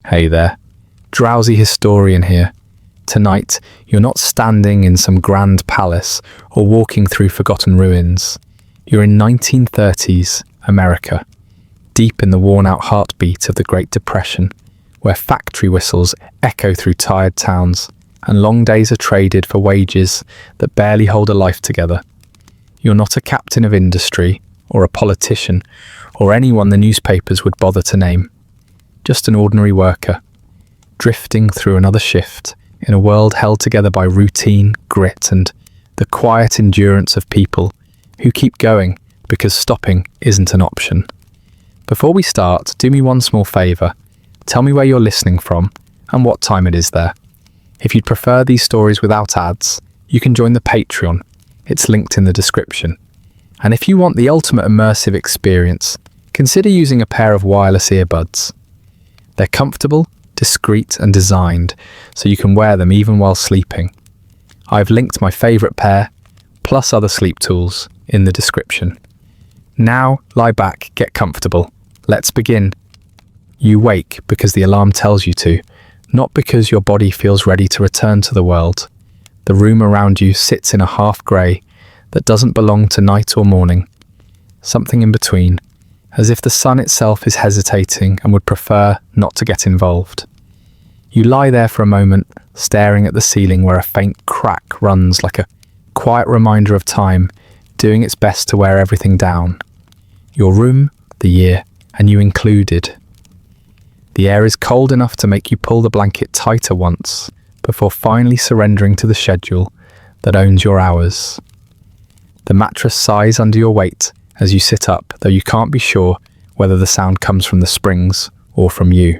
Hey there, Drowsy Historian here. Tonight, you're not standing in some grand palace or walking through forgotten ruins. You're in 1930s America, deep in the worn-out heartbeat of the Great Depression, where factory whistles echo through tired towns and long days are traded for wages that barely hold a life together. You're not a captain of industry or a politician or anyone the newspapers would bother to name. Just an ordinary worker, drifting through another shift in a world held together by routine, grit, and the quiet endurance of people who keep going because stopping isn't an option. Before we start, do me one small favour. Tell me where you're listening from and what time it is there. If you'd prefer these stories without ads, you can join the Patreon. It's linked in the description. And if you want the ultimate immersive experience, consider using a pair of wireless earbuds. They're comfortable, discreet, and designed so you can wear them even while sleeping. I've linked my favourite pair, plus other sleep tools, in the description. Now, lie back, get comfortable. Let's begin. You wake because the alarm tells you to, not because your body feels ready to return to the world. The room around you sits in a half-grey that doesn't belong to night or morning. Something in between, as if the sun itself is hesitating and would prefer not to get involved. You lie there for a moment, staring at the ceiling where a faint crack runs like a quiet reminder of time, doing its best to wear everything down. Your room, the year, and you included. The air is cold enough to make you pull the blanket tighter once, before finally surrendering to the schedule that owns your hours. The mattress sighs under your weight as you sit up, though you can't be sure whether the sound comes from the springs or from you.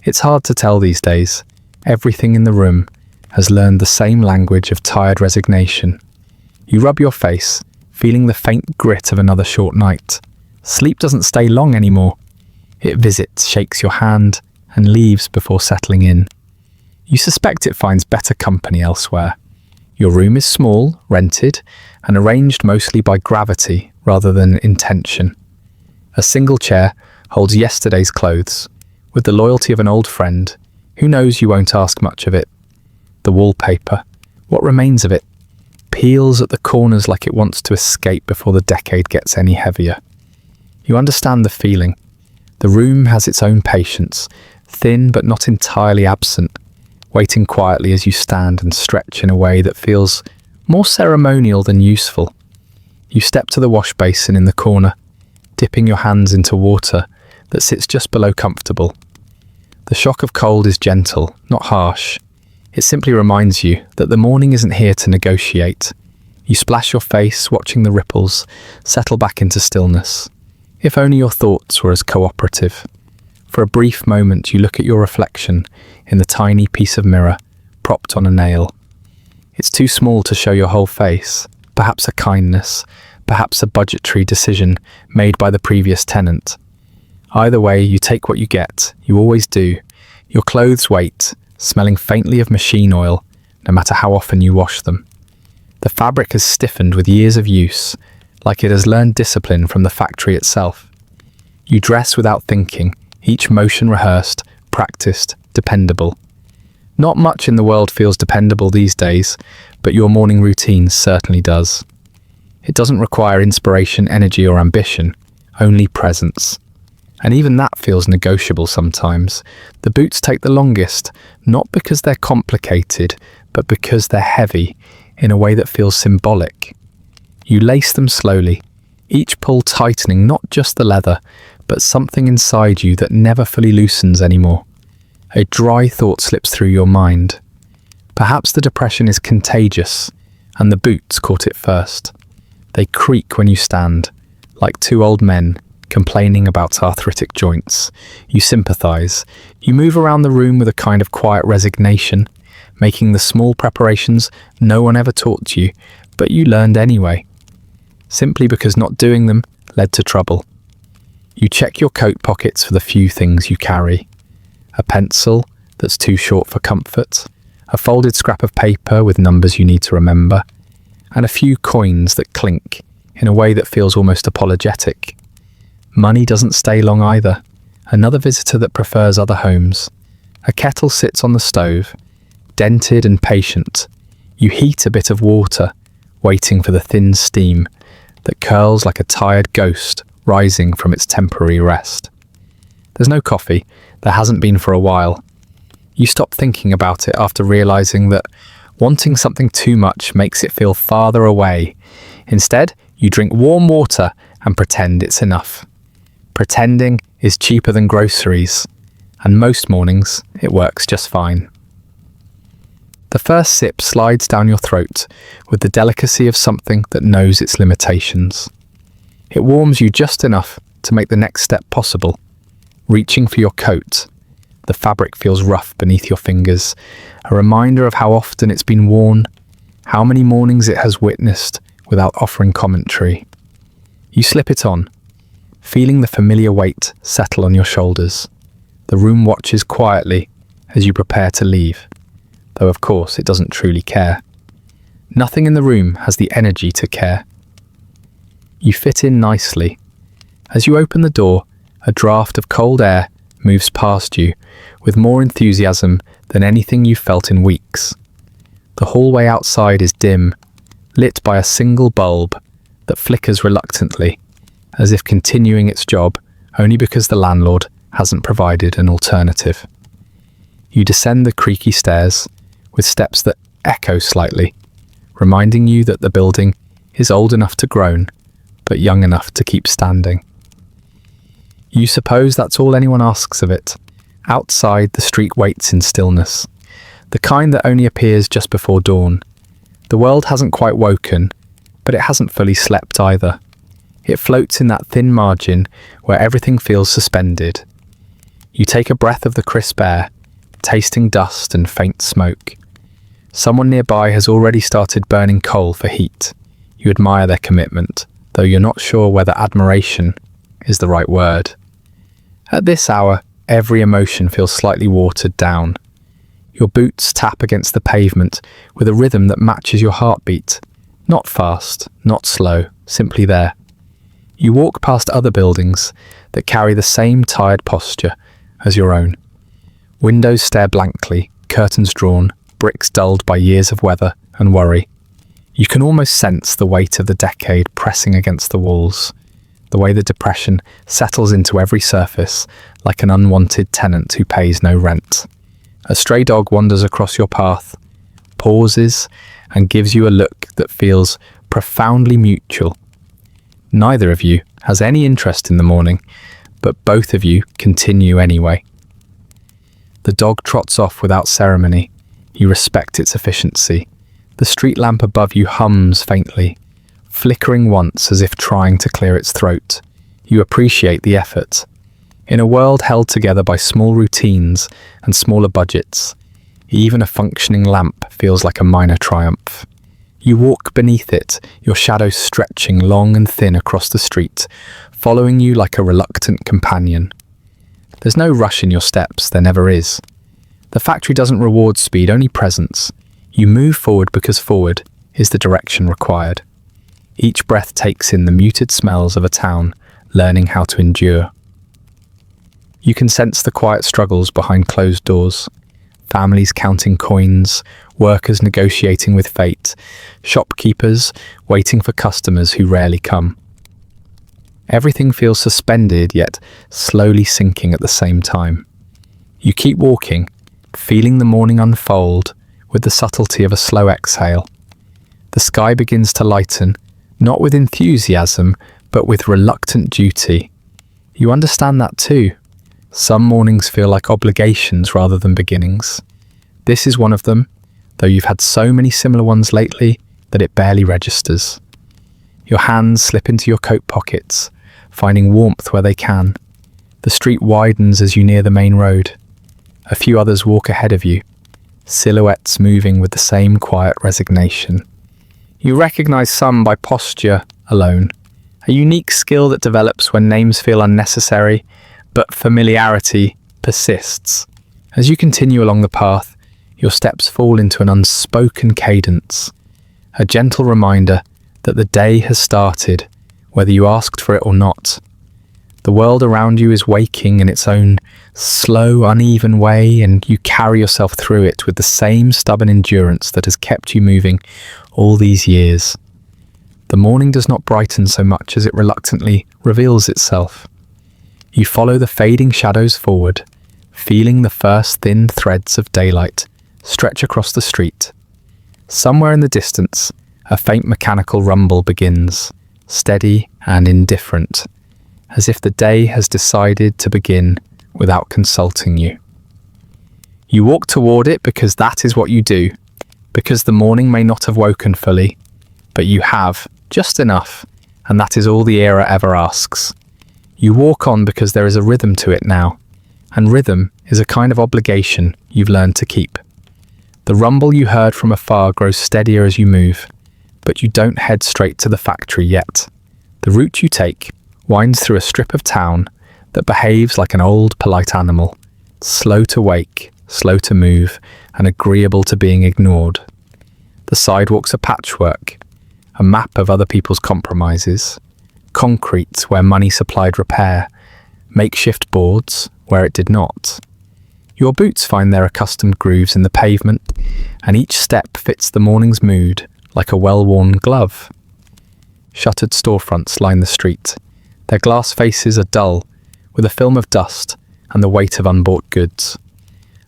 It's hard to tell these days. Everything in the room has learned the same language of tired resignation. You rub your face, feeling the faint grit of another short night. Sleep doesn't stay long anymore. It visits, shakes your hand, and leaves before settling in. You suspect it finds better company elsewhere. Your room is small, rented, and arranged mostly by gravity rather than intention. A single chair holds yesterday's clothes, with the loyalty of an old friend who knows you won't ask much of it. The wallpaper, what remains of it, peels at the corners like it wants to escape before the decade gets any heavier. You understand the feeling. The room has its own patience, thin but not entirely absent, waiting quietly as you stand and stretch in a way that feels more ceremonial than useful. You step to the wash basin in the corner, dipping your hands into water that sits just below comfortable. The shock of cold is gentle, not harsh. It simply reminds you that the morning isn't here to negotiate. You splash your face, watching the ripples settle back into stillness. If only your thoughts were as cooperative. For a brief moment, you look at your reflection in the tiny piece of mirror propped on a nail. It's too small to show your whole face, perhaps a kindness, perhaps a budgetary decision made by the previous tenant. Either way, you take what you get, you always do. Your clothes wait, smelling faintly of machine oil, no matter how often you wash them. The fabric has stiffened with years of use, like it has learned discipline from the factory itself. You dress without thinking, each motion rehearsed, practiced, dependable. Not much in the world feels dependable these days, but your morning routine certainly does. It doesn't require inspiration, energy, or ambition, only presence. And even that feels negotiable sometimes. The boots take the longest, not because they're complicated, but because they're heavy, in a way that feels symbolic. You lace them slowly, each pull tightening not just the leather, but something inside you that never fully loosens anymore. A dry thought slips through your mind. Perhaps the depression is contagious, and the boots caught it first. They creak when you stand, like two old men complaining about arthritic joints. You sympathize. You move around the room with a kind of quiet resignation, making the small preparations no one ever taught you, but you learned anyway, simply because not doing them led to trouble. You check your coat pockets for the few things you carry. A pencil that's too short for comfort, a folded scrap of paper with numbers you need to remember, and a few coins that clink in a way that feels almost apologetic. Money doesn't stay long either. Another visitor that prefers other homes. A kettle sits on the stove, dented and patient. You heat a bit of water, waiting for the thin steam that curls like a tired ghost rising from its temporary rest. There's no coffee. There hasn't been for a while. You stop thinking about it after realizing that wanting something too much makes it feel farther away. Instead, you drink warm water and pretend it's enough. Pretending is cheaper than groceries, and most mornings it works just fine. The first sip slides down your throat with the delicacy of something that knows its limitations. It warms you just enough to make the next step possible. Reaching for your coat, the fabric feels rough beneath your fingers, a reminder of how often it's been worn, how many mornings it has witnessed without offering commentary. You slip it on, feeling the familiar weight settle on your shoulders. The room watches quietly as you prepare to leave, though of course it doesn't truly care. Nothing in the room has the energy to care. You fit in nicely. As you open the door, a draft of cold air moves past you with more enthusiasm than anything you've felt in weeks. The hallway outside is dim, lit by a single bulb that flickers reluctantly, as if continuing its job only because the landlord hasn't provided an alternative. You descend the creaky stairs with steps that echo slightly, reminding you that the building is old enough to groan, but young enough to keep standing. You suppose that's all anyone asks of it. Outside, the street waits in stillness, the kind that only appears just before dawn. The world hasn't quite woken, but it hasn't fully slept either. It floats in that thin margin where everything feels suspended. You take a breath of the crisp air, tasting dust and faint smoke. Someone nearby has already started burning coal for heat. You admire their commitment, though you're not sure whether admiration is the right word. At this hour, every emotion feels slightly watered down. Your boots tap against the pavement with a rhythm that matches your heartbeat. Not fast, not slow, simply there. You walk past other buildings that carry the same tired posture as your own. Windows stare blankly, curtains drawn, bricks dulled by years of weather and worry. You can almost sense the weight of the decade pressing against the walls, the way the depression settles into every surface like an unwanted tenant who pays no rent. A stray dog wanders across your path, pauses, and gives you a look that feels profoundly mutual. Neither of you has any interest in the morning, but both of you continue anyway. The dog trots off without ceremony. You respect its efficiency. The street lamp above you hums faintly, flickering once as if trying to clear its throat. You appreciate the effort. In a world held together by small routines and smaller budgets, even a functioning lamp feels like a minor triumph. You walk beneath it, your shadow stretching long and thin across the street, following you like a reluctant companion. There's no rush in your steps, there never is. The factory doesn't reward speed, only presence. You move forward because forward is the direction required. Each breath takes in the muted smells of a town, learning how to endure. You can sense the quiet struggles behind closed doors. Families counting coins, workers negotiating with fate, shopkeepers waiting for customers who rarely come. Everything feels suspended yet slowly sinking at the same time. You keep walking, feeling the morning unfold with the subtlety of a slow exhale. The sky begins to lighten, not with enthusiasm, but with reluctant duty. You understand that too. Some mornings feel like obligations rather than beginnings. This is one of them, though you've had so many similar ones lately that it barely registers. Your hands slip into your coat pockets, finding warmth where they can. The street widens as you near the main road. A few others walk ahead of you, silhouettes moving with the same quiet resignation. You recognize some by posture alone, a unique skill that develops when names feel unnecessary, but familiarity persists. As you continue along the path, your steps fall into an unspoken cadence, a gentle reminder that the day has started, whether you asked for it or not. The world around you is waking in its own Slow, uneven way, and you carry yourself through it with the same stubborn endurance that has kept you moving all these years. The morning does not brighten so much as it reluctantly reveals itself. You follow the fading shadows forward, feeling the first thin threads of daylight stretch across the street. Somewhere in the distance, a faint mechanical rumble begins, steady and indifferent, as if the day has decided to begin without consulting you. You walk toward it because that is what you do, because the morning may not have woken fully, but you have, just enough, and that is all the era ever asks. You walk on because there is a rhythm to it now, and rhythm is a kind of obligation you've learned to keep. The rumble you heard from afar grows steadier as you move, but you don't head straight to the factory yet. The route you take winds through a strip of town that behaves like an old, polite animal, slow to wake, slow to move, and agreeable to being ignored. The sidewalks are patchwork, a map of other people's compromises, concrete where money supplied repair, makeshift boards where it did not. Your boots find their accustomed grooves in the pavement, and each step fits the morning's mood like a well-worn glove. Shuttered storefronts line the street. Their glass faces are dull, with a film of dust and the weight of unbought goods.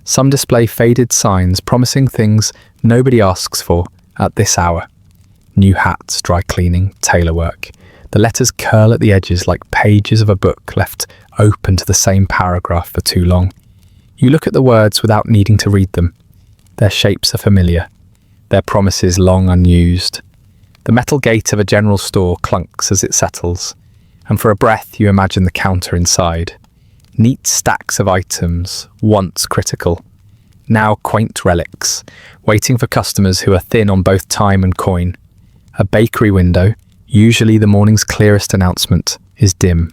Some display faded signs promising things nobody asks for at this hour. New hats, dry cleaning, tailor work. The letters curl at the edges like pages of a book left open to the same paragraph for too long. You look at the words without needing to read them. Their shapes are familiar, their promises long unused. The metal gate of a general store clunks as it settles, and for a breath you imagine the counter inside. Neat stacks of items, once critical, now quaint relics, waiting for customers who are thin on both time and coin. A bakery window, usually the morning's clearest announcement, is dim.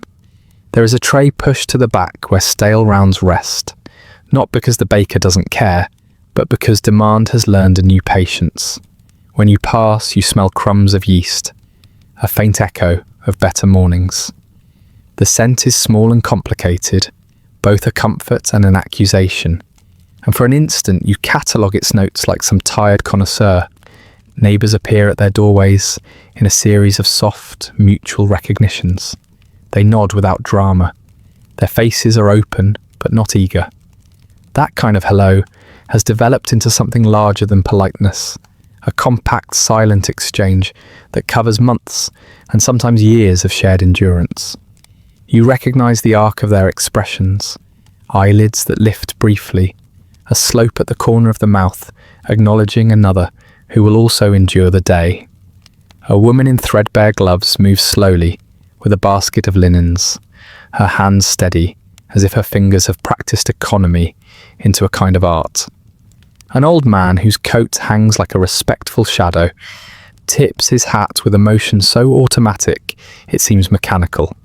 There is a tray pushed to the back where stale rounds rest, not because the baker doesn't care, but because demand has learned a new patience. When you pass, you smell crumbs of yeast, a faint echo of better mornings. The scent is small and complicated, both a comfort and an accusation, and for an instant you catalogue its notes like some tired connoisseur. Neighbours appear at their doorways in a series of soft, mutual recognitions. They nod without drama. Their faces are open, but not eager. That kind of hello has developed into something larger than politeness, a compact, silent exchange that covers months and sometimes years of shared endurance. You recognise the arc of their expressions, eyelids that lift briefly, a slope at the corner of the mouth acknowledging another who will also endure the day. A woman in threadbare gloves moves slowly with a basket of linens, her hands steady as if her fingers have practiced economy into a kind of art. An old man whose coat hangs like a respectful shadow tips his hat with a motion so automatic it seems mechanical.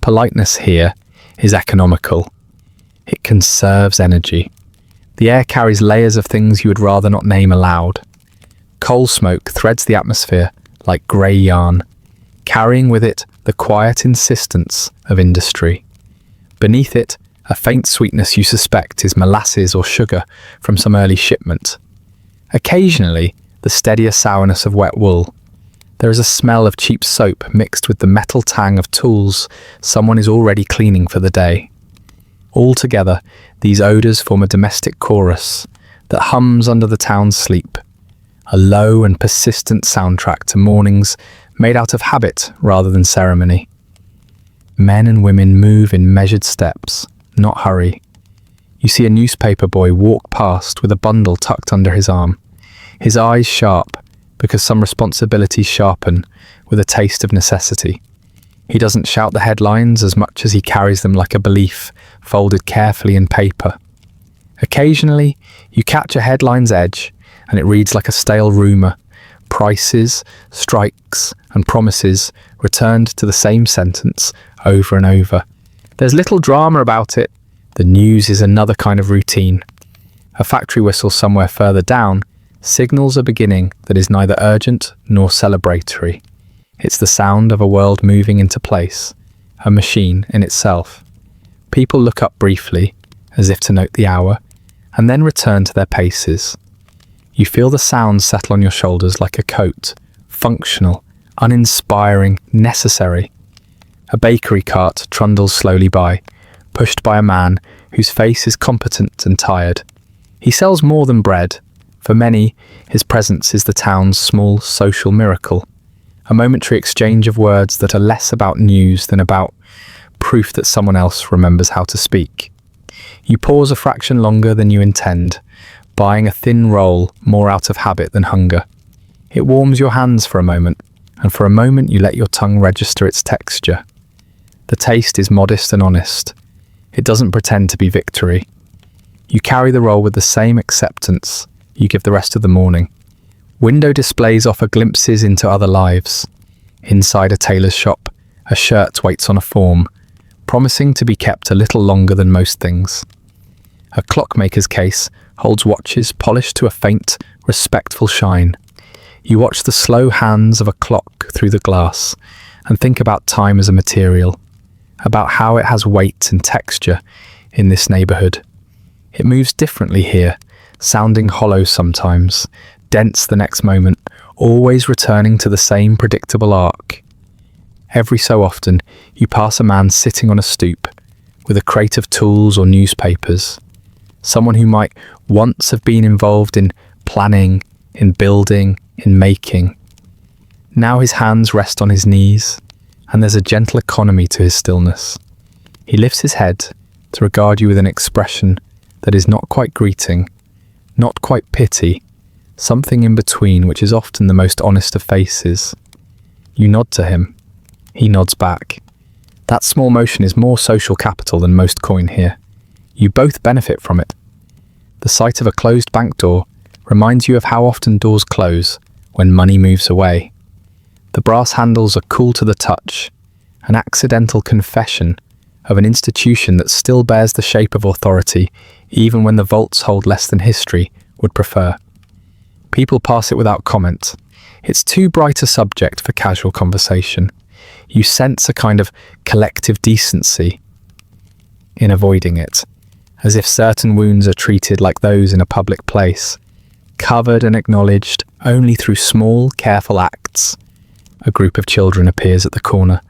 Politeness here is economical. It conserves energy. The air carries layers of things you would rather not name aloud. Coal smoke threads the atmosphere like grey yarn, carrying with it the quiet insistence of industry. Beneath it, a faint sweetness you suspect is molasses or sugar from some early shipment. Occasionally, the steadier sourness of wet wool. There is a smell of cheap soap mixed with the metal tang of tools someone is already cleaning for the day. Altogether, these odours form a domestic chorus that hums under the town's sleep, a low and persistent soundtrack to mornings made out of habit rather than ceremony. Men and women move in measured steps, not hurry. You see a newspaper boy walk past with a bundle tucked under his arm, his eyes sharp because some responsibilities sharpen with a taste of necessity. He doesn't shout the headlines as much as he carries them like a belief folded carefully in paper. Occasionally, you catch a headline's edge and it reads like a stale rumour. Prices, strikes, and promises returned to the same sentence over and over. There's little drama about it. The news is another kind of routine. A factory whistle somewhere further down signals a beginning that is neither urgent nor celebratory. It's the sound of a world moving into place, a machine in itself. People look up briefly, as if to note the hour, and then return to their paces. You feel the sound settle on your shoulders like a coat, functional, uninspiring, necessary. A bakery cart trundles slowly by, pushed by a man whose face is competent and tired. He sells more than bread. For many, his presence is the town's small social miracle, a momentary exchange of words that are less about news than about proof that someone else remembers how to speak. You pause a fraction longer than you intend, buying a thin roll more out of habit than hunger. It warms your hands for a moment, and for a moment you let your tongue register its texture. The taste is modest and honest. It doesn't pretend to be victory. You carry the roll with the same acceptance you give the rest of the morning. Window displays offer glimpses into other lives. Inside a tailor's shop, a shirt waits on a form, promising to be kept a little longer than most things. A clockmaker's case holds watches polished to a faint, respectful shine. You watch the slow hands of a clock through the glass and think about time as a material, about how it has weight and texture in this neighborhood. It moves differently here, sounding hollow sometimes, dense the next moment, always returning to the same predictable arc. Every so often, you pass a man sitting on a stoop with a crate of tools or newspapers, someone who might once have been involved in planning, in building, in making. Now his hands rest on his knees, and there's a gentle economy to his stillness. He lifts his head to regard you with an expression that is not quite greeting, not quite pity, something in between, which is often the most honest of faces. You nod to him. He nods back. That small motion is more social capital than most coin here. You both benefit from it. The sight of a closed bank door reminds you of how often doors close when money moves away. The brass handles are cool to the touch, an accidental confession of an institution that still bears the shape of authority, even when the vaults hold less than history would prefer. People pass it without comment. It's too bright a subject for casual conversation. You sense a kind of collective decency in avoiding it, as if certain wounds are treated like those in a public place, covered and acknowledged only through small, careful acts. A group of children appears at the corner,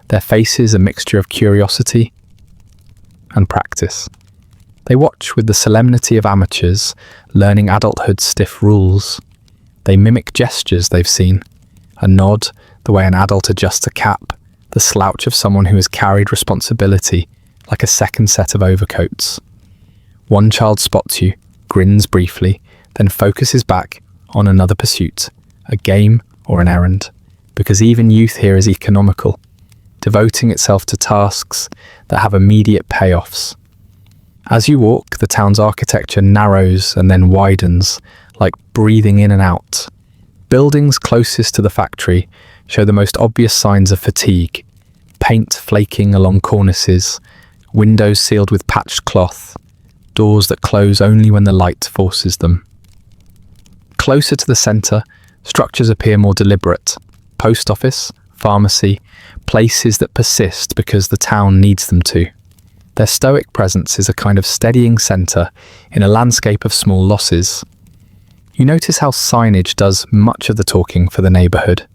their faces a mixture of curiosity and practice. They watch with the solemnity of amateurs, learning adulthood's stiff rules. They mimic gestures they've seen, a nod, the way an adult adjusts a cap, the slouch of someone who has carried responsibility like a second set of overcoats. One child spots you, grins briefly, then focuses back on another pursuit, a game or an errand, because even youth here is economical, devoting itself to tasks that have immediate payoffs. As you walk, the town's architecture narrows and then widens, like breathing in and out. Buildings closest to the factory show the most obvious signs of fatigue, paint flaking along cornices, windows sealed with patched cloth, doors that close only when the light forces them. Closer to the centre, structures appear more deliberate. Post office, pharmacy, places that persist because the town needs them to. Their stoic presence is a kind of steadying centre in a landscape of small losses. You notice how signage does much of the talking for the neighbourhood.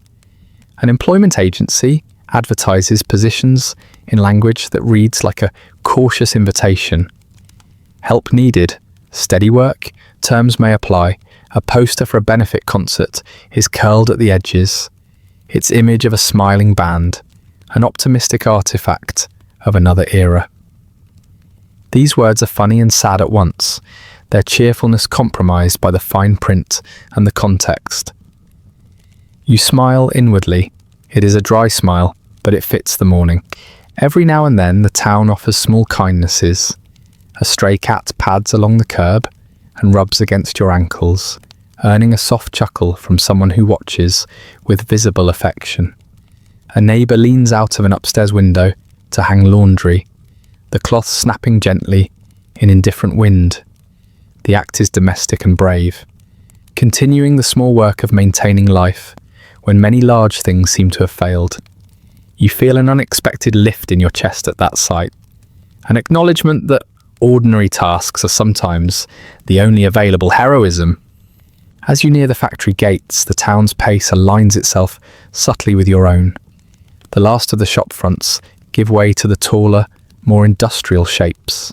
An employment agency advertises positions in language that reads like a cautious invitation. Help needed, steady work, terms may apply. A poster for a benefit concert is curled at the edges, its image of a smiling band, an optimistic artifact of another era. These words are funny and sad at once, their cheerfulness compromised by the fine print and the context. You smile inwardly. It is a dry smile, but it fits the morning. Every now and then the town offers small kindnesses. A stray cat pads along the curb and rubs against your ankles, earning a soft chuckle from someone who watches with visible affection. A neighbour leans out of an upstairs window to hang laundry, the cloth snapping gently in indifferent wind. The act is domestic and brave, continuing the small work of maintaining life when many large things seem to have failed. You feel an unexpected lift in your chest at that sight, an acknowledgement that ordinary tasks are sometimes the only available heroism. As you near the factory gates, the town's pace aligns itself subtly with your own. The last of the shop fronts give way to the taller, more industrial shapes.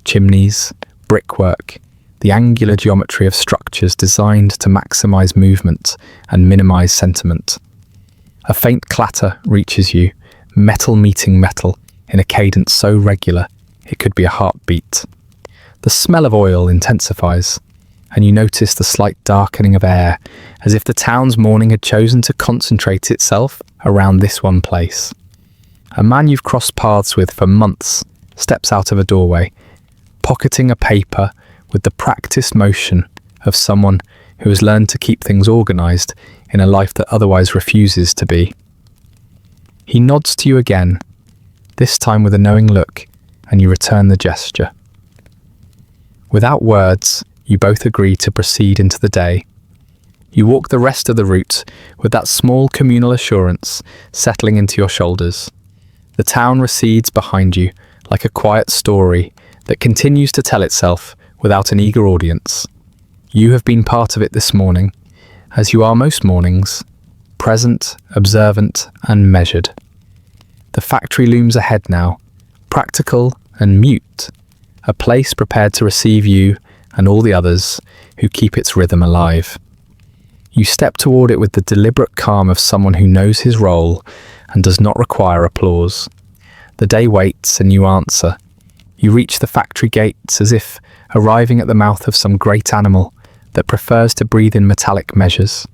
Chimneys, brickwork, the angular geometry of structures designed to maximize movement and minimize sentiment. A faint clatter reaches you, metal meeting metal, in a cadence so regular it could be a heartbeat. The smell of oil intensifies, and you notice the slight darkening of air, as if the town's morning had chosen to concentrate itself around this one place. A man you've crossed paths with for months steps out of a doorway, pocketing a paper with the practiced motion of someone who has learned to keep things organized in a life that otherwise refuses to be. He nods to you again, this time with a knowing look, and you return the gesture. Without words, you both agree to proceed into the day. You walk the rest of the route with that small communal assurance settling into your shoulders. The town recedes behind you like a quiet story that continues to tell itself without an eager audience. You have been part of it this morning, as you are most mornings, present, observant, and measured. The factory looms ahead now, practical and mute, a place prepared to receive you and all the others who keep its rhythm alive. You step toward it with the deliberate calm of someone who knows his role and does not require applause. The day waits and you answer. You reach the factory gates as if arriving at the mouth of some great animal that prefers to breathe in metallic measures.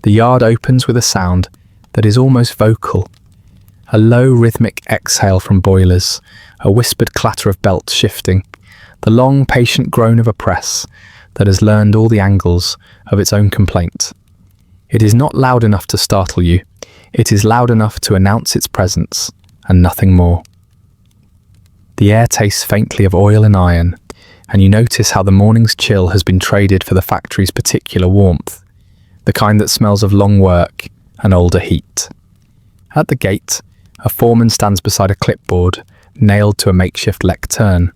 The yard opens with a sound that is almost vocal. A low rhythmic exhale from boilers, a whispered clatter of belts shifting, the long patient groan of a press that has learned all the angles of its own complaint. It is not loud enough to startle you, it is loud enough to announce its presence, and nothing more. The air tastes faintly of oil and iron, and you notice how the morning's chill has been traded for the factory's particular warmth, the kind that smells of long work and older heat. At the gate, a foreman stands beside a clipboard, nailed to a makeshift lectern.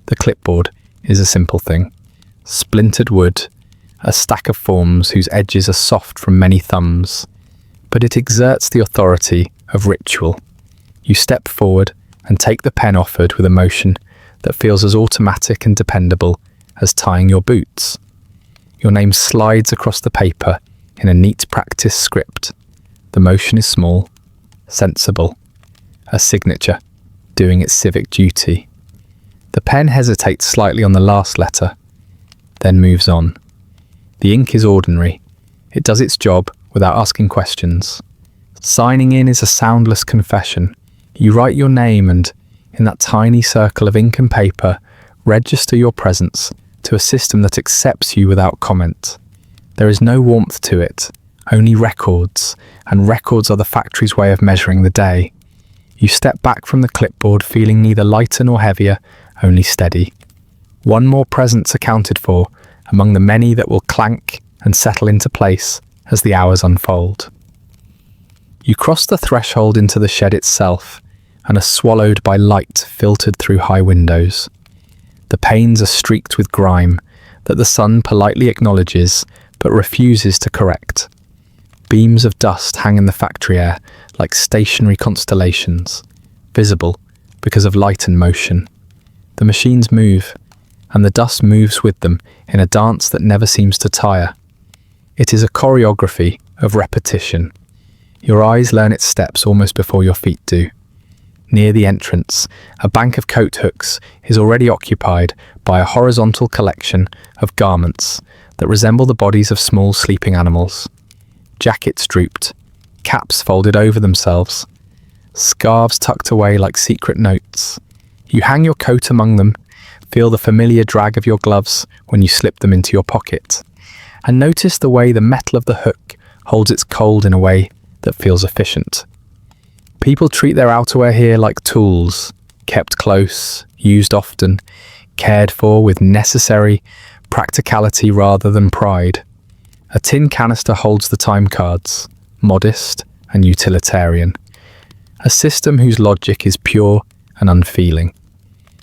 The clipboard is a simple thing. Splintered wood, a stack of forms whose edges are soft from many thumbs, but it exerts the authority of ritual. You step forward and take the pen offered with a motion that feels as automatic and dependable as tying your boots. Your name slides across the paper in a neat practice script. The motion is small, sensible, a signature, doing its civic duty. The pen hesitates slightly on the last letter, then moves on. The ink is ordinary. It does its job without asking questions. Signing in is a soundless confession. You write your name and, in that tiny circle of ink and paper, register your presence to a system that accepts you without comment. There is no warmth to it, only records, and records are the factory's way of measuring the day. You step back from the clipboard feeling neither lighter nor heavier, only steady. One more presence accounted for among the many that will clank and settle into place as the hours unfold. You cross the threshold into the shed itself and are swallowed by light filtered through high windows. The panes are streaked with grime that the sun politely acknowledges but refuses to correct. Beams of dust hang in the factory air like stationary constellations, visible because of light and motion. The machines move, and the dust moves with them in a dance that never seems to tire. It is a choreography of repetition. Your eyes learn its steps almost before your feet do. Near the entrance, a bank of coat hooks is already occupied by a horizontal collection of garments that resemble the bodies of small sleeping animals. Jackets drooped, caps folded over themselves, scarves tucked away like secret notes. You hang your coat among them, feel the familiar drag of your gloves when you slip them into your pocket, and notice the way the metal of the hook holds its cold in a way that feels efficient. People treat their outerwear here like tools, kept close, used often, cared for with necessary practicality rather than pride. A tin canister holds the time cards, modest and utilitarian. A system whose logic is pure and unfeeling.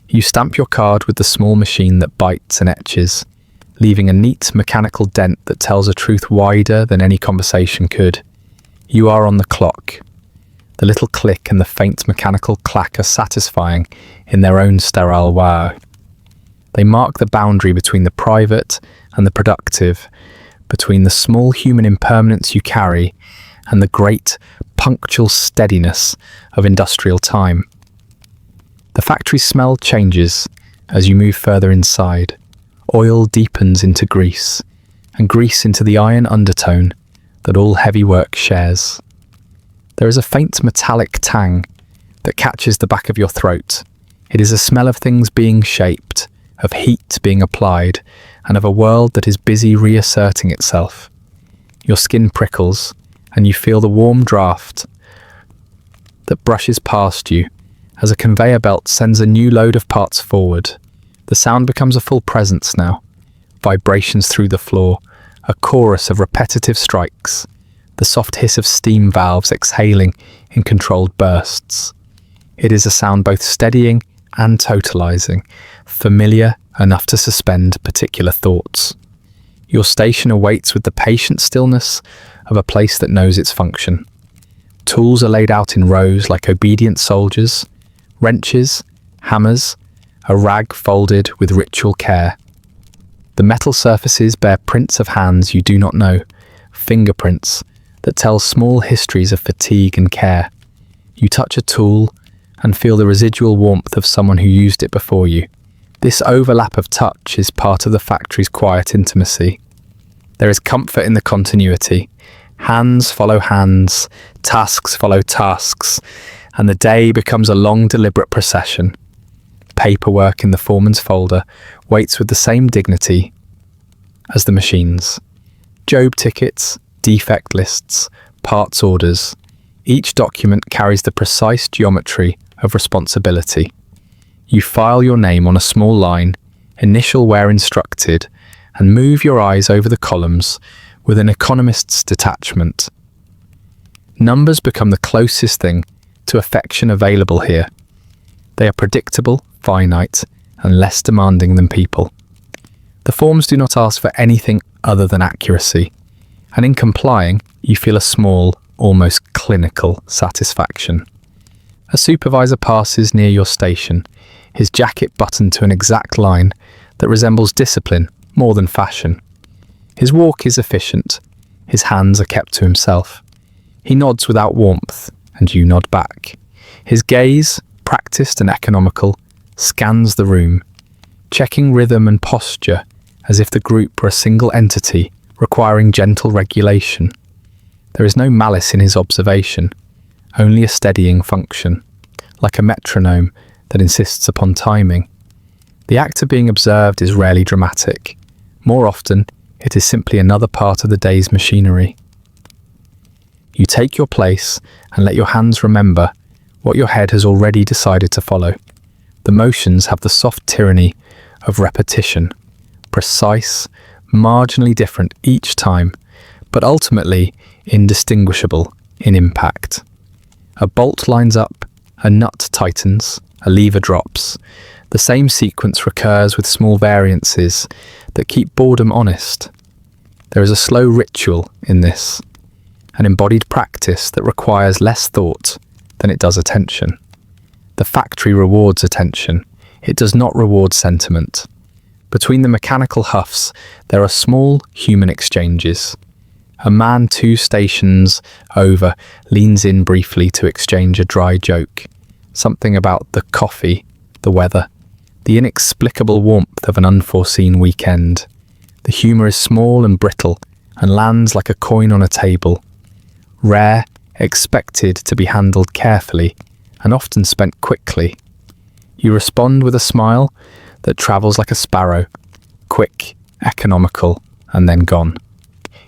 You stamp your card with the small machine that bites and etches, leaving a neat mechanical dent that tells a truth wider than any conversation could. You are on the clock. The little click and the faint mechanical clack are satisfying in their own sterile wow. They mark the boundary between the private and the productive, between the small human impermanence you carry and the great, punctual steadiness of industrial time. The factory smell changes as you move further inside. Oil deepens into grease, and grease into the iron undertone that all heavy work shares. There is a faint metallic tang that catches the back of your throat. It is a smell of things being shaped, of heat being applied, and of a world that is busy reasserting itself. Your skin prickles, and you feel the warm draft that brushes past you as a conveyor belt sends a new load of parts forward. The sound becomes a full presence now. Vibrations through the floor, a chorus of repetitive strikes, the soft hiss of steam valves exhaling in controlled bursts. It is a sound both steadying and totalizing, familiar enough to suspend particular thoughts. Your station awaits with the patient stillness of a place that knows its function. Tools are laid out in rows like obedient soldiers, wrenches, hammers, a rag folded with ritual care. The metal surfaces bear prints of hands you do not know, fingerprints that tell small histories of fatigue and care. You touch a tool and feel the residual warmth of someone who used it before you. This overlap of touch is part of the factory's quiet intimacy. There is comfort in the continuity. Hands follow hands, tasks follow tasks, and the day becomes a long, deliberate procession. Paperwork in the foreman's folder waits with the same dignity as the machines. Job tickets, defect lists, parts orders. Each document carries the precise geometry of responsibility. You file your name on a small line, initial where instructed, and move your eyes over the columns with an economist's detachment. Numbers become the closest thing to affection available here. They are predictable, finite, and less demanding than people. The forms do not ask for anything other than accuracy, and in complying, you feel a small, almost clinical satisfaction. A supervisor passes near your station, his jacket buttoned to an exact line that resembles discipline more than fashion. His walk is efficient, his hands are kept to himself. He nods without warmth, and you nod back. His gaze, practiced and economical, scans the room, checking rhythm and posture as if the group were a single entity requiring gentle regulation. There is no malice in his observation, only a steadying function, like a metronome that insists upon timing. The act of being observed is rarely dramatic. More often, it is simply another part of the day's machinery. You take your place and let your hands remember what your head has already decided to follow. The motions have the soft tyranny of repetition, precise, marginally different each time, but ultimately indistinguishable in impact. A bolt lines up, a nut tightens, a lever drops. The same sequence recurs with small variances that keep boredom honest. There is a slow ritual in this, an embodied practice that requires less thought than it does attention. The factory rewards attention. It does not reward sentiment. Between the mechanical huffs, there are small human exchanges. A man 2 stations over leans in briefly to exchange a dry joke. Something about the coffee, the weather, the inexplicable warmth of an unforeseen weekend. The humour is small and brittle and lands like a coin on a table. Rare, expected to be handled carefully, and often spent quickly. You respond with a smile that travels like a sparrow, quick, economical, and then gone.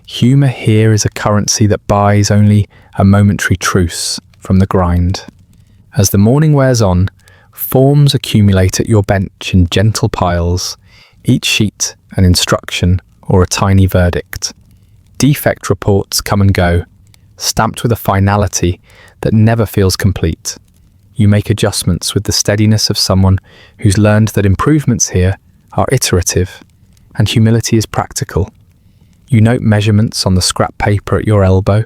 Humour here is a currency that buys only a momentary truce from the grind. As the morning wears on, forms accumulate at your bench in gentle piles, each sheet an instruction or a tiny verdict. Defect reports come and go, stamped with a finality that never feels complete. You make adjustments with the steadiness of someone who's learned that improvements here are iterative and humility is practical. You note measurements on the scrap paper at your elbow,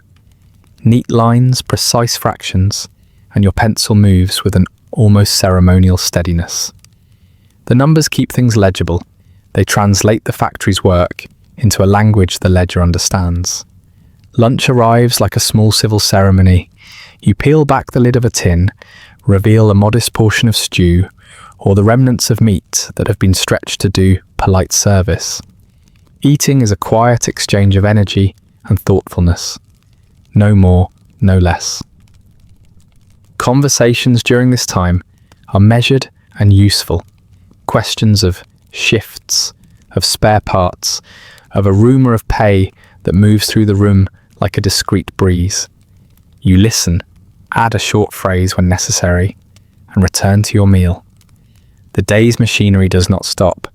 neat lines, precise fractions, and your pencil moves with an almost ceremonial steadiness. The numbers keep things legible. They translate the factory's work into a language the ledger understands. Lunch arrives like a small civil ceremony. You peel back the lid of a tin, reveal a modest portion of stew, or the remnants of meat that have been stretched to do polite service. Eating is a quiet exchange of energy and thoughtfulness. No more, no less. Conversations during this time are measured and useful. Questions of shifts, of spare parts, of a rumour of pay that moves through the room like a discreet breeze. You listen, add a short phrase when necessary, and return to your meal. The day's machinery does not stop,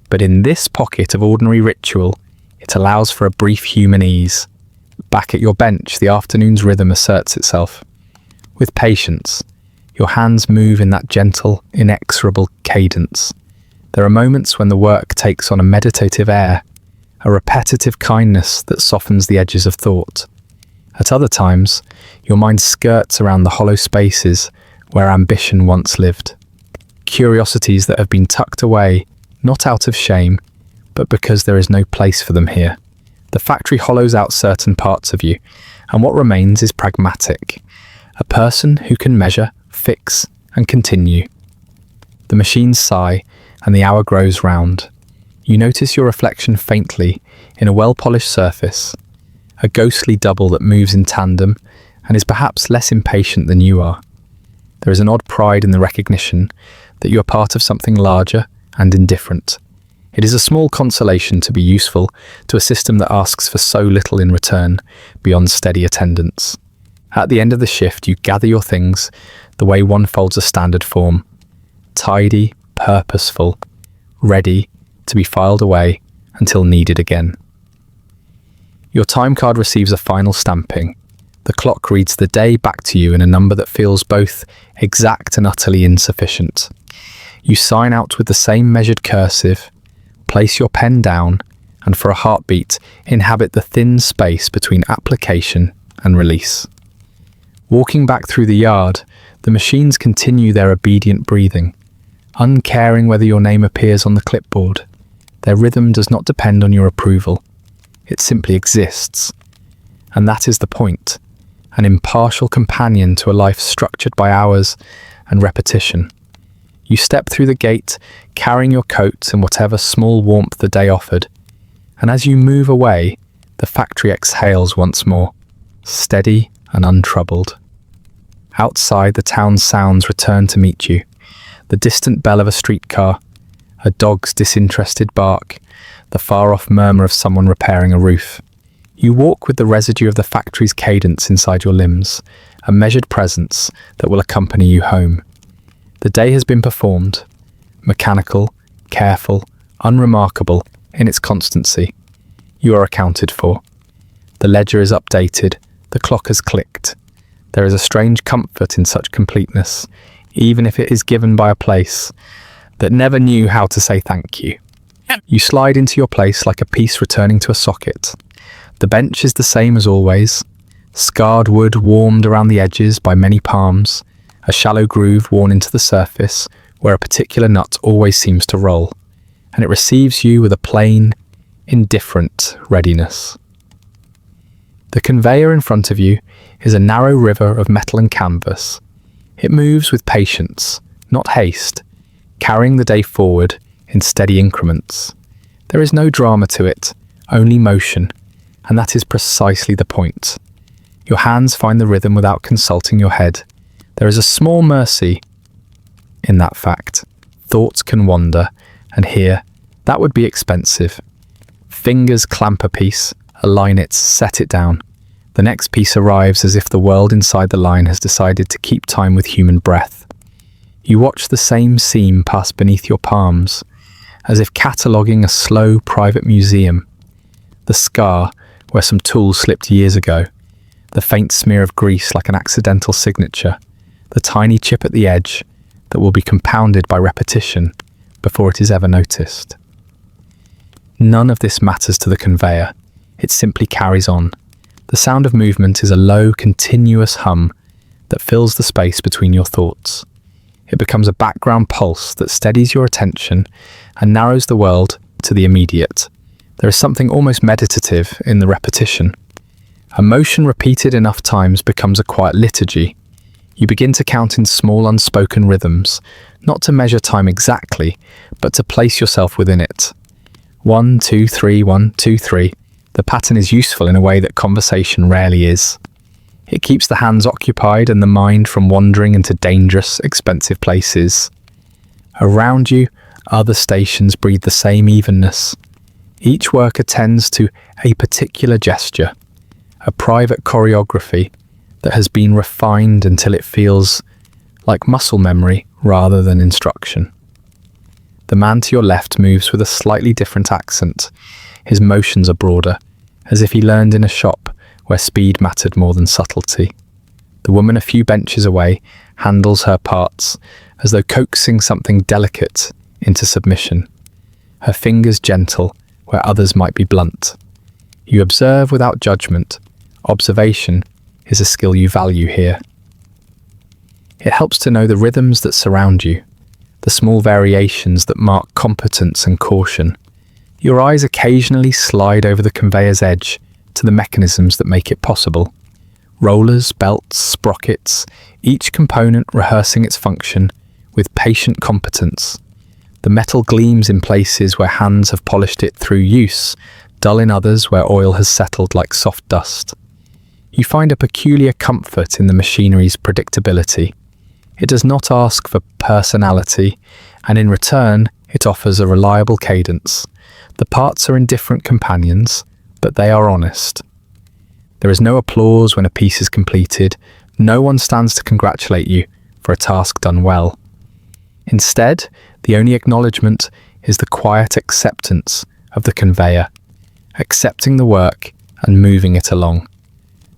but in this pocket of ordinary ritual, it allows for a brief human ease. Back at your bench, the afternoon's rhythm asserts itself. With patience, your hands move in that gentle, inexorable cadence. There are moments when the work takes on a meditative air, a repetitive kindness that softens the edges of thought. At other times, your mind skirts around the hollow spaces where ambition once lived. Curiosities that have been tucked away, not out of shame, but because there is no place for them here. The factory hollows out certain parts of you, and what remains is pragmatic. A person who can measure, fix, and continue. The machines sigh, and the hour grows round. You notice your reflection faintly in a well-polished surface, a ghostly double that moves in tandem and is perhaps less impatient than you are. There is an odd pride in the recognition that you are part of something larger and indifferent. It is a small consolation to be useful to a system that asks for so little in return beyond steady attendance. At the end of the shift, you gather your things the way one folds a standard form. Tidy, purposeful, ready to be filed away until needed again. Your time card receives a final stamping. The clock reads the day back to you in a number that feels both exact and utterly insufficient. You sign out with the same measured cursive, place your pen down, and for a heartbeat, inhabit the thin space between application and release. Walking back through the yard, the machines continue their obedient breathing, uncaring whether your name appears on the clipboard. Their rhythm does not depend on your approval. It simply exists. And that is the point, an impartial companion to a life structured by hours and repetition. You step through the gate, carrying your coat and whatever small warmth the day offered, and as you move away, the factory exhales once more, steady and untroubled. Outside, the town's sounds return to meet you. The distant bell of a streetcar, a dog's disinterested bark, the far-off murmur of someone repairing a roof. You walk with the residue of the factory's cadence inside your limbs, a measured presence that will accompany you home. The day has been performed, mechanical, careful, unremarkable in its constancy. You are accounted for. The ledger is updated, the clock has clicked. There is a strange comfort in such completeness, even if it is given by a place that never knew how to say thank you. You slide into your place like a piece returning to a socket. The bench is the same as always, scarred wood warmed around the edges by many palms, a shallow groove worn into the surface where a particular nut always seems to roll, and it receives you with a plain, indifferent readiness. The conveyor in front of you is a narrow river of metal and canvas. It moves with patience, not haste, carrying the day forward in steady increments. There is no drama to it, only motion, and that is precisely the point. Your hands find the rhythm without consulting your head. There is a small mercy in that fact. Thoughts can wander, and here, that would be expensive. Fingers clamp a piece, align it, set it down. The next piece arrives as if the world inside the line has decided to keep time with human breath. You watch the same seam pass beneath your palms, as if cataloguing a slow private museum. The scar where some tool slipped years ago, the faint smear of grease like an accidental signature, the tiny chip at the edge that will be compounded by repetition before it is ever noticed. None of this matters to the conveyor. It simply carries on. The sound of movement is a low, continuous hum that fills the space between your thoughts. It becomes a background pulse that steadies your attention and narrows the world to the immediate. There is something almost meditative in the repetition. A motion repeated enough times becomes a quiet liturgy. You begin to count in small unspoken rhythms, not to measure time exactly, but to place yourself within it. 1, 2, 3, 1, 2, 3. The pattern is useful in a way that conversation rarely is. It keeps the hands occupied and the mind from wandering into dangerous, expensive places. Around you, other stations breathe the same evenness. Each worker tends to a particular gesture, a private choreography that has been refined until it feels like muscle memory rather than instruction. The man to your left moves with a slightly different accent. His motions are broader, as if he learned in a shop where speed mattered more than subtlety. The woman a few benches away handles her parts as though coaxing something delicate into submission. Her fingers gentle where others might be blunt. You observe without judgment. Observation is a skill you value here. It helps to know the rhythms that surround you, the small variations that mark competence and caution. Your eyes occasionally slide over the conveyor's edge to the mechanisms that make it possible. Rollers, belts, sprockets, each component rehearsing its function with patient competence. The metal gleams in places where hands have polished it through use, dull in others where oil has settled like soft dust. You find a peculiar comfort in the machinery's predictability. It does not ask for personality, and in return, it offers a reliable cadence. The parts are indifferent companions, but they are honest. There is no applause when a piece is completed. No one stands to congratulate you for a task done well. Instead, the only acknowledgement is the quiet acceptance of the conveyor, accepting the work and moving it along.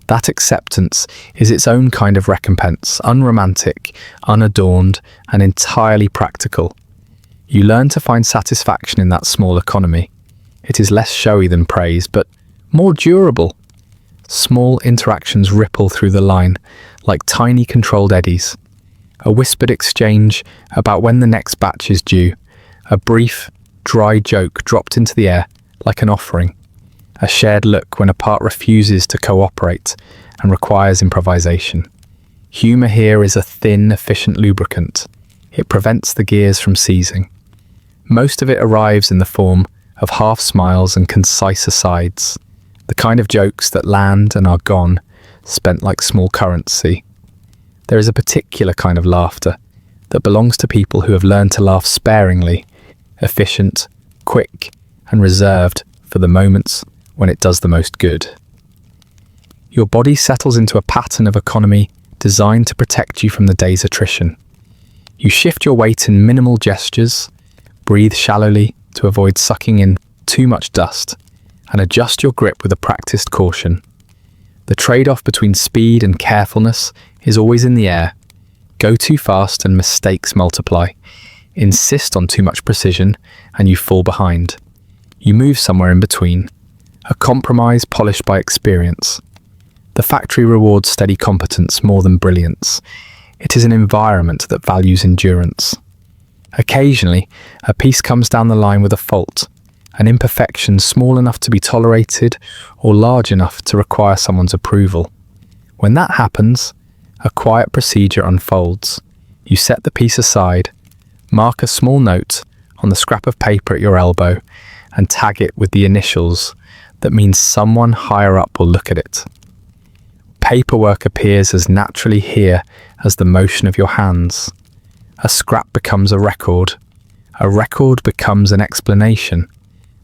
That acceptance is its own kind of recompense, unromantic, unadorned, and entirely practical. You learn to find satisfaction in that small economy. It is less showy than praise, but more durable. Small interactions ripple through the line like tiny controlled eddies. A whispered exchange about when the next batch is due. A brief, dry joke dropped into the air like an offering. A shared look when a part refuses to cooperate and requires improvisation. Humour here is a thin, efficient lubricant. It prevents the gears from seizing. Most of it arrives in the form of half smiles and concise asides, the kind of jokes that land and are gone, spent like small currency. There is a particular kind of laughter that belongs to people who have learned to laugh sparingly, efficient, quick, and reserved for the moments when it does the most good. Your body settles into a pattern of economy designed to protect you from the day's attrition. You shift your weight in minimal gestures, breathe shallowly to avoid sucking in too much dust, and adjust your grip with a practiced caution. The trade-off between speed and carefulness is always in the air. Go too fast and mistakes multiply. Insist on too much precision and you fall behind. You move somewhere in between. A compromise polished by experience. The factory rewards steady competence more than brilliance. It is an environment that values endurance. Occasionally, a piece comes down the line with a fault, an imperfection small enough to be tolerated or large enough to require someone's approval. When that happens, a quiet procedure unfolds. You set the piece aside, mark a small note on the scrap of paper at your elbow, and tag it with the initials that means someone higher up will look at it. Paperwork appears as naturally here as the motion of your hands. A scrap becomes a record. A record becomes an explanation.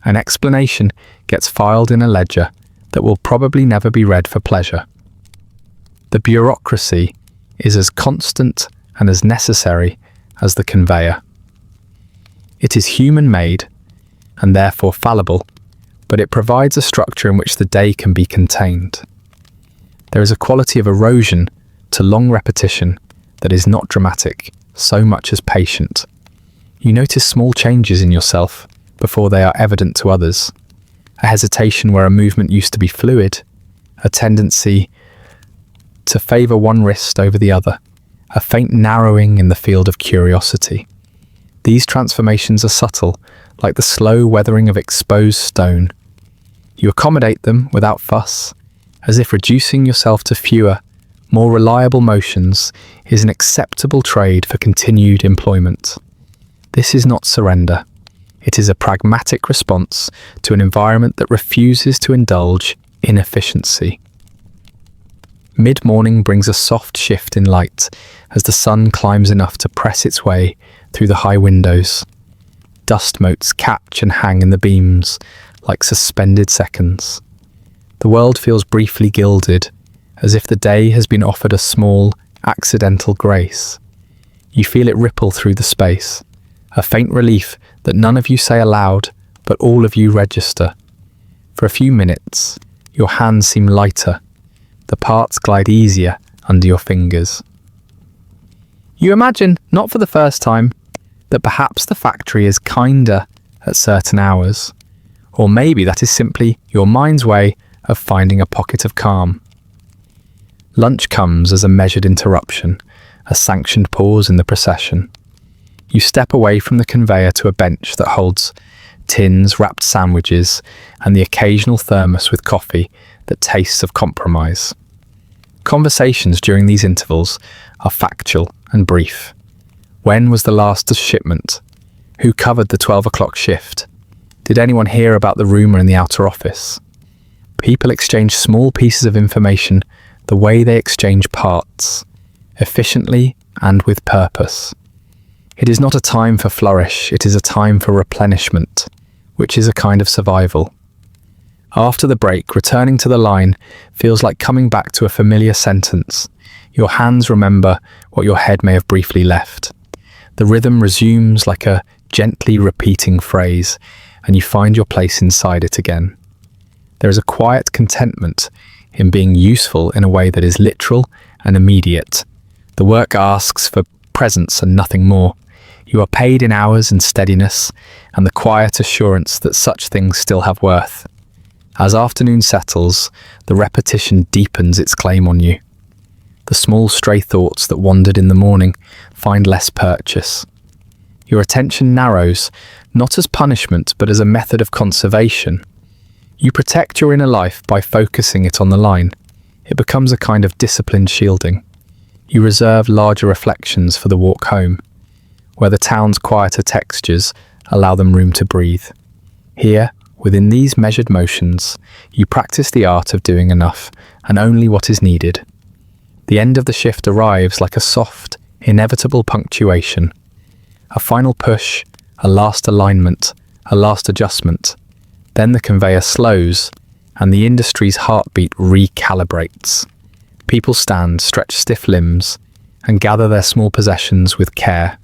An explanation gets filed in a ledger that will probably never be read for pleasure. The bureaucracy is as constant and as necessary as the conveyor. It is human-made and therefore fallible, but it provides a structure in which the day can be contained. There is a quality of erosion to long repetition that is not dramatic so much as patient. You notice small changes in yourself before they are evident to others. A hesitation where a movement used to be fluid, a tendency to favour one wrist over the other, a faint narrowing in the field of curiosity. These transformations are subtle, like the slow weathering of exposed stone. You accommodate them without fuss, as if reducing yourself to fewer, more reliable motions is an acceptable trade for continued employment. This is not surrender. It is a pragmatic response to an environment that refuses to indulge inefficiency. Mid-morning brings a soft shift in light as the sun climbs enough to press its way through the high windows. Dust motes catch and hang in the beams like suspended seconds. The world feels briefly gilded, as if the day has been offered a small, accidental grace. You feel it ripple through the space, a faint relief that none of you say aloud, but all of you register. For a few minutes, your hands seem lighter. The parts glide easier under your fingers. You imagine, not for the first time, that perhaps the factory is kinder at certain hours, or maybe that is simply your mind's way of finding a pocket of calm. Lunch comes as a measured interruption, a sanctioned pause in the procession. You step away from the conveyor to a bench that holds tins, wrapped sandwiches, and the occasional thermos with coffee that tastes of compromise. Conversations during these intervals are factual and brief. When was the last shipment? Who covered the 12 o'clock shift? Did anyone hear about the rumour in the outer office? People exchange small pieces of information the way they exchange parts, efficiently and with purpose. It is not a time for flourish, it is a time for replenishment, which is a kind of survival. After the break, returning to the line feels like coming back to a familiar sentence. Your hands remember what your head may have briefly left. The rhythm resumes like a gently repeating phrase, and you find your place inside it again. There is a quiet contentment in being useful in a way that is literal and immediate. The work asks for presence and nothing more. You are paid in hours and steadiness, and the quiet assurance that such things still have worth. As afternoon settles, the repetition deepens its claim on you. The small stray thoughts that wandered in the morning find less purchase. Your attention narrows, not as punishment, but as a method of conservation. You protect your inner life by focusing it on the line. It becomes a kind of disciplined shielding. You reserve larger reflections for the walk home, where the town's quieter textures allow them room to breathe. Here, within these measured motions, you practice the art of doing enough and only what is needed. The end of the shift arrives like a soft, inevitable punctuation. A final push, a last alignment, a last adjustment. Then the conveyor slows, and the industry's heartbeat recalibrates. People stand, stretch stiff limbs, and gather their small possessions with care.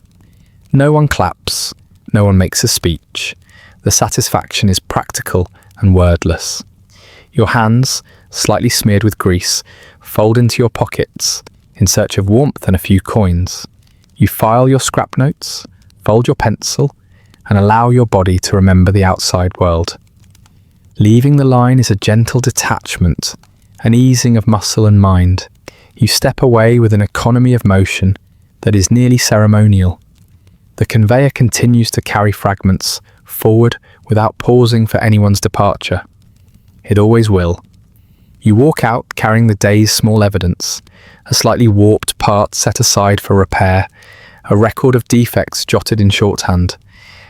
No one claps, no one makes a speech. The satisfaction is practical and wordless. Your hands, slightly smeared with grease, fold into your pockets in search of warmth and a few coins. You file your scrap notes, fold your pencil, and allow your body to remember the outside world. Leaving the line is a gentle detachment, an easing of muscle and mind. You step away with an economy of motion that is nearly ceremonial. The conveyor continues to carry fragments forward without pausing for anyone's departure. It always will. You walk out carrying the day's small evidence, a slightly warped part set aside for repair, a record of defects jotted in shorthand,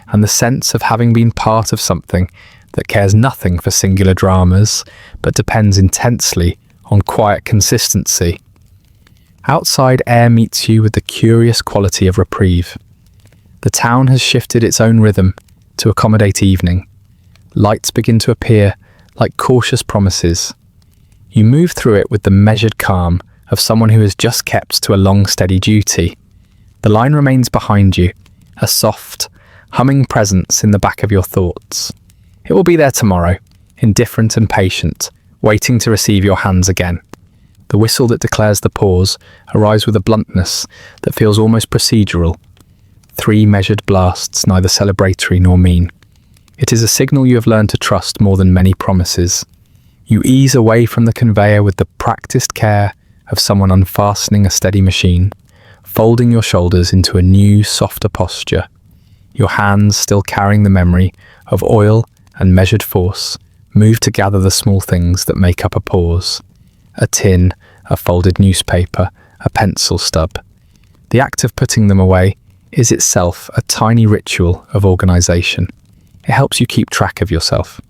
and the sense of having been part of something that cares nothing for singular dramas, but depends intensely on quiet consistency. Outside air meets you with the curious quality of reprieve. The town has shifted its own rhythm to accommodate evening. Lights begin to appear like cautious promises. You move through it with the measured calm of someone who has just kept to a long, steady duty. The line remains behind you, a soft, humming presence in the back of your thoughts. It will be there tomorrow, indifferent and patient, waiting to receive your hands again. The whistle that declares the pause arrives with a bluntness that feels almost procedural. 3 measured blasts, neither celebratory nor mean. It is a signal you have learned to trust more than many promises. You ease away from the conveyor with the practiced care of someone unfastening a steady machine, folding your shoulders into a new, softer posture, your hands still carrying the memory of oil and measured force, move to gather the small things that make up a pause. A tin, a folded newspaper, a pencil stub. The act of putting them away is itself a tiny ritual of organization. It helps you keep track of yourself.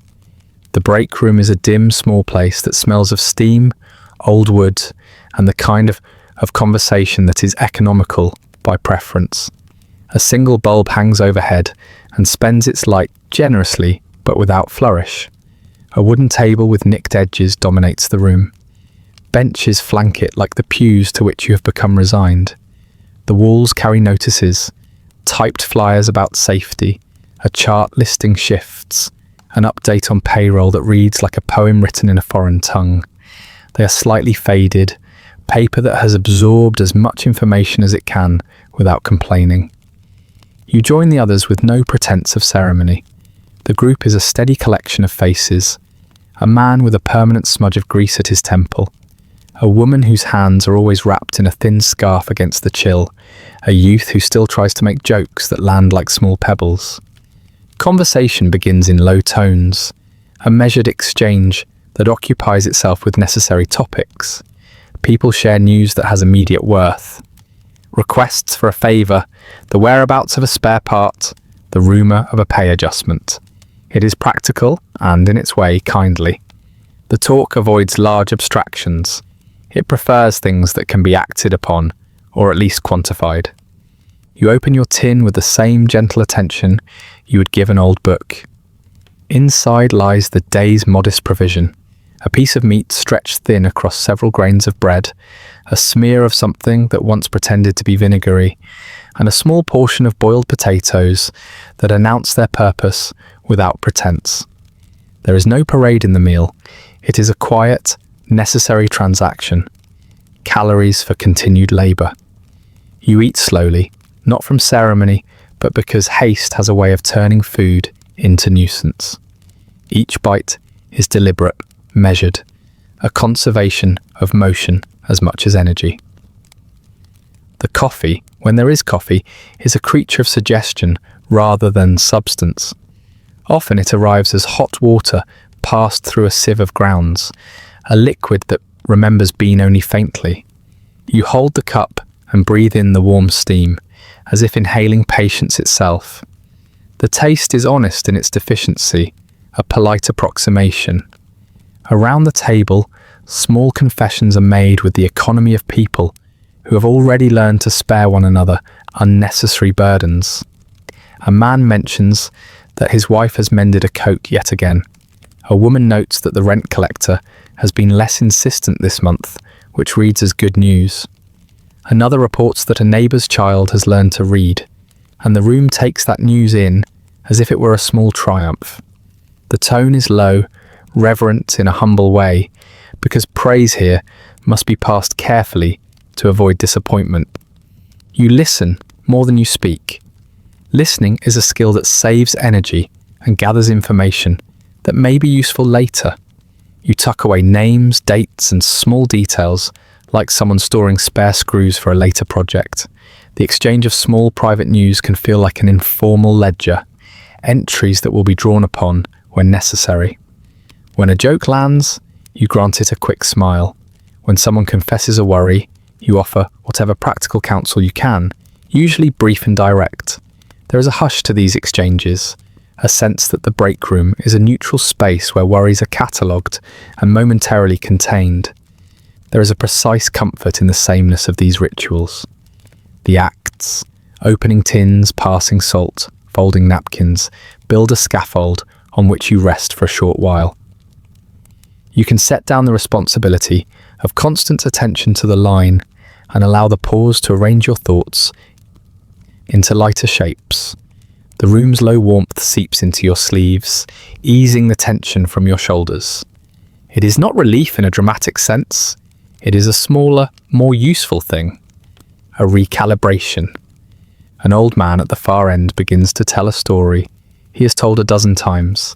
The break room is a dim, small place that smells of steam, old wood, and the kind of conversation that is economical by preference. A single bulb hangs overhead and spends its light generously but without flourish. A wooden table with nicked edges dominates the room. Benches flank it like the pews to which you have become resigned. The walls carry notices, typed flyers about safety, a chart listing shifts, an update on payroll that reads like a poem written in a foreign tongue. They are slightly faded, paper that has absorbed as much information as it can without complaining. You join the others with no pretense of ceremony. The group is a steady collection of faces, a man with a permanent smudge of grease at his temple, a woman whose hands are always wrapped in a thin scarf against the chill, a youth who still tries to make jokes that land like small pebbles. Conversation begins in low tones, a measured exchange that occupies itself with necessary topics. People share news that has immediate worth. Requests for a favour, the whereabouts of a spare part, the rumour of a pay adjustment. It is practical and, in its way, kindly. The talk avoids large abstractions. It prefers things that can be acted upon, or at least quantified. You open your tin with the same gentle attention you would give an old book. Inside lies the day's modest provision, a piece of meat stretched thin across several grains of bread, a smear of something that once pretended to be vinegary, and a small portion of boiled potatoes that announce their purpose without pretense. There is no parade in the meal. It is a quiet, necessary transaction. Calories for continued labour. You eat slowly, not from ceremony, but because haste has a way of turning food into nuisance. Each bite is deliberate, measured, a conservation of motion as much as energy. The coffee, when there is coffee, is a creature of suggestion rather than substance. Often it arrives as hot water passed through a sieve of grounds, a liquid that remembers being only faintly. You hold the cup and breathe in the warm steam, as if inhaling patience itself. The taste is honest in its deficiency, a polite approximation. Around the table, small confessions are made with the economy of people who have already learned to spare one another unnecessary burdens. A man mentions that his wife has mended a coat yet again. A woman notes that the rent collector has been less insistent this month, which reads as good news. Another reports that a neighbour's child has learned to read, and the room takes that news in as if it were a small triumph. The tone is low, reverent in a humble way, because praise here must be passed carefully to avoid disappointment. You listen more than you speak. Listening is a skill that saves energy and gathers information that may be useful later. You tuck away names, dates, and small details like someone storing spare screws for a later project. The exchange of small private news can feel like an informal ledger, entries that will be drawn upon when necessary. When a joke lands, you grant it a quick smile. When someone confesses a worry, you offer whatever practical counsel you can, usually brief and direct. There is a hush to these exchanges, a sense that the break room is a neutral space where worries are catalogued and momentarily contained. There is a precise comfort in the sameness of these rituals. The acts, opening tins, passing salt, folding napkins, build a scaffold on which you rest for a short while. You can set down the responsibility of constant attention to the line and allow the pause to arrange your thoughts into lighter shapes. The room's low warmth seeps into your sleeves, easing the tension from your shoulders. It is not relief in a dramatic sense. It is a smaller, more useful thing. A recalibration. An old man at the far end begins to tell a story he has told a dozen times,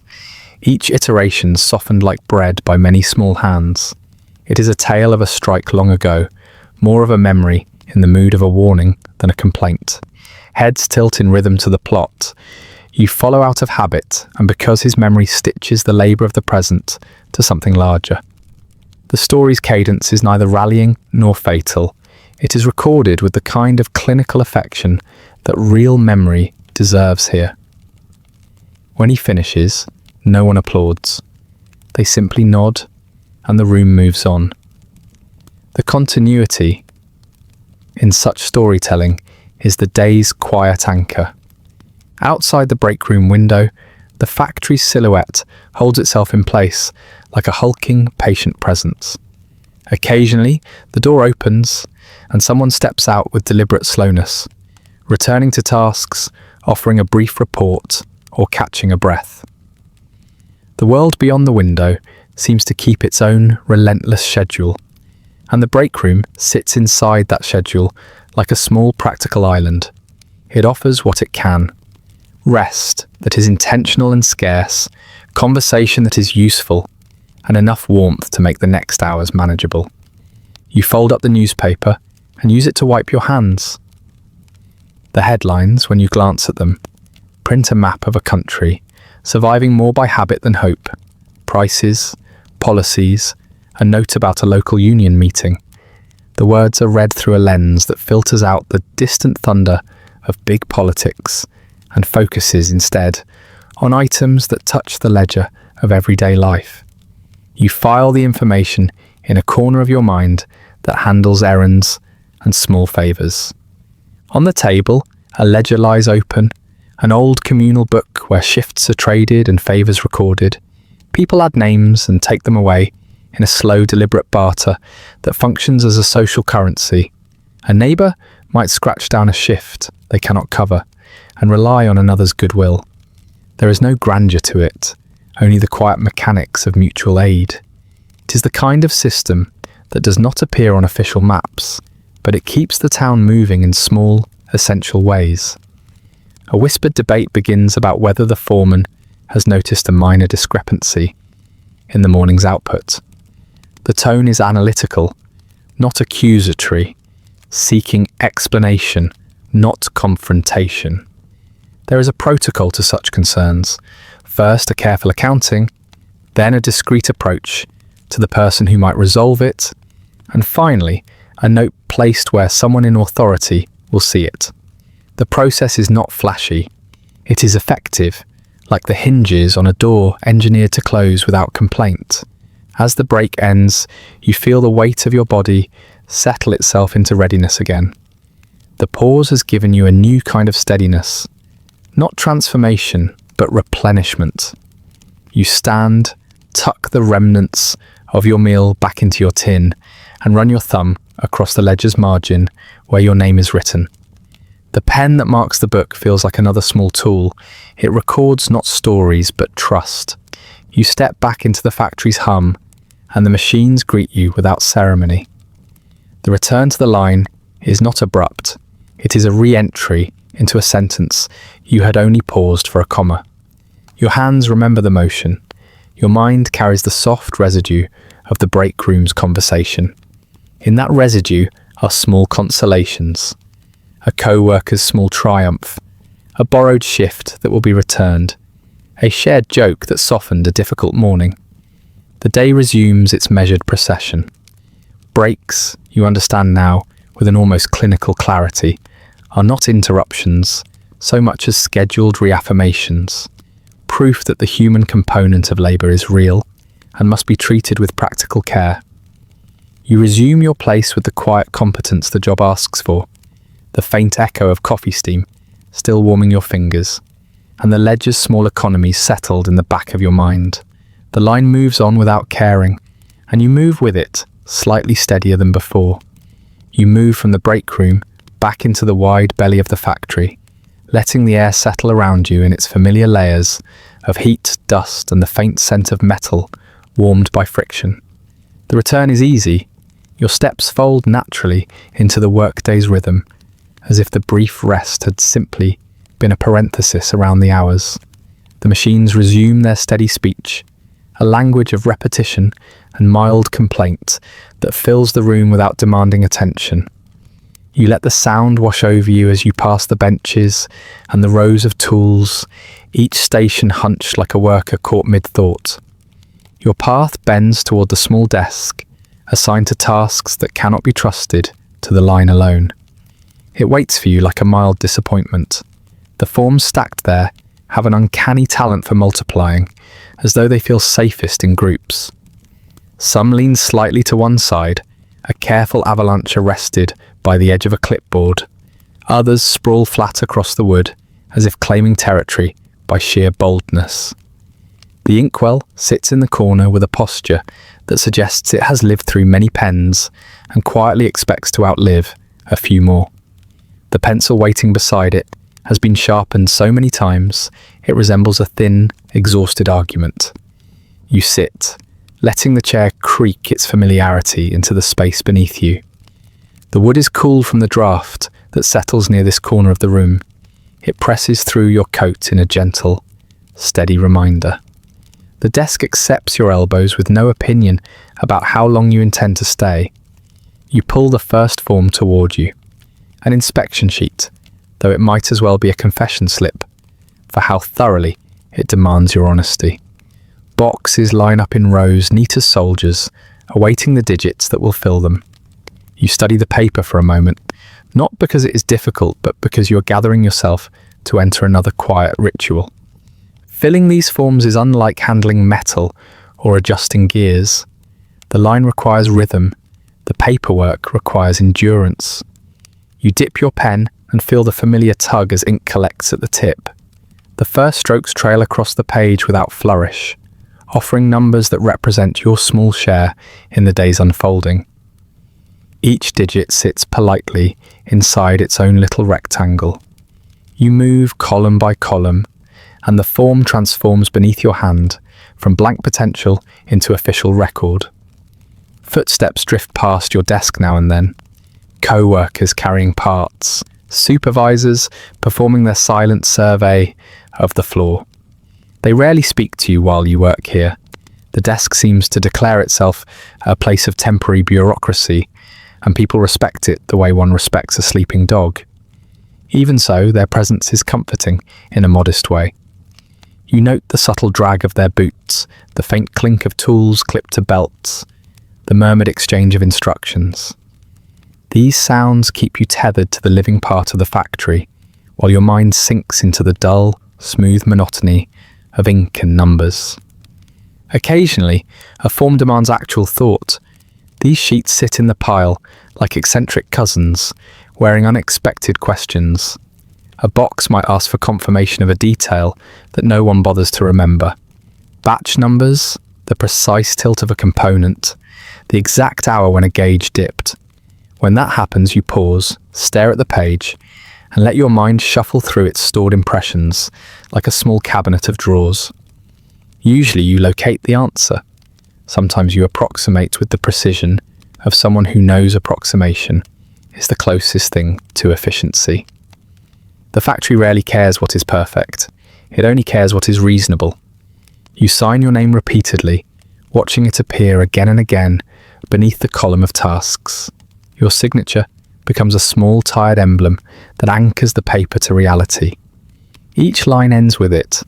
each iteration softened like bread by many small hands. It is a tale of a strike long ago, more of a memory in the mood of a warning than a complaint. Heads tilt in rhythm to the plot. You follow out of habit, and because his memory stitches the labour of the present to something larger. The story's cadence is neither rallying nor fatal. It is recorded with the kind of clinical affection that real memory deserves here. When he finishes, no one applauds. They simply nod, and the room moves on. The continuity in such storytelling is the day's quiet anchor. Outside the breakroom window, the factory's silhouette holds itself in place like a hulking, patient presence. Occasionally, the door opens and someone steps out with deliberate slowness, returning to tasks, offering a brief report, or catching a breath. The world beyond the window seems to keep its own relentless schedule, and the breakroom sits inside that schedule like a small practical island. It offers what it can: rest that is intentional and scarce, conversation that is useful, and enough warmth to make the next hours manageable. You fold up the newspaper and use it to wipe your hands. The headlines, when you glance at them, print a map of a country, surviving more by habit than hope. Prices, policies, a note about a local union meeting. The words are read through a lens that filters out the distant thunder of big politics and focuses instead on items that touch the ledger of everyday life. You file the information in a corner of your mind that handles errands and small favours. On the table, a ledger lies open, an old communal book where shifts are traded and favours recorded. People add names and take them away in a slow, deliberate barter that functions as a social currency. A neighbour might scratch down a shift they cannot cover and rely on another's goodwill. There is no grandeur to it, only the quiet mechanics of mutual aid. It is the kind of system that does not appear on official maps, but it keeps the town moving in small, essential ways. A whispered debate begins about whether the foreman has noticed a minor discrepancy in the morning's output. The tone is analytical, not accusatory, seeking explanation, not confrontation. There is a protocol to such concerns. First, a careful accounting, then a discreet approach to the person who might resolve it, and finally, a note placed where someone in authority will see it. The process is not flashy. It is effective, like the hinges on a door engineered to close without complaint. As the break ends, you feel the weight of your body settle itself into readiness again. The pause has given you a new kind of steadiness, not transformation, but replenishment. You stand, tuck the remnants of your meal back into your tin, and run your thumb across the ledger's margin where your name is written. The pen that marks the book feels like another small tool. It records not stories, but trust. You step back into the factory's hum, and the machines greet you without ceremony. The return to the line is not abrupt. It is a re-entry into a sentence you had only paused for a comma. Your hands remember the motion. Your mind carries the soft residue of the breakroom's conversation. In that residue are small consolations. A co-worker's small triumph, a borrowed shift that will be returned, a shared joke that softened a difficult morning. The day resumes its measured procession. Breaks, you understand now with an almost clinical clarity, are not interruptions so much as scheduled reaffirmations, proof that the human component of labour is real and must be treated with practical care. You resume your place with the quiet competence the job asks for, the faint echo of coffee steam still warming your fingers, and the ledger's small economies settled in the back of your mind. The line moves on without caring, and you move with it, slightly steadier than before. You move from the breakroom back into the wide belly of the factory, letting the air settle around you in its familiar layers of heat, dust, and the faint scent of metal warmed by friction. The return is easy. Your steps fold naturally into the workday's rhythm, as if the brief rest had simply been a parenthesis around the hours. The machines resume their steady speech, a language of repetition and mild complaint that fills the room without demanding attention. You let the sound wash over you as you pass the benches and the rows of tools, each station hunched like a worker caught mid-thought. Your path bends toward the small desk, assigned to tasks that cannot be trusted to the line alone. It waits for you like a mild disappointment. The forms stacked there have an uncanny talent for multiplying, as though they feel safest in groups. Some lean slightly to one side, a careful avalanche arrested by the edge of a clipboard. Others sprawl flat across the wood, as if claiming territory by sheer boldness. The inkwell sits in the corner with a posture that suggests it has lived through many pens and quietly expects to outlive a few more. The pencil waiting beside it has been sharpened so many times it resembles a thin, exhausted argument. You sit, letting the chair creak its familiarity into the space beneath you. The wood is cool from the draft that settles near this corner of the room. It presses through your coat in a gentle, steady reminder. The desk accepts your elbows with no opinion about how long you intend to stay. You pull the first form toward you. An inspection sheet, though it might as well be a confession slip, for how thoroughly it demands your honesty. Boxes line up in rows, neat as soldiers, awaiting the digits that will fill them. You study the paper for a moment, not because it is difficult, but because you are gathering yourself to enter another quiet ritual. Filling these forms is unlike handling metal or adjusting gears. The line requires rhythm. The paperwork requires endurance. You dip your pen and feel the familiar tug as ink collects at the tip. The first strokes trail across the page without flourish, offering numbers that represent your small share in the day's unfolding. Each digit sits politely inside its own little rectangle. You move column by column, and the form transforms beneath your hand from blank potential into official record. Footsteps drift past your desk now and then. Co-workers carrying parts, supervisors performing their silent survey of the floor. They rarely speak to you while you work here. The desk seems to declare itself a place of temporary bureaucracy, and people respect it the way one respects a sleeping dog. Even so, their presence is comforting in a modest way. You note the subtle drag of their boots, the faint clink of tools clipped to belts, the murmured exchange of instructions. These sounds keep you tethered to the living part of the factory, while your mind sinks into the dull, smooth monotony of ink and numbers. Occasionally, a form demands actual thought. These sheets sit in the pile like eccentric cousins, wearing unexpected questions. A box might ask for confirmation of a detail that no one bothers to remember. Batch numbers, the precise tilt of a component, the exact hour when a gauge dipped. When that happens, you pause, stare at the page, and let your mind shuffle through its stored impressions like a small cabinet of drawers. Usually you locate the answer. Sometimes you approximate with the precision of someone who knows approximation is the closest thing to efficiency. The factory rarely cares what is perfect. It only cares what is reasonable. You sign your name repeatedly, watching it appear again and again beneath the column of tasks. Your signature becomes a small tired emblem that anchors the paper to reality. Each line ends with it,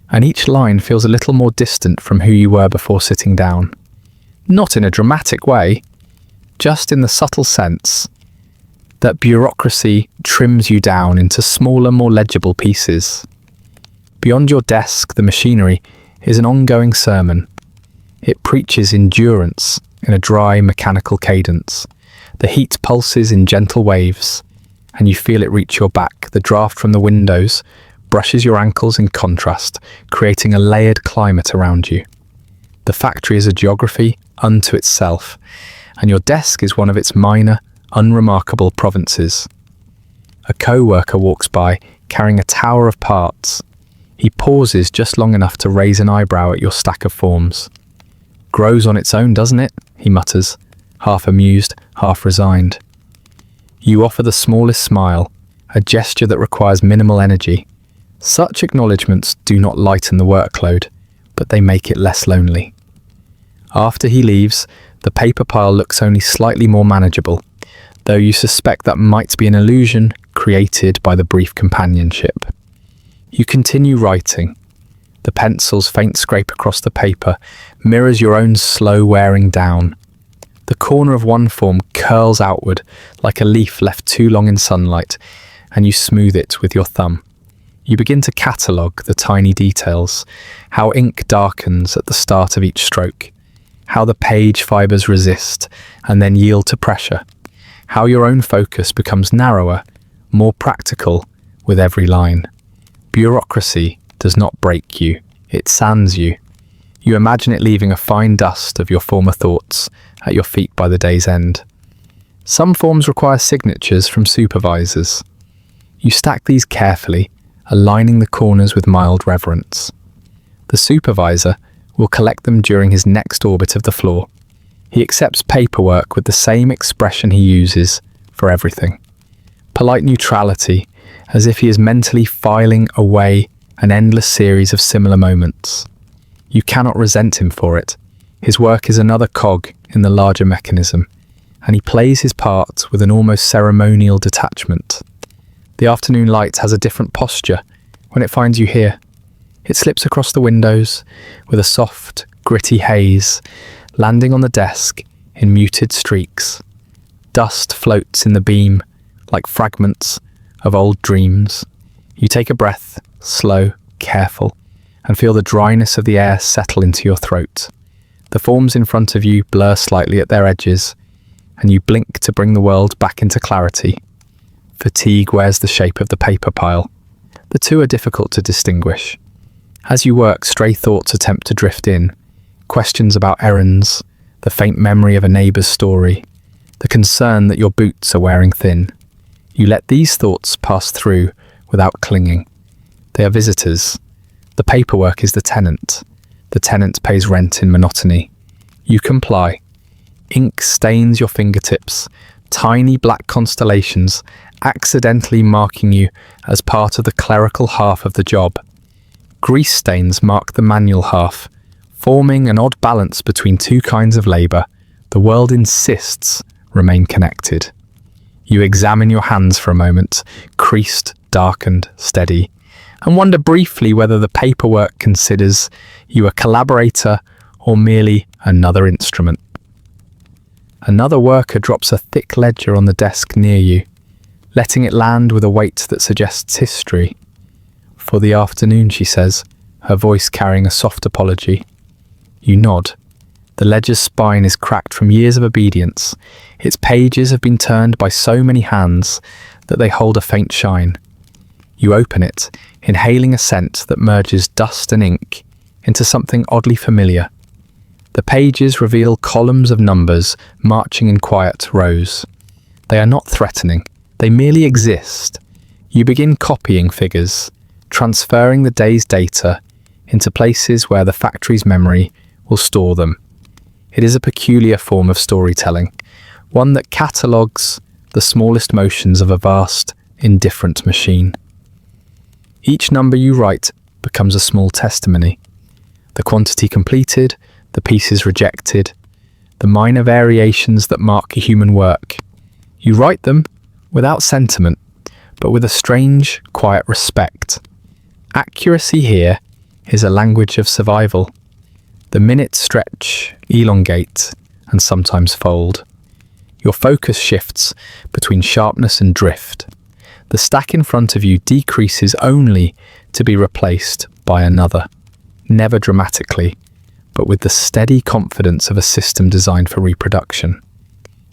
and each line feels a little more distant from who you were before sitting down. Not in a dramatic way, just in the subtle sense that bureaucracy trims you down into smaller, more legible pieces. Beyond your desk, the machinery is an ongoing sermon. It preaches endurance in a dry, mechanical cadence. The heat pulses in gentle waves, and you feel it reach your back. The draft from the windows brushes your ankles in contrast, creating a layered climate around you. The factory is a geography unto itself, and your desk is one of its minor, unremarkable provinces. A co-worker walks by, carrying a tower of parts. He pauses just long enough to raise an eyebrow at your stack of forms. "Grows on its own, doesn't it?" he mutters, half amused, half resigned. You offer the smallest smile, a gesture that requires minimal energy. Such acknowledgements do not lighten the workload, but they make it less lonely. After he leaves, the paper pile looks only slightly more manageable, though you suspect that might be an illusion created by the brief companionship. You continue writing. The pencil's faint scrape across the paper mirrors your own slow wearing down. The corner of one form curls outward like a leaf left too long in sunlight, and you smooth it with your thumb. You begin to catalogue the tiny details, how ink darkens at the start of each stroke, how the page fibres resist and then yield to pressure, how your own focus becomes narrower, more practical with every line. Bureaucracy does not break you, it sands you. You imagine it leaving a fine dust of your former thoughts at your feet by the day's end. Some forms require signatures from supervisors. You stack these carefully, aligning the corners with mild reverence. The supervisor will collect them during his next orbit of the floor. He accepts paperwork with the same expression he uses for everything. Polite neutrality, as if he is mentally filing away an endless series of similar moments. You cannot resent him for it. His work is another cog in the larger mechanism, and he plays his part with an almost ceremonial detachment. The afternoon light has a different posture when it finds you here. It slips across the windows with a soft, gritty haze, landing on the desk in muted streaks. Dust floats in the beam like fragments of old dreams. You take a breath, slow, careful, and feel the dryness of the air settle into your throat. The forms in front of you blur slightly at their edges, and you blink to bring the world back into clarity. Fatigue wears the shape of the paper pile. The two are difficult to distinguish. As you work, stray thoughts attempt to drift in. Questions about errands, the faint memory of a neighbour's story, the concern that your boots are wearing thin. You let these thoughts pass through without clinging. They are visitors. The paperwork is the tenant. The tenant pays rent in monotony. You comply. Ink stains your fingertips, tiny black constellations accidentally marking you as part of the clerical half of the job. Grease stains mark the manual half, forming an odd balance between two kinds of labour the world insists remain connected. You examine your hands for a moment, creased, darkened, steady, and wonder briefly whether the paperwork considers you a collaborator or merely another instrument. Another worker drops a thick ledger on the desk near you, letting it land with a weight that suggests history. For the afternoon, she says, her voice carrying a soft apology. You nod. The ledger's spine is cracked from years of obedience. Its pages have been turned by so many hands that they hold a faint shine. You open it, inhaling a scent that merges dust and ink into something oddly familiar. The pages reveal columns of numbers marching in quiet rows. They are not threatening, they merely exist. You begin copying figures, transferring the day's data into places where the factory's memory will store them. It is a peculiar form of storytelling, one that catalogues the smallest motions of a vast, indifferent machine. Each number you write becomes a small testimony. The quantity completed, the pieces rejected, the minor variations that mark human work. You write them without sentiment, but with a strange, quiet respect. Accuracy here is a language of survival. The minutes stretch, elongate, and sometimes fold. Your focus shifts between sharpness and drift. The stack in front of you decreases only to be replaced by another, never dramatically, but with the steady confidence of a system designed for reproduction.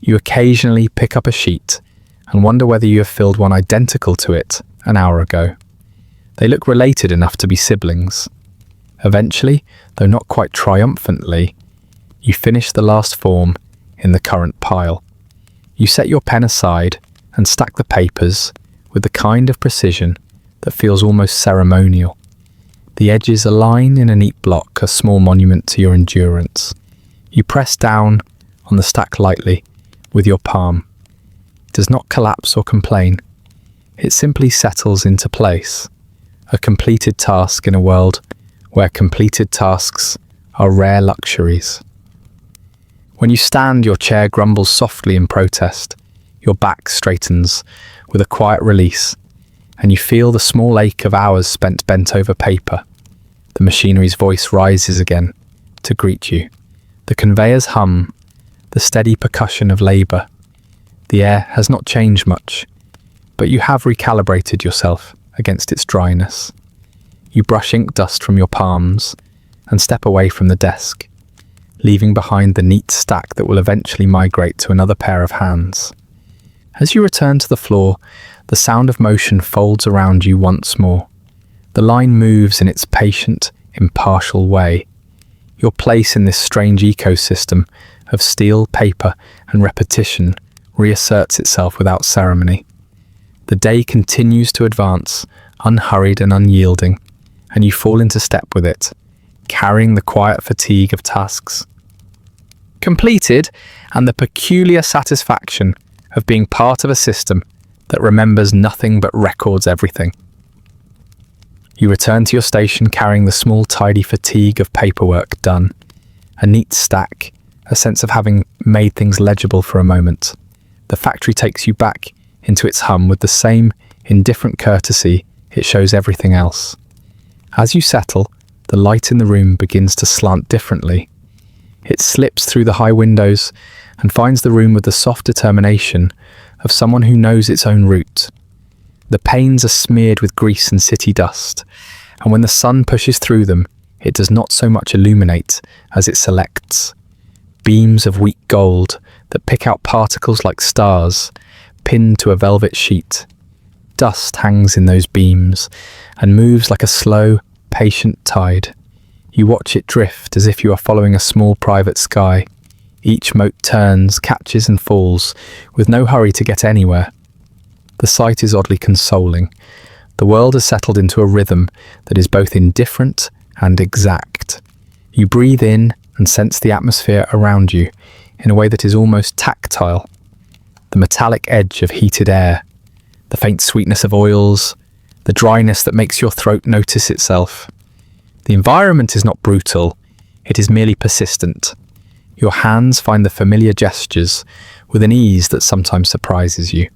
You occasionally pick up a sheet and wonder whether you have filled one identical to it an hour ago. They look related enough to be siblings. Eventually, though not quite triumphantly, you finish the last form in the current pile. You set your pen aside and stack the papers with the kind of precision that feels almost ceremonial. The edges align in a neat block, a small monument to your endurance. You press down on the stack lightly with your palm. It does not collapse or complain. It simply settles into place, a completed task in a world where completed tasks are rare luxuries. When you stand, your chair grumbles softly in protest, your back straightens with a quiet release, and you feel the small ache of hours spent bent over paper. The machinery's voice rises again to greet you. The conveyors hum, the steady percussion of labour. The air has not changed much, but you have recalibrated yourself against its dryness. You brush ink dust from your palms and step away from the desk, leaving behind the neat stack that will eventually migrate to another pair of hands. As you return to the floor, the sound of motion folds around you once more. The line moves in its patient, impartial way. Your place in this strange ecosystem of steel, paper, and repetition reasserts itself without ceremony. The day continues to advance, unhurried and unyielding, and you fall into step with it, carrying the quiet fatigue of tasks completed and the peculiar satisfaction of being part of a system that remembers nothing but records everything. You return to your station carrying the small, tidy fatigue of paperwork done, a neat stack, a sense of having made things legible for a moment. The factory takes you back into its hum with the same indifferent courtesy it shows everything else. As you settle, the light in the room begins to slant differently. It slips through the high windows and finds the room with the soft determination of someone who knows its own route. The panes are smeared with grease and city dust, and when the sun pushes through them, it does not so much illuminate as it selects. Beams of weak gold that pick out particles like stars, pinned to a velvet sheet. Dust hangs in those beams and moves like a slow, patient tide. You watch it drift as if you are following a small private sky. Each mote turns, catches and falls, with no hurry to get anywhere. The sight is oddly consoling. The world has settled into a rhythm that is both indifferent and exact. You breathe in and sense the atmosphere around you in a way that is almost tactile. The metallic edge of heated air, the faint sweetness of oils, the dryness that makes your throat notice itself. The environment is not brutal, it is merely persistent. Your hands find the familiar gestures with an ease that sometimes surprises you.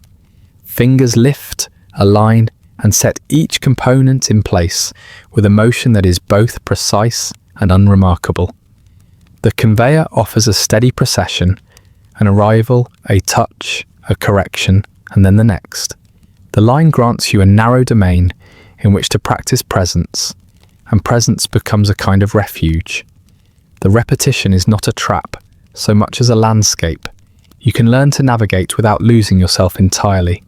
Fingers lift, align, and set each component in place with a motion that is both precise and unremarkable. The conveyor offers a steady procession, an arrival, a touch, a correction, and then the next. The line grants you a narrow domain in which to practice presence, and presence becomes a kind of refuge. The repetition is not a trap, so much as a landscape. You can learn to navigate without losing yourself entirely.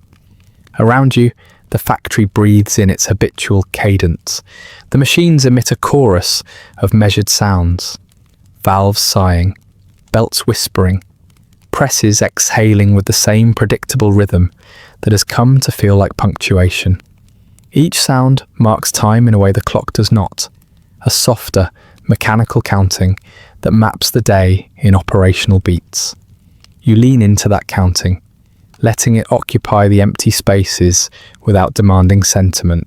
Around you, the factory breathes in its habitual cadence. The machines emit a chorus of measured sounds. Valves sighing, belts whispering, presses exhaling with the same predictable rhythm that has come to feel like punctuation. Each sound marks time in a way the clock does not, a softer, mechanical counting that maps the day in operational beats. You lean into that counting, letting it occupy the empty spaces without demanding sentiment.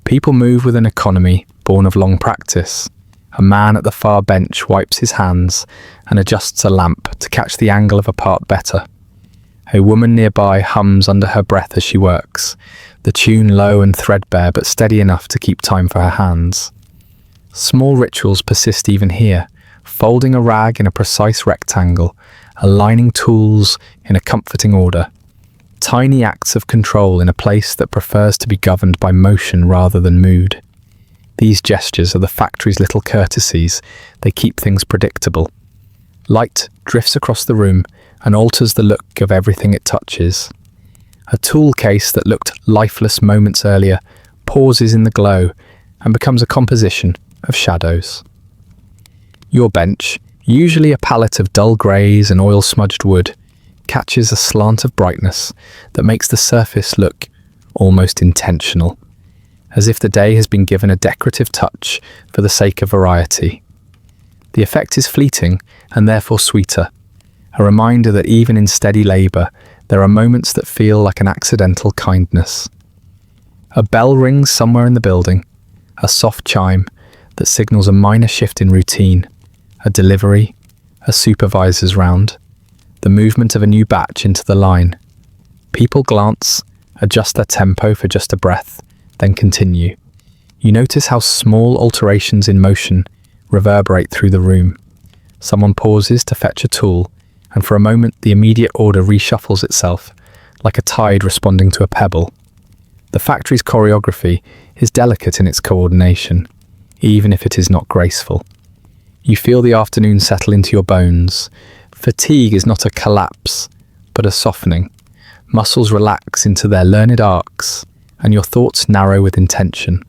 People move with an economy born of long practice. A man at the far bench wipes his hands and adjusts a lamp to catch the angle of a part better. A woman nearby hums under her breath as she works, the tune low and threadbare but steady enough to keep time for her hands. Small rituals persist even here, folding a rag in a precise rectangle, aligning tools in a comforting order. Tiny acts of control in a place that prefers to be governed by motion rather than mood. These gestures are the factory's little courtesies. They keep things predictable. Light drifts across the room and alters the look of everything it touches. A tool case that looked lifeless moments earlier pauses in the glow and becomes a composition of shadows. Your bench, usually a palette of dull greys and oil-smudged wood, catches a slant of brightness that makes the surface look almost intentional, as if the day has been given a decorative touch for the sake of variety. The effect is fleeting and therefore sweeter, a reminder that even in steady labour, there are moments that feel like an accidental kindness. A bell rings somewhere in the building, a soft chime that signals a minor shift in routine, a delivery, a supervisor's round, the movement of a new batch into the line. People glance, adjust their tempo for just a breath, then continue. You notice how small alterations in motion reverberate through the room. Someone pauses to fetch a tool, and for a moment the immediate order reshuffles itself, like a tide responding to a pebble. The factory's choreography is delicate in its coordination, even if it is not graceful. You feel the afternoon settle into your bones. Fatigue is not a collapse, but a softening. Muscles relax into their learned arcs, and your thoughts narrow with intention.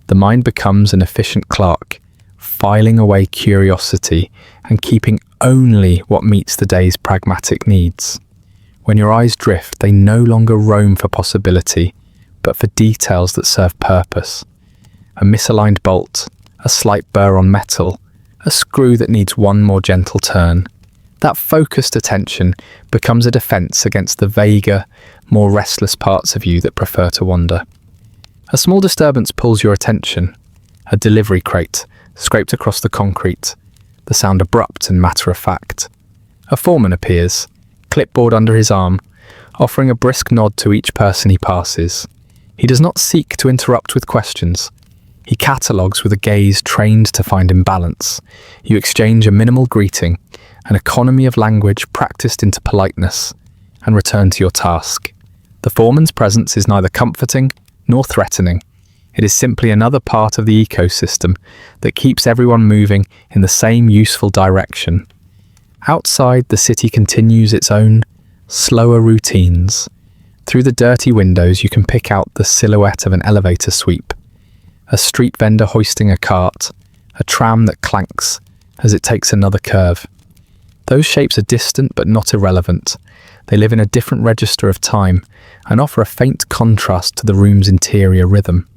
The mind becomes an efficient clerk, filing away curiosity and keeping only what meets the day's pragmatic needs. When your eyes drift, they no longer roam for possibility, but for details that serve purpose. A misaligned bolt, a slight burr on metal, a screw that needs one more gentle turn. That focused attention becomes a defense against the vaguer, more restless parts of you that prefer to wander. A small disturbance pulls your attention. A delivery crate scraped across the concrete, the sound abrupt and matter-of-fact. A foreman appears, clipboard under his arm, offering a brisk nod to each person he passes. He does not seek to interrupt with questions. He catalogues with a gaze trained to find imbalance. You exchange a minimal greeting, an economy of language practiced into politeness, and return to your task. The foreman's presence is neither comforting nor threatening. It is simply another part of the ecosystem that keeps everyone moving in the same useful direction. Outside, the city continues its own slower routines. Through the dirty windows, you can pick out the silhouette of an elevator sweep, a street vendor hoisting a cart, a tram that clanks as it takes another curve. Those shapes are distant but not irrelevant. They live in a different register of time and offer a faint contrast to the room's interior rhythm.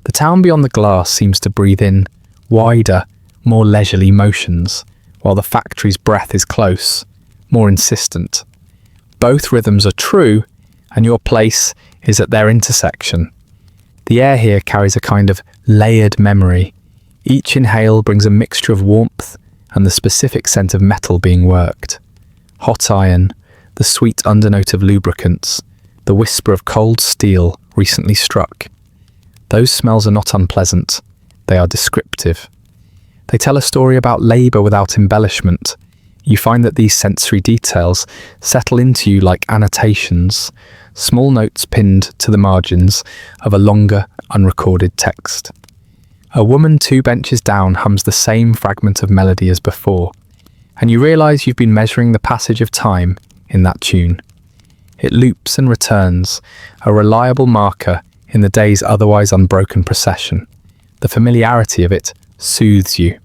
The town beyond the glass seems to breathe in wider, more leisurely motions, while the factory's breath is close, more insistent. Both rhythms are true, and your place is at their intersection. The air here carries a kind of layered memory. Each inhale brings a mixture of warmth and the specific scent of metal being worked. Hot iron, the sweet undernote of lubricants, the whisper of cold steel recently struck. Those smells are not unpleasant, they are descriptive. They tell a story about labour without embellishment. You find that these sensory details settle into you like annotations, small notes pinned to the margins of a longer, unrecorded text. A woman 2 benches down hums the same fragment of melody as before, and you realise you've been measuring the passage of time in that tune. It loops and returns, a reliable marker in the day's otherwise unbroken procession. The familiarity of it soothes you.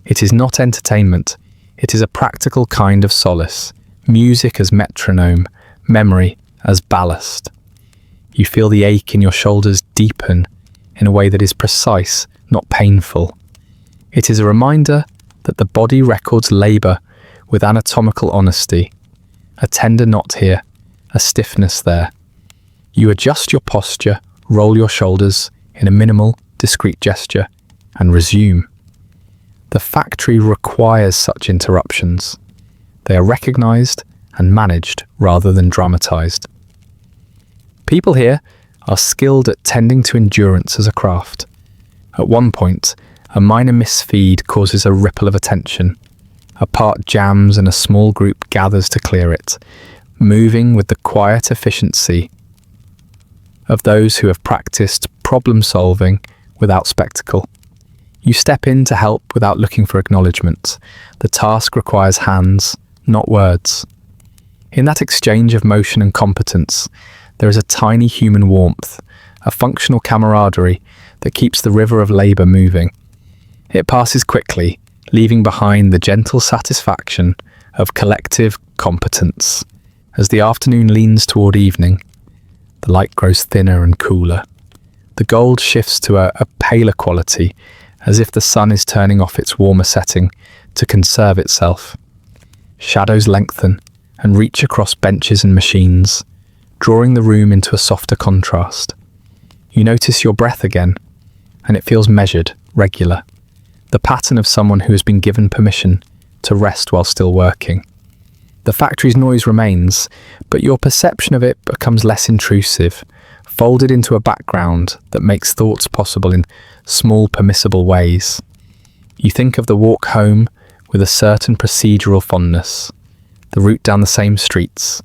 It is not entertainment, it is a practical kind of solace, music as metronome, memory as ballast. You feel the ache in your shoulders deepen in a way that is precise, not painful. It is a reminder that the body records labour with anatomical honesty. A tender knot here, a stiffness there. You adjust your posture, roll your shoulders in a minimal, discreet gesture, and resume. The factory requires such interruptions. They are recognised and managed rather than dramatised. People here are skilled at tending to endurance as a craft. At one point, a minor misfeed causes a ripple of attention. A part jams and a small group gathers to clear it, moving with the quiet efficiency of those who have practiced problem-solving without spectacle. You step in to help without looking for acknowledgement. The task requires hands, not words. In that exchange of motion and competence, there is a tiny human warmth, a functional camaraderie that keeps the river of labour moving. It passes quickly, leaving behind the gentle satisfaction of collective competence. As the afternoon leans toward evening, the light grows thinner and cooler. The gold shifts to a paler quality, as if the sun is turning off its warmer setting to conserve itself. Shadows lengthen and reach across benches and machines, drawing the room into a softer contrast. You notice your breath again, and it feels measured, regular. The pattern of someone who has been given permission to rest while still working. The factory's noise remains, but your perception of it becomes less intrusive, folded into a background that makes thoughts possible in small, permissible ways. You think of the walk home with a certain procedural fondness, the route down the same streets,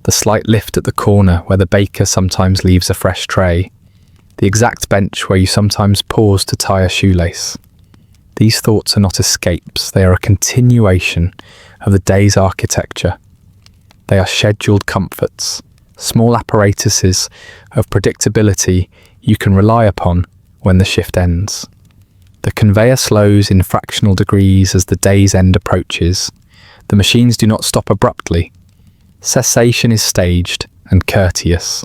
the slight lift at the corner where the baker sometimes leaves a fresh tray, the exact bench where you sometimes pause to tie a shoelace. These thoughts are not escapes, they are a continuation of the day's architecture. They are scheduled comforts, small apparatuses of predictability you can rely upon when the shift ends. The conveyor slows in fractional degrees as the day's end approaches. The machines do not stop abruptly. Cessation is staged and courteous.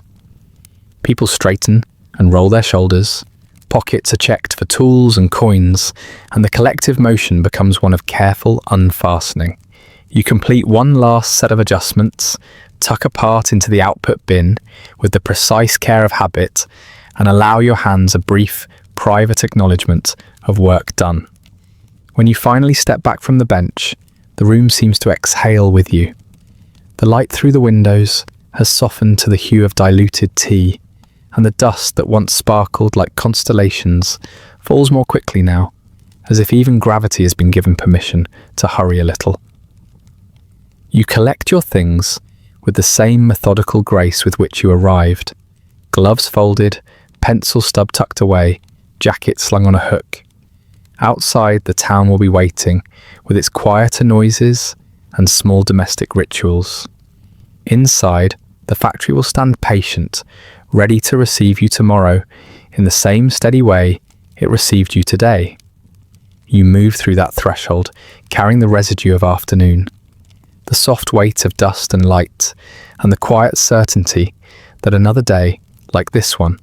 People straighten and roll their shoulders. Pockets are checked for tools and coins, and the collective motion becomes one of careful unfastening. You complete one last set of adjustments, tuck a part into the output bin with the precise care of habit, and allow your hands a brief, private acknowledgement of work done. When you finally step back from the bench, the room seems to exhale with you. The light through the windows has softened to the hue of diluted tea, and the dust that once sparkled like constellations falls more quickly now, as if even gravity has been given permission to hurry a little. You collect your things with the same methodical grace with which you arrived. Gloves folded, pencil stub tucked away, jacket slung on a hook. Outside, the town will be waiting, with its quieter noises and small domestic rituals. Inside, the factory will stand patient, ready to receive you tomorrow in the same steady way it received you today. You move through that threshold, carrying the residue of afternoon, the soft weight of dust and light, and the quiet certainty that another day, like this one,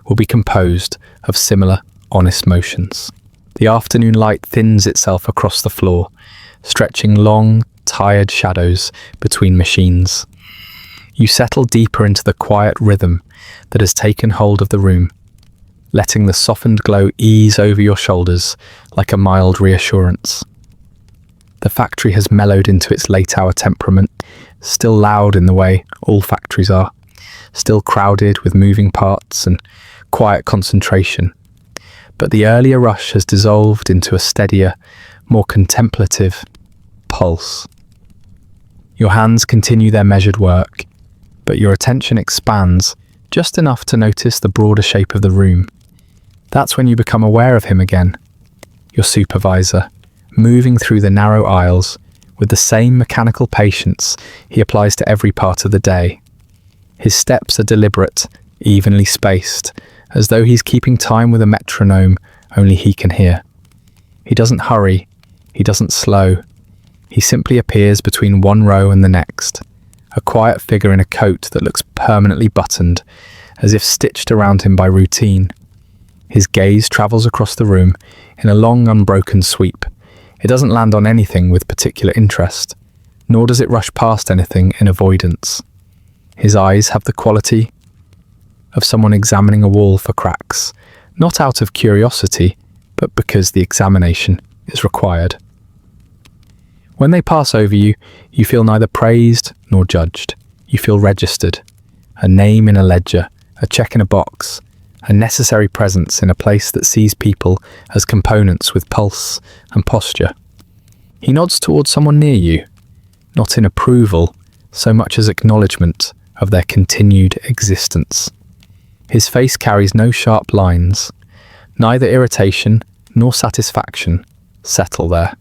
will be composed of similar, honest motions. The afternoon light thins itself across the floor, stretching long, tired shadows between machines. You settle deeper into the quiet rhythm that has taken hold of the room, letting the softened glow ease over your shoulders like a mild reassurance. The factory has mellowed into its late-hour temperament, still loud in the way all factories are, still crowded with moving parts and quiet concentration. But the earlier rush has dissolved into a steadier, more contemplative pulse. Your hands continue their measured work, but your attention expands just enough to notice the broader shape of the room. That's when you become aware of him again, your supervisor, moving through the narrow aisles with the same mechanical patience he applies to every part of the day. His steps are deliberate, evenly spaced, as though he's keeping time with a metronome only he can hear. He doesn't hurry, he doesn't slow. He simply appears between one row and the next, a quiet figure in a coat that looks permanently buttoned, as if stitched around him by routine. His gaze travels across the room in a long, unbroken sweep. It doesn't land on anything with particular interest, nor does it rush past anything in avoidance. His eyes have the quality of someone examining a wall for cracks, not out of curiosity, but because the examination is required. When they pass over you, you feel neither praised nor judged. You feel registered, a name in a ledger, a check in a box, a necessary presence in a place that sees people as components with pulse and posture. He nods towards someone near you, not in approval, so much as acknowledgement of their continued existence. His face carries no sharp lines. Neither irritation nor satisfaction settle there.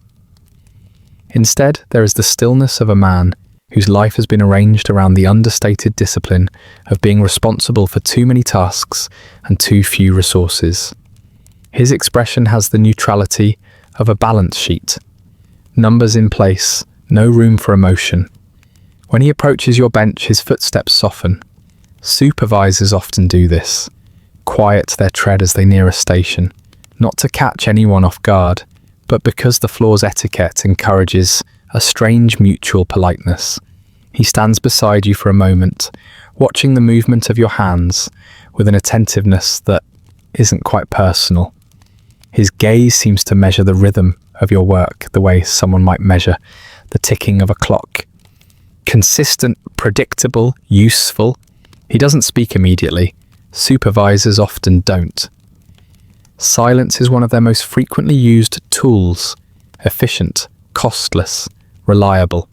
Instead, there is the stillness of a man whose life has been arranged around the understated discipline of being responsible for too many tasks and too few resources. His expression has the neutrality of a balance sheet. Numbers in place, no room for emotion. When he approaches your bench, his footsteps soften. Supervisors often do this, quiet their tread as they near a station, not to catch anyone off guard, but because the floor's etiquette encourages a strange mutual politeness. He stands beside you for a moment, watching the movement of your hands with an attentiveness that isn't quite personal. His gaze seems to measure the rhythm of your work the way someone might measure the ticking of a clock. Consistent, predictable, useful. He doesn't speak immediately. Supervisors often don't. Silence is one of their most frequently used tools. Efficient, costless, reliable.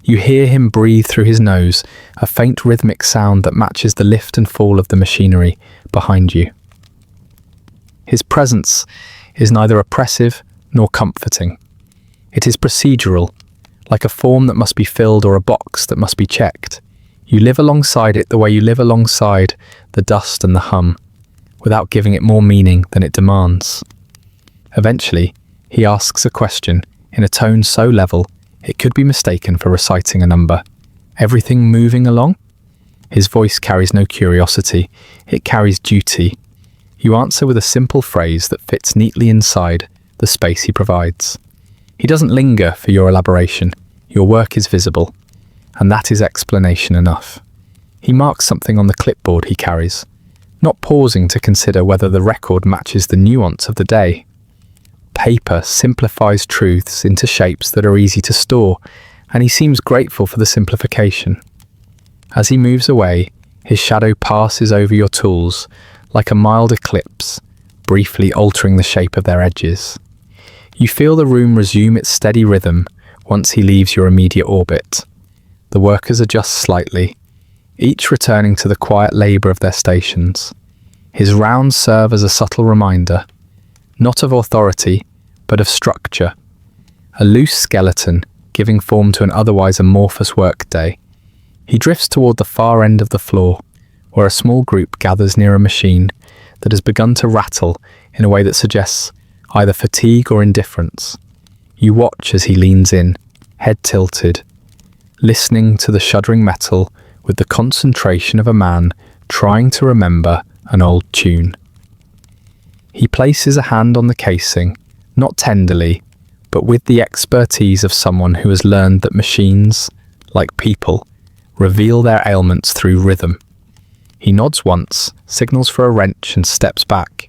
You hear him breathe through his nose, a faint rhythmic sound that matches the lift and fall of the machinery behind you. His presence is neither oppressive nor comforting. It is procedural, like a form that must be filled or a box that must be checked. You live alongside it the way you live alongside the dust and the hum, without giving it more meaning than it demands. Eventually, he asks a question in a tone so level it could be mistaken for reciting a number. Everything moving along? His voice carries no curiosity, it carries duty. You answer with a simple phrase that fits neatly inside the space he provides. He doesn't linger for your elaboration. Your work is visible, and that is explanation enough. He marks something on the clipboard he carries, not pausing to consider whether the record matches the nuance of the day. Paper simplifies truths into shapes that are easy to store, and he seems grateful for the simplification. As he moves away, his shadow passes over your tools like a mild eclipse, briefly altering the shape of their edges. You feel the room resume its steady rhythm once he leaves your immediate orbit. The workers adjust slightly, each returning to the quiet labour of their stations. His rounds serve as a subtle reminder, not of authority, but of structure. A loose skeleton giving form to an otherwise amorphous workday. He drifts toward the far end of the floor, where a small group gathers near a machine that has begun to rattle in a way that suggests either fatigue or indifference. You watch as he leans in, head tilted, listening to the shuddering metal with the concentration of a man trying to remember an old tune. He places a hand on the casing, not tenderly, but with the expertise of someone who has learned that machines, like people, reveal their ailments through rhythm. He nods once, signals for a wrench, and steps back.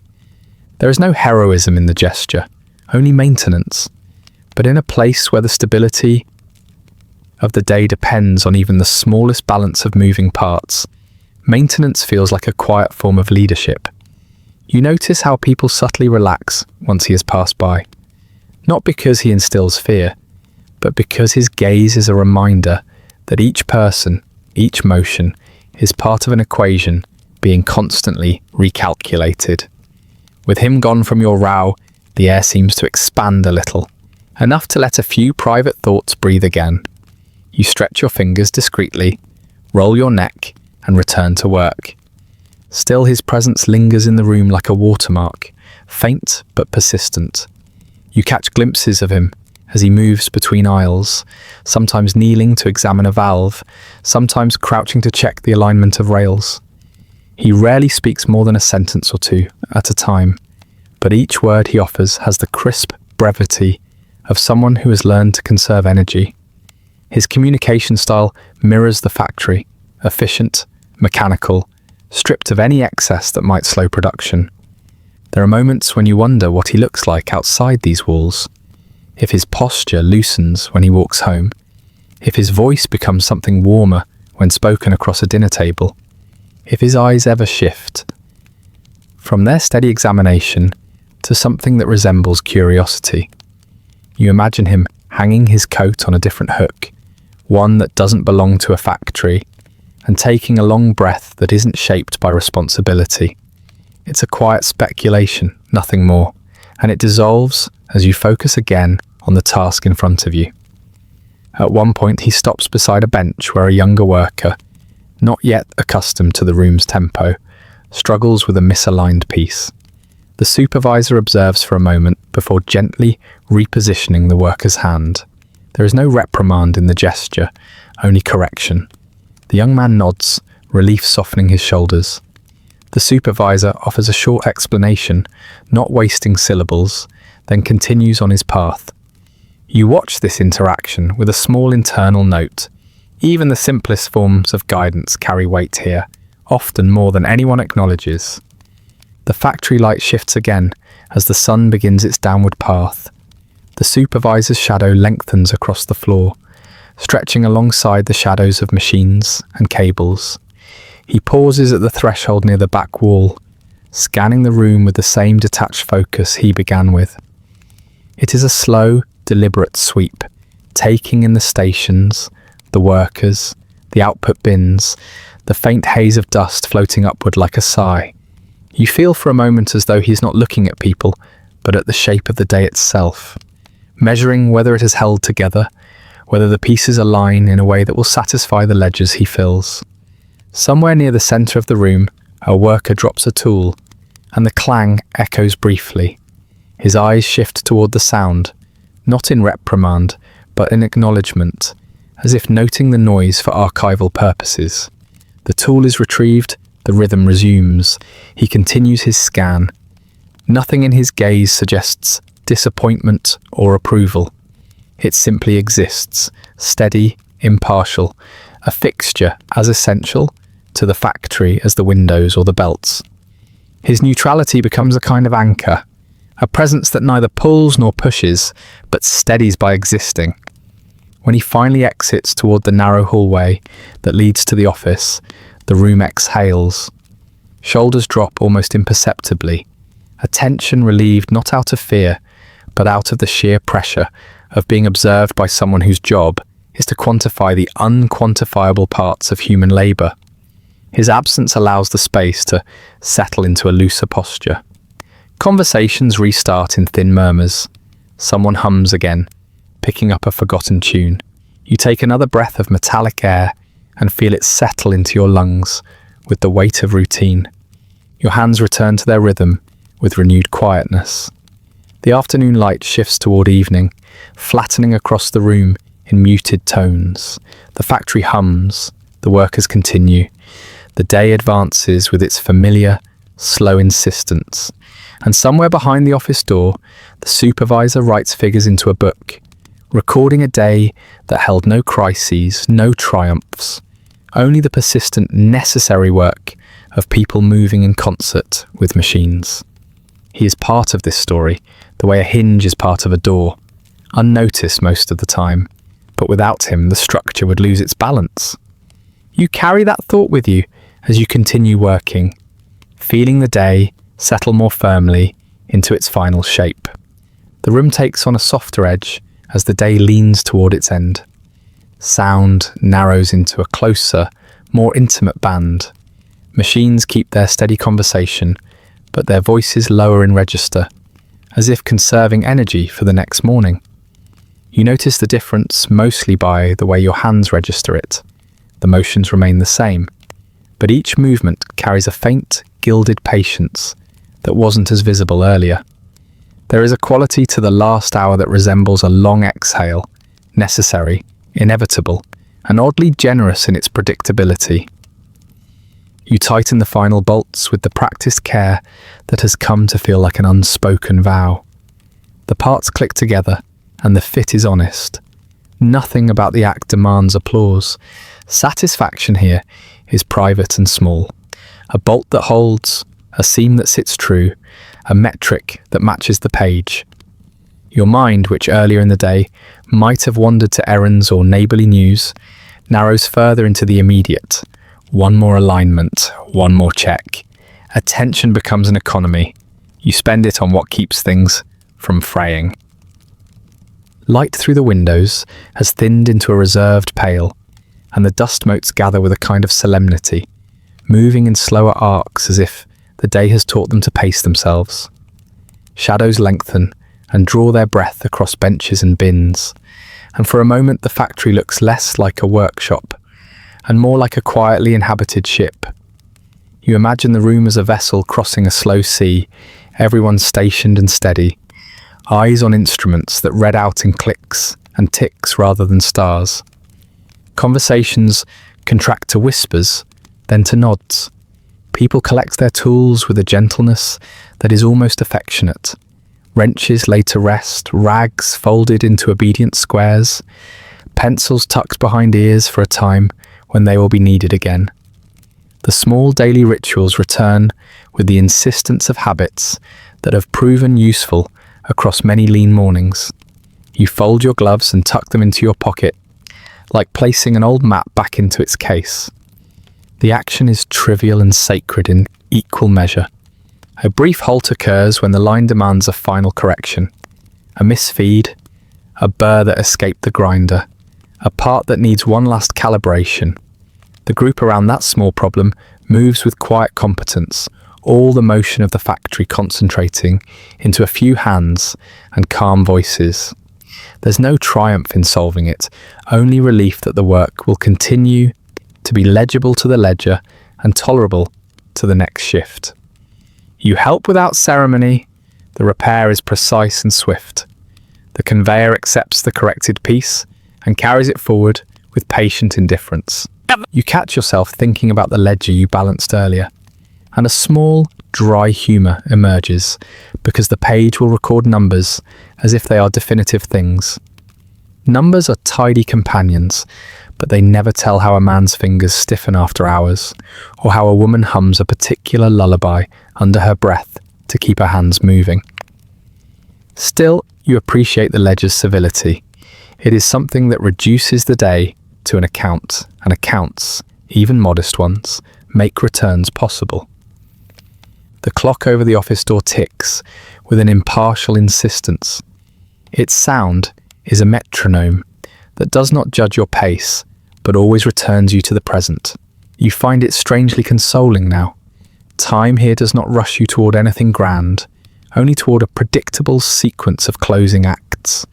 There is no heroism in the gesture, only maintenance. But in a place where the stability of the day depends on even the smallest balance of moving parts, maintenance feels like a quiet form of leadership. You notice how people subtly relax once he has passed by. Not because he instills fear, but because his gaze is a reminder that each person, each motion, is part of an equation being constantly recalculated. With him gone from your row, the air seems to expand a little, enough to let a few private thoughts breathe again. You stretch your fingers discreetly, roll your neck, and return to work. Still, his presence lingers in the room like a watermark, faint but persistent. You catch glimpses of him as he moves between aisles, sometimes kneeling to examine a valve, sometimes crouching to check the alignment of rails. He rarely speaks more than a sentence or two at a time, but each word he offers has the crisp brevity of someone who has learned to conserve energy. His communication style mirrors the factory, efficient, mechanical, stripped of any excess that might slow production. There are moments when you wonder what he looks like outside these walls, if his posture loosens when he walks home, if his voice becomes something warmer when spoken across a dinner table, if his eyes ever shift from their steady examination to something that resembles curiosity. You imagine him hanging his coat on a different hook, one that doesn't belong to a factory, and taking a long breath that isn't shaped by responsibility. It's a quiet speculation, nothing more, and it dissolves as you focus again on the task in front of you. At one point, he stops beside a bench where a younger worker, not yet accustomed to the room's tempo, struggles with a misaligned piece. The supervisor observes for a moment before gently repositioning the worker's hand. There is no reprimand in the gesture, only correction. The young man nods, relief softening his shoulders. The supervisor offers a short explanation, not wasting syllables, then continues on his path. You watch this interaction with a small internal note. Even the simplest forms of guidance carry weight here, often more than anyone acknowledges. The factory light shifts again as the sun begins its downward path. The supervisor's shadow lengthens across the floor, stretching alongside the shadows of machines and cables. He pauses at the threshold near the back wall, scanning the room with the same detached focus he began with. It is a slow, deliberate sweep, taking in the stations, the workers, the output bins, the faint haze of dust floating upward like a sigh. You feel for a moment as though he's not looking at people, but at the shape of the day itself, measuring whether it is held together, whether the pieces align in a way that will satisfy the ledgers he fills. Somewhere near the centre of the room, a worker drops a tool, and the clang echoes briefly. His eyes shift toward the sound, not in reprimand, but in acknowledgement, as if noting the noise for archival purposes. The tool is retrieved, the rhythm resumes. He continues his scan. Nothing in his gaze suggests disappointment or approval. It simply exists, steady, impartial, a fixture as essential to the factory as the windows or the belts. His neutrality becomes a kind of anchor, a presence that neither pulls nor pushes, but steadies by existing. When he finally exits toward the narrow hallway that leads to the office, the room exhales. Shoulders drop almost imperceptibly, attention relieved not out of fear, but out of the sheer pressure of being observed by someone whose job is to quantify the unquantifiable parts of human labour. His absence allows the space to settle into a looser posture. Conversations restart in thin murmurs. Someone hums again, picking up a forgotten tune. You take another breath of metallic air and feel it settle into your lungs with the weight of routine. Your hands return to their rhythm with renewed quietness. The afternoon light shifts toward evening, flattening across the room in muted tones. The factory hums, the workers continue. The day advances with its familiar, slow insistence. And somewhere behind the office door, the supervisor writes figures into a book, recording a day that held no crises, no triumphs, only the persistent, necessary work of people moving in concert with machines. He is part of this story, the way a hinge is part of a door, unnoticed most of the time, but without him the structure would lose its balance. You carry that thought with you as you continue working, feeling the day settle more firmly into its final shape. The room takes on a softer edge as the day leans toward its end. Sound narrows into a closer, more intimate band. Machines keep their steady conversation, but their voices lower in register, as if conserving energy for the next morning. You notice the difference mostly by the way your hands register it. The motions remain the same, but each movement carries a faint, gilded patience that wasn't as visible earlier. There is a quality to the last hour that resembles a long exhale, necessary, inevitable, and oddly generous in its predictability. You tighten the final bolts with the practiced care that has come to feel like an unspoken vow. The parts click together, and the fit is honest. Nothing about the act demands applause. Satisfaction here is private and small. A bolt that holds, a seam that sits true, a metric that matches the page. Your mind, which earlier in the day might have wandered to errands or neighbourly news, narrows further into the immediate. One more alignment, one more check. Attention becomes an economy. You spend it on what keeps things from fraying. Light through the windows has thinned into a reserved pale, and the dust motes gather with a kind of solemnity, moving in slower arcs as if the day has taught them to pace themselves. Shadows lengthen and draw their breath across benches and bins, and for a moment the factory looks less like a workshop and more like a quietly inhabited ship. You imagine the room as a vessel crossing a slow sea, everyone stationed and steady, eyes on instruments that read out in clicks and ticks rather than stars. Conversations contract to whispers, then to nods. People collect their tools with a gentleness that is almost affectionate, Wrenches laid to rest, rags folded into obedient squares, pencils tucked behind ears for a time when they will be needed again. The small daily rituals return with the insistence of habits that have proven useful across many lean mornings. You fold your gloves and tuck them into your pocket, like placing an old map back into its case. The action is trivial and sacred in equal measure. A brief halt occurs when the line demands a final correction. A misfeed, a burr that escaped the grinder, a part that needs one last calibration. The group around that small problem moves with quiet competence, all the motion of the factory concentrating into a few hands and calm voices. There's no triumph in solving it, only relief that the work will continue to be legible to the ledger and tolerable to the next shift. You help without ceremony, the repair is precise and swift. The conveyor accepts the corrected piece and carries it forward with patient indifference. You catch yourself thinking about the ledger you balanced earlier, and a small, dry humour emerges because the page will record numbers as if they are definitive things. Numbers are tidy companions, but they never tell how a man's fingers stiffen after hours, or how a woman hums a particular lullaby under her breath to keep her hands moving. Still, you appreciate the ledger's civility. It is something that reduces the day to an account, and accounts, even modest ones, make returns possible. The clock over the office door ticks with an impartial insistence. Its sound is a metronome that does not judge your pace, but always returns you to the present. You find it strangely consoling now. Time here does not rush you toward anything grand, only toward a predictable sequence of closing acts.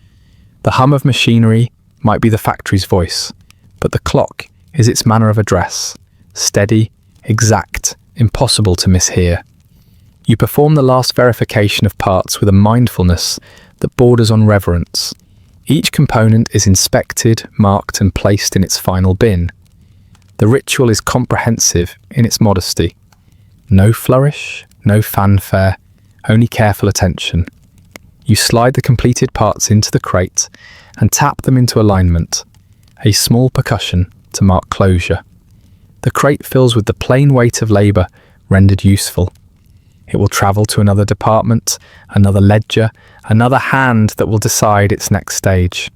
The hum of machinery might be the factory's voice, but the clock is its manner of address, steady, exact, impossible to mishear. You perform the last verification of parts with a mindfulness that borders on reverence. Each component is inspected, marked, and placed in its final bin. The ritual is comprehensive in its modesty. No flourish, no fanfare, only careful attention. You slide the completed parts into the crate and tap them into alignment, a small percussion to mark closure. The crate fills with the plain weight of labour rendered useful. It will travel to another department, another ledger, another hand that will decide its next stage.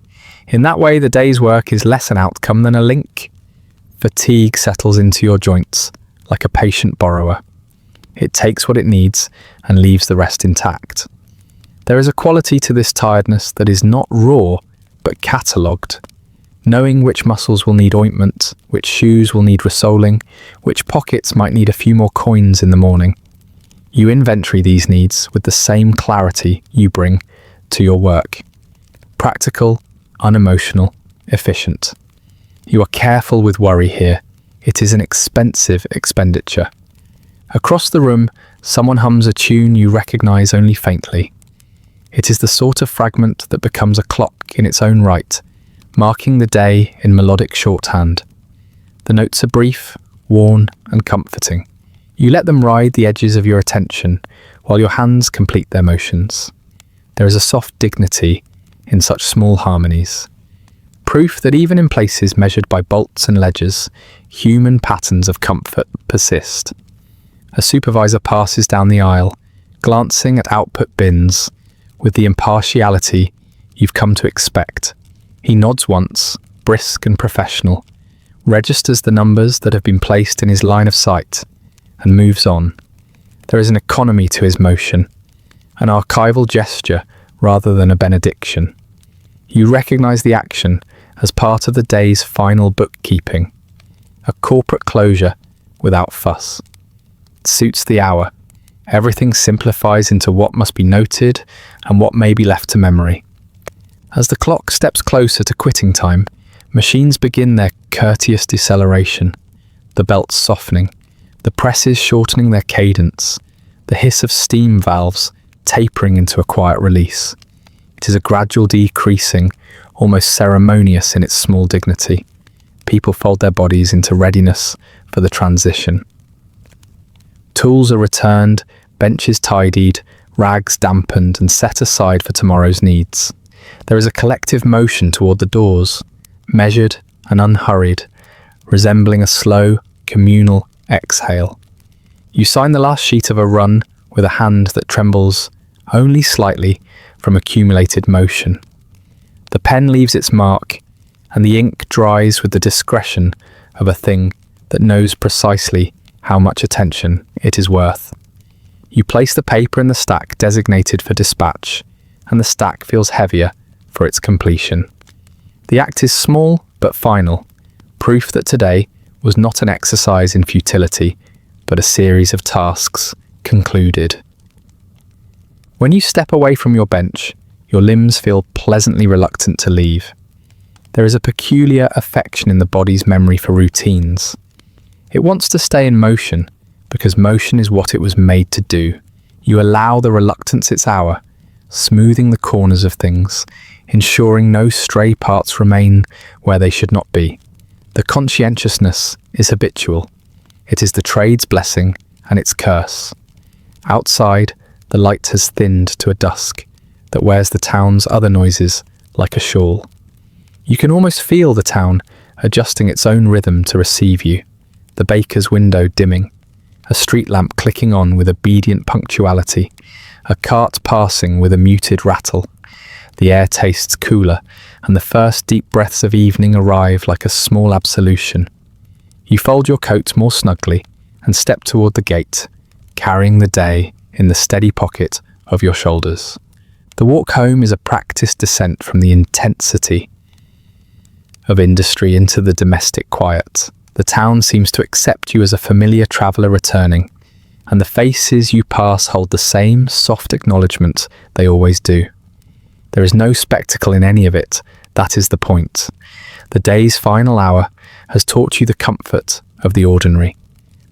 In that way, the day's work is less an outcome than a link. Fatigue settles into your joints like a patient borrower. It takes what it needs and leaves the rest intact. There is a quality to this tiredness that is not raw, but catalogued. Knowing which muscles will need ointment, which shoes will need resoling, which pockets might need a few more coins in the morning. You inventory these needs with the same clarity you bring to your work. Practical, unemotional, efficient. You are careful with worry here. It is an expensive expenditure. Across the room, someone hums a tune you recognize only faintly. It is the sort of fragment that becomes a clock in its own right, marking the day in melodic shorthand. The notes are brief, worn, and comforting. You let them ride the edges of your attention while your hands complete their motions. There is a soft dignity in such small harmonies. Proof that even in places measured by bolts and ledgers, human patterns of comfort persist. A supervisor passes down the aisle, glancing at output bins with the impartiality you've come to expect. He nods once, brisk and professional, registers the numbers that have been placed in his line of sight, and moves on. There is an economy to his motion, an archival gesture rather than a benediction. You recognize the action as part of the day's final bookkeeping, a corporate closure without fuss. It suits the hour. Everything simplifies into what must be noted and what may be left to memory. As the clock steps closer to quitting time, machines begin their courteous deceleration, the belts softening, the presses shortening their cadence, the hiss of steam valves tapering into a quiet release. It is a gradual decreasing, almost ceremonious in its small dignity. People fold their bodies into readiness for the transition. Tools are returned, benches tidied, rags dampened and set aside for tomorrow's needs. There is a collective motion toward the doors, measured and unhurried, resembling a slow, communal exhale. You sign the last sheet of a run with a hand that trembles only slightly from accumulated motion. The pen leaves its mark, and the ink dries with the discretion of a thing that knows precisely how much attention it is worth. You place the paper in the stack designated for dispatch, and the stack feels heavier for its completion. The act is small but final, proof that today was not an exercise in futility, but a series of tasks concluded. When you step away from your bench, your limbs feel pleasantly reluctant to leave. There is a peculiar affection in the body's memory for routines. It wants to stay in motion because motion is what it was made to do. You allow the reluctance its hour, smoothing the corners of things, ensuring no stray parts remain where they should not be. The conscientiousness is habitual. It is the trade's blessing and its curse. Outside, the light has thinned to a dusk that wears the town's other noises like a shawl. You can almost feel the town adjusting its own rhythm to receive you. The baker's window dimming, a street lamp clicking on with obedient punctuality, a cart passing with a muted rattle. The air tastes cooler, and the first deep breaths of evening arrive like a small absolution. You fold your coat more snugly and step toward the gate, carrying the day in the steady pocket of your shoulders. The walk home is a practiced descent from the intensity of industry into the domestic quiet. The town seems to accept you as a familiar traveller returning, and the faces you pass hold the same soft acknowledgement they always do. There is no spectacle in any of it, that is the point. The day's final hour has taught you the comfort of the ordinary,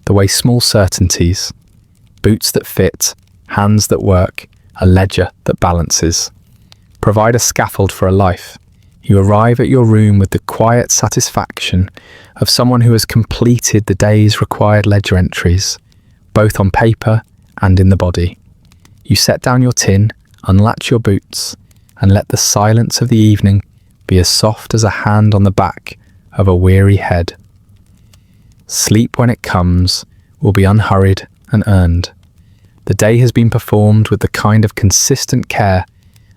the way small certainties, boots that fit, hands that work, a ledger that balances, provide a scaffold for a life. You arrive at your room with the quiet satisfaction of someone who has completed the day's required ledger entries, both on paper and in the body. You set down your tin, unlatch your boots, and let the silence of the evening be as soft as a hand on the back of a weary head. Sleep, when it comes, will be unhurried and earned. The day has been performed with the kind of consistent care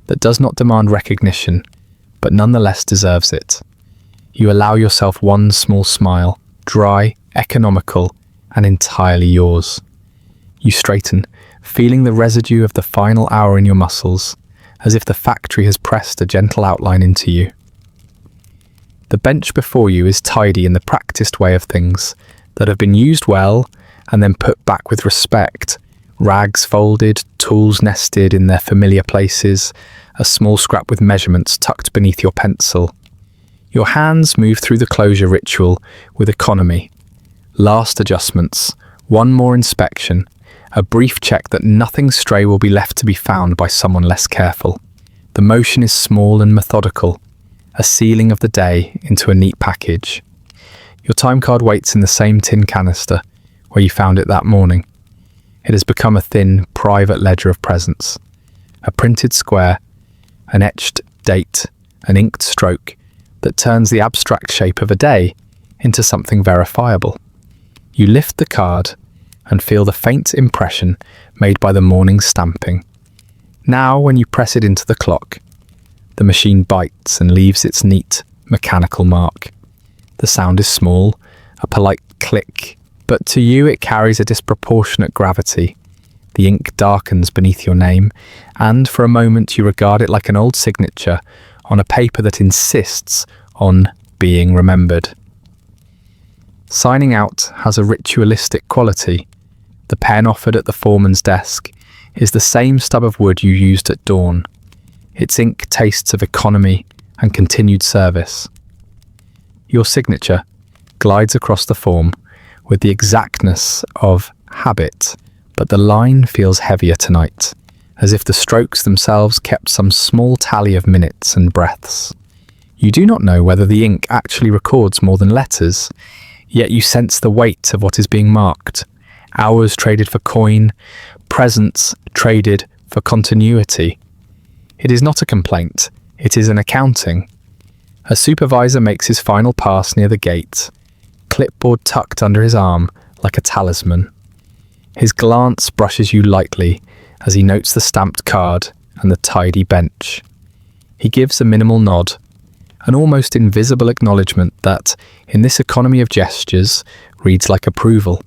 that does not demand recognition, but nonetheless deserves it. You allow yourself one small smile, dry, economical, and entirely yours. You straighten, feeling the residue of the final hour in your muscles, as if the factory has pressed a gentle outline into you. The bench before you is tidy in the practiced way of things that have been used well and then put back with respect. Rags folded, tools nested in their familiar places, a small scrap with measurements tucked beneath your pencil. Your hands move through the closure ritual with economy. Last adjustments, one more inspection, a brief check that nothing stray will be left to be found by someone less careful. The motion is small and methodical, a sealing of the day into a neat package. Your time card waits in the same tin canister where you found it that morning. It has become a thin, private ledger of presence, a printed square, an etched date, an inked stroke that turns the abstract shape of a day into something verifiable. You lift the card and feel the faint impression made by the morning's stamping. Now, when you press it into the clock, the machine bites and leaves its neat, mechanical mark. The sound is small, a polite click, but to you it carries a disproportionate gravity. The ink darkens beneath your name, and for a moment you regard it like an old signature on a paper that insists on being remembered. Signing out has a ritualistic quality. The pen offered at the foreman's desk is the same stub of wood you used at dawn. Its ink tastes of economy and continued service. Your signature glides across the form with the exactness of habit, but the line feels heavier tonight, as if the strokes themselves kept some small tally of minutes and breaths. You do not know whether the ink actually records more than letters, yet you sense the weight of what is being marked. Hours traded for coin, presents traded for continuity. It is not a complaint, it is an accounting. A supervisor makes his final pass near the gate, clipboard tucked under his arm like a talisman. His glance brushes you lightly as he notes the stamped card and the tidy bench. He gives a minimal nod, an almost invisible acknowledgement that, in this economy of gestures, reads like approval.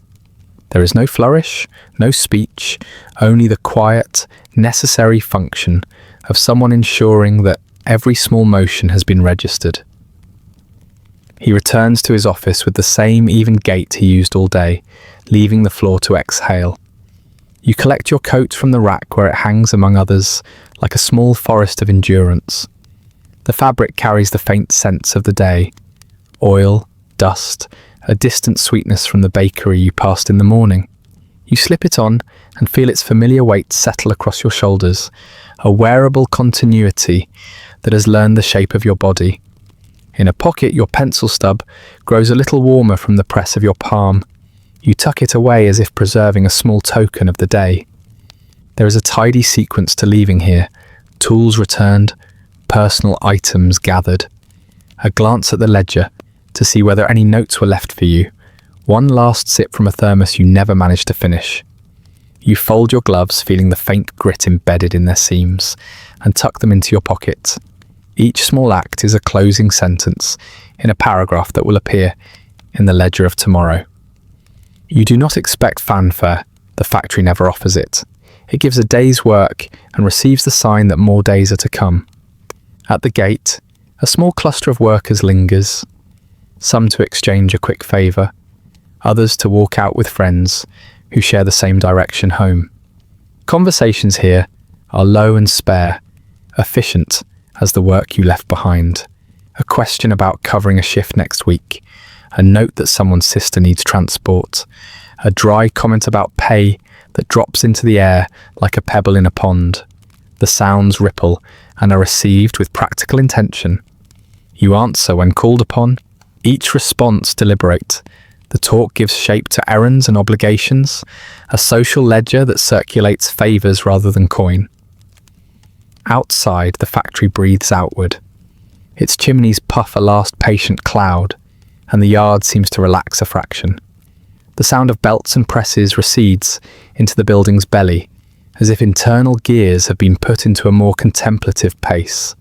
There is no flourish, no speech, only the quiet, necessary function of someone ensuring that every small motion has been registered. He returns to his office with the same even gait he used all day, leaving the floor to exhale. You collect your coat from the rack where it hangs among others, like a small forest of endurance. The fabric carries the faint scents of the day: oil, dust, a distant sweetness from the bakery you passed in the morning. You slip it on and feel its familiar weight settle across your shoulders, a wearable continuity that has learned the shape of your body. In a pocket, your pencil stub grows a little warmer from the press of your palm. You tuck it away as if preserving a small token of the day. There is a tidy sequence to leaving here: tools returned, personal items gathered. A glance at the ledger to see whether any notes were left for you. One last sip from a thermos you never managed to finish. You fold your gloves, feeling the faint grit embedded in their seams, and tuck them into your pocket. Each small act is a closing sentence in a paragraph that will appear in the ledger of tomorrow. You do not expect fanfare, the factory never offers it. It gives a day's work and receives the sign that more days are to come. At the gate, a small cluster of workers lingers, some to exchange a quick favour, others to walk out with friends who share the same direction home. Conversations here are low and spare, efficient as the work you left behind. A question about covering a shift next week, a note that someone's sister needs transport, a dry comment about pay that drops into the air like a pebble in a pond. The sounds ripple and are received with practical intention. You answer when called upon, each response deliberate. The talk gives shape to errands and obligations, a social ledger that circulates favours rather than coin. Outside, the factory breathes outward. Its chimneys puff a last patient cloud, and the yard seems to relax a fraction. The sound of belts and presses recedes into the building's belly, as if internal gears have been put into a more contemplative pace.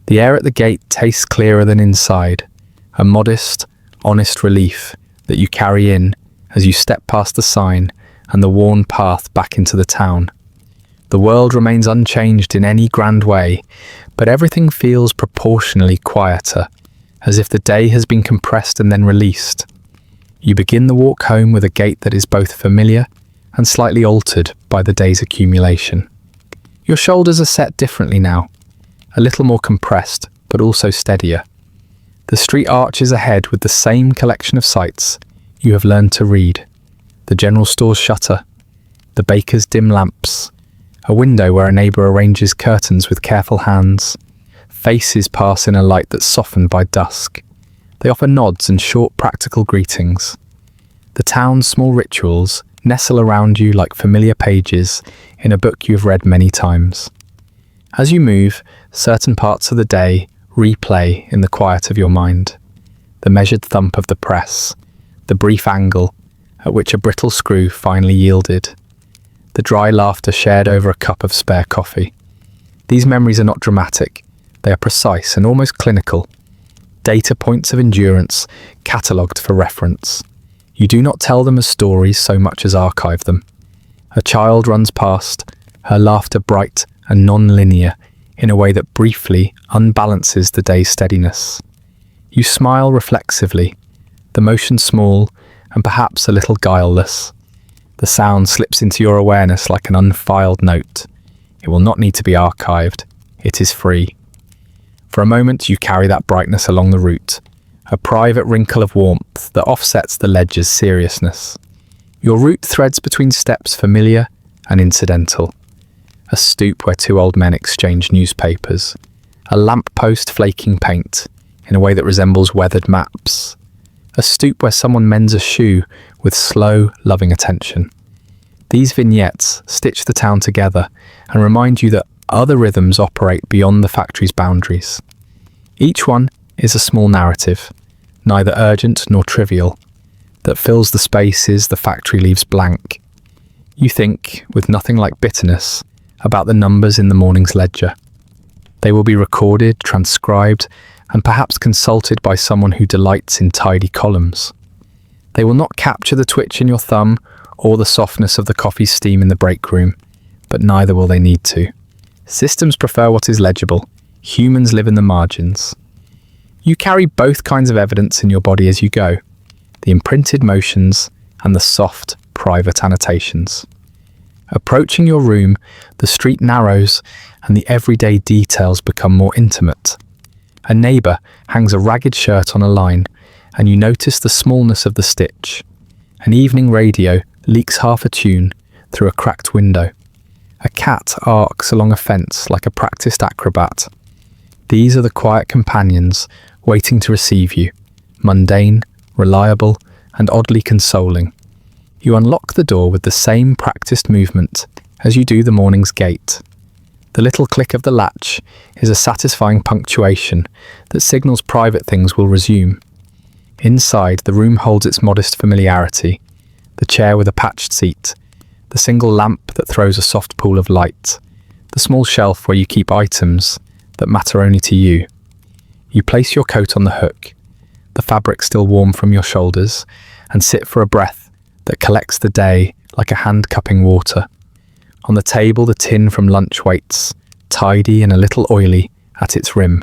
The air at the gate tastes clearer than inside, a modest, honest relief that you carry in as you step past the sign and the worn path back into the town. The world remains unchanged in any grand way, but everything feels proportionally quieter, as if the day has been compressed and then released. You begin the walk home with a gait that is both familiar and slightly altered by the day's accumulation. Your shoulders are set differently now, a little more compressed, but also steadier. The street arches ahead with the same collection of sights you have learned to read. The general store's shutter, the baker's dim lamps, a window where a neighbour arranges curtains with careful hands. Faces pass in a light that's softened by dusk. They offer nods and short practical greetings. The town's small rituals nestle around you like familiar pages in a book you've read many times. As you move, certain parts of the day replay in the quiet of your mind. The measured thump of the press, the brief angle at which a brittle screw finally yielded, the dry laughter shared over a cup of spare coffee. These memories are not dramatic, they are precise and almost clinical. Data points of endurance catalogued for reference. You do not tell them as stories so much as archive them. A child runs past, her laughter bright and non-linear in a way that briefly unbalances the day's steadiness. You smile reflexively, the motion small and perhaps a little guileless. The sound slips into your awareness like an unfiled note. It will not need to be archived. It is free. For a moment you carry that brightness along the route, a private wrinkle of warmth that offsets the ledger's seriousness. Your route threads between steps familiar and incidental. A stoop where two old men exchange newspapers, a lamppost flaking paint in a way that resembles weathered maps, a stoop where someone mends a shoe with slow, loving attention. These vignettes stitch the town together and remind you that other rhythms operate beyond the factory's boundaries. Each one is a small narrative, neither urgent nor trivial, that fills the spaces the factory leaves blank. You think, with nothing like bitterness, about the numbers in the morning's ledger. They will be recorded, transcribed, and perhaps consulted by someone who delights in tidy columns. They will not capture the twitch in your thumb or the softness of the coffee steam in the break room, but neither will they need to. Systems prefer what is legible. Humans live in the margins. You carry both kinds of evidence in your body as you go, the imprinted motions and the soft, private annotations. Approaching your room, the street narrows and the everyday details become more intimate. A neighbour hangs a ragged shirt on a line, and you notice the smallness of the stitch. An evening radio leaks half a tune through a cracked window. A cat arcs along a fence like a practiced acrobat. These are the quiet companions waiting to receive you, mundane, reliable, and oddly consoling. You unlock the door with the same practiced movement as you do the morning's gate. The little click of the latch is a satisfying punctuation that signals private things will resume. Inside, the room holds its modest familiarity, the chair with a patched seat, the single lamp that throws a soft pool of light, the small shelf where you keep items that matter only to you. You place your coat on the hook, the fabric still warm from your shoulders, and sit for a breath that collects the day like a hand cupping water. On the table, the tin from lunch waits, tidy and a little oily at its rim.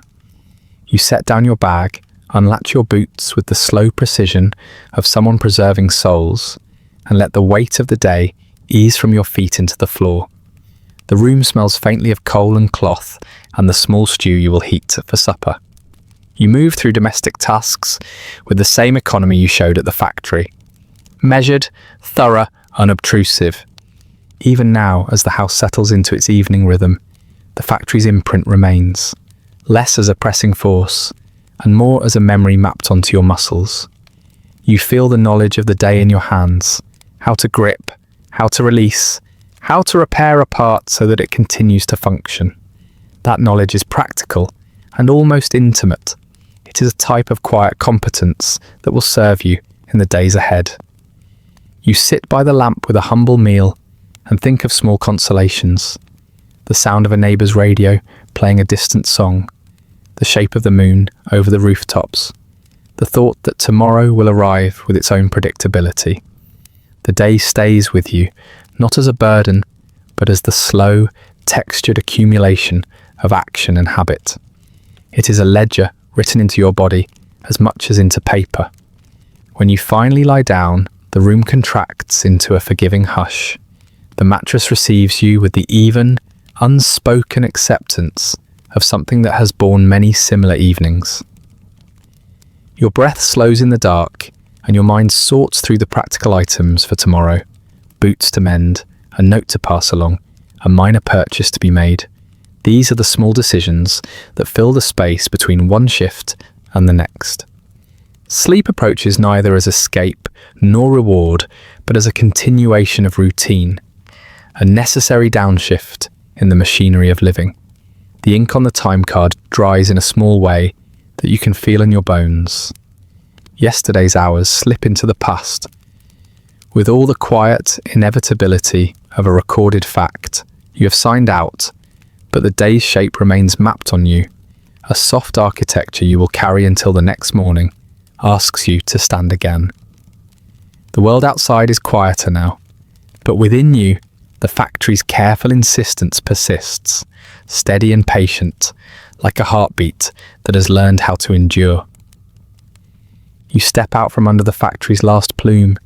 You set down your bag, unlatch your boots with the slow precision of someone preserving souls, and let the weight of the day ease from your feet into the floor. The room smells faintly of coal and cloth and the small stew you will heat for supper. You move through domestic tasks with the same economy you showed at the factory. Measured, thorough, unobtrusive. Even now, as the house settles into its evening rhythm, the factory's imprint remains, less as a pressing force, and more as a memory mapped onto your muscles. You feel the knowledge of the day in your hands, how to grip, how to release, how to repair a part so that it continues to function. That knowledge is practical and almost intimate. It is a type of quiet competence that will serve you in the days ahead. You sit by the lamp with a humble meal and think of small consolations. The sound of a neighbour's radio playing a distant song, the shape of the moon over the rooftops, the thought that tomorrow will arrive with its own predictability. The day stays with you, not as a burden, but as the slow, textured accumulation of action and habit. It is a ledger written into your body as much as into paper. When you finally lie down, the room contracts into a forgiving hush. The mattress receives you with the even, unspoken acceptance of something that has borne many similar evenings. Your breath slows in the dark, and your mind sorts through the practical items for tomorrow. Boots to mend, a note to pass along, a minor purchase to be made. These are the small decisions that fill the space between one shift and the next. Sleep approaches neither as escape nor reward, but as a continuation of routine, a necessary downshift in the machinery of living. The ink on the time card dries in a small way that you can feel in your bones. Yesterday's hours slip into the past, with all the quiet inevitability of a recorded fact. You have signed out, but the day's shape remains mapped on you. A soft architecture you will carry until the next morning asks you to stand again. The world outside is quieter now, but within you, the factory's careful insistence persists, steady and patient, like a heartbeat that has learned how to endure. You step out from under the factory's last plume,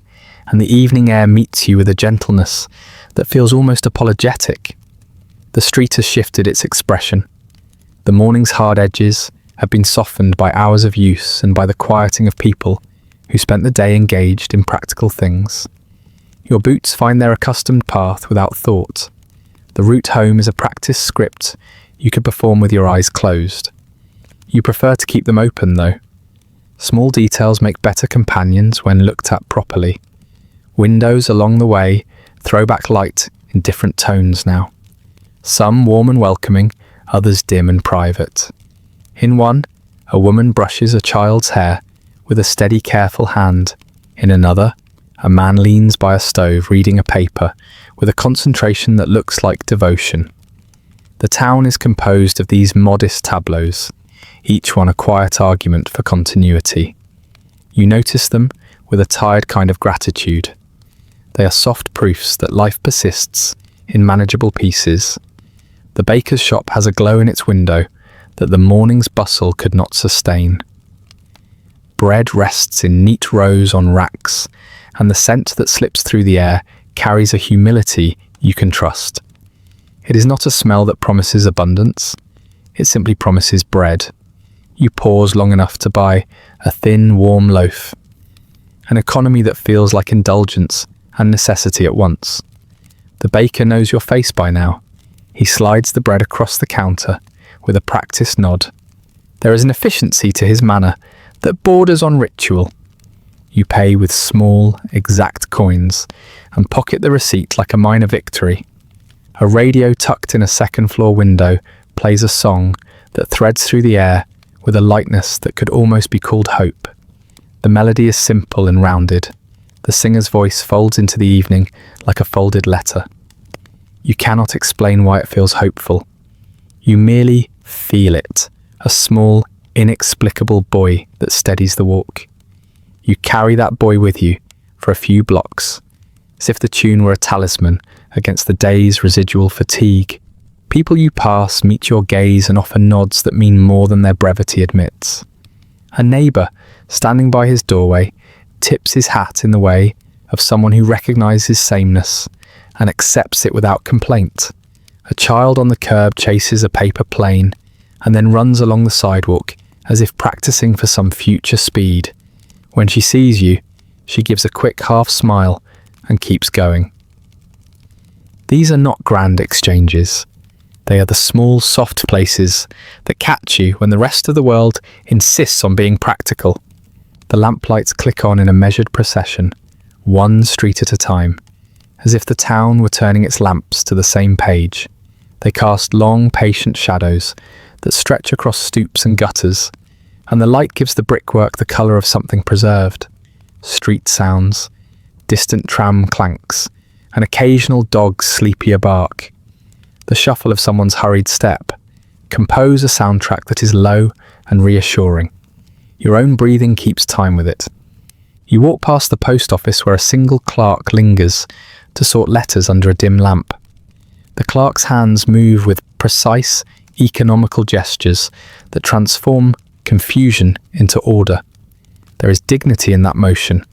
and the evening air meets you with a gentleness that feels almost apologetic. The street has shifted its expression. The morning's hard edges have been softened by hours of use and by the quieting of people who spent the day engaged in practical things. Your boots find their accustomed path without thought. The route home is a practice script you could perform with your eyes closed. You prefer to keep them open, though. Small details make better companions when looked at properly. Windows along the way throwback light in different tones now. Some warm and welcoming, others dim and private. In one, a woman brushes a child's hair with a steady, careful hand. In another, a man leans by a stove reading a paper with a concentration that looks like devotion. The town is composed of these modest tableaus, each one a quiet argument for continuity. You notice them with a tired kind of gratitude. They are soft proofs that life persists in manageable pieces. The baker's shop has a glow in its window that the morning's bustle could not sustain. Bread rests in neat rows on racks, and the scent that slips through the air carries a humility you can trust. It is not a smell that promises abundance, it simply promises bread. You pause long enough to buy a thin, warm loaf. An economy that feels like indulgence and necessity at once. The baker knows your face by now. He slides the bread across the counter with a practiced nod. There is an efficiency to his manner that borders on ritual. You pay with small, exact coins and pocket the receipt like a minor victory. A radio tucked in a second-floor window plays a song that threads through the air with a lightness that could almost be called hope. The melody is simple and rounded. The singer's voice folds into the evening like a folded letter. You cannot explain why it feels hopeful. You merely feel it, a small, inexplicable buoy that steadies the walk. You carry that buoy with you for a few blocks, as if the tune were a talisman against the day's residual fatigue. People you pass meet your gaze and offer nods that mean more than their brevity admits. A neighbour, standing by his doorway, tips his hat in the way of someone who recognises sameness and accepts it without complaint. A child on the curb chases a paper plane and then runs along the sidewalk as if practicing for some future speed. When she sees you, she gives a quick half smile and keeps going. These are not grand exchanges. They are the small, soft places that catch you when the rest of the world insists on being practical. The lamplights click on in a measured procession, one street at a time, as if the town were turning its lamps to the same page. They cast long, patient shadows that stretch across stoops and gutters, and the light gives the brickwork the colour of something preserved. Street sounds, distant tram clanks, an occasional dog's sleepier bark, the shuffle of someone's hurried step, compose a soundtrack that is low and reassuring. Your own breathing keeps time with it. You walk past the post office where a single clerk lingers to sort letters under a dim lamp. The clerk's hands move with precise, economical gestures that transform confusion into order. There is dignity in that motion,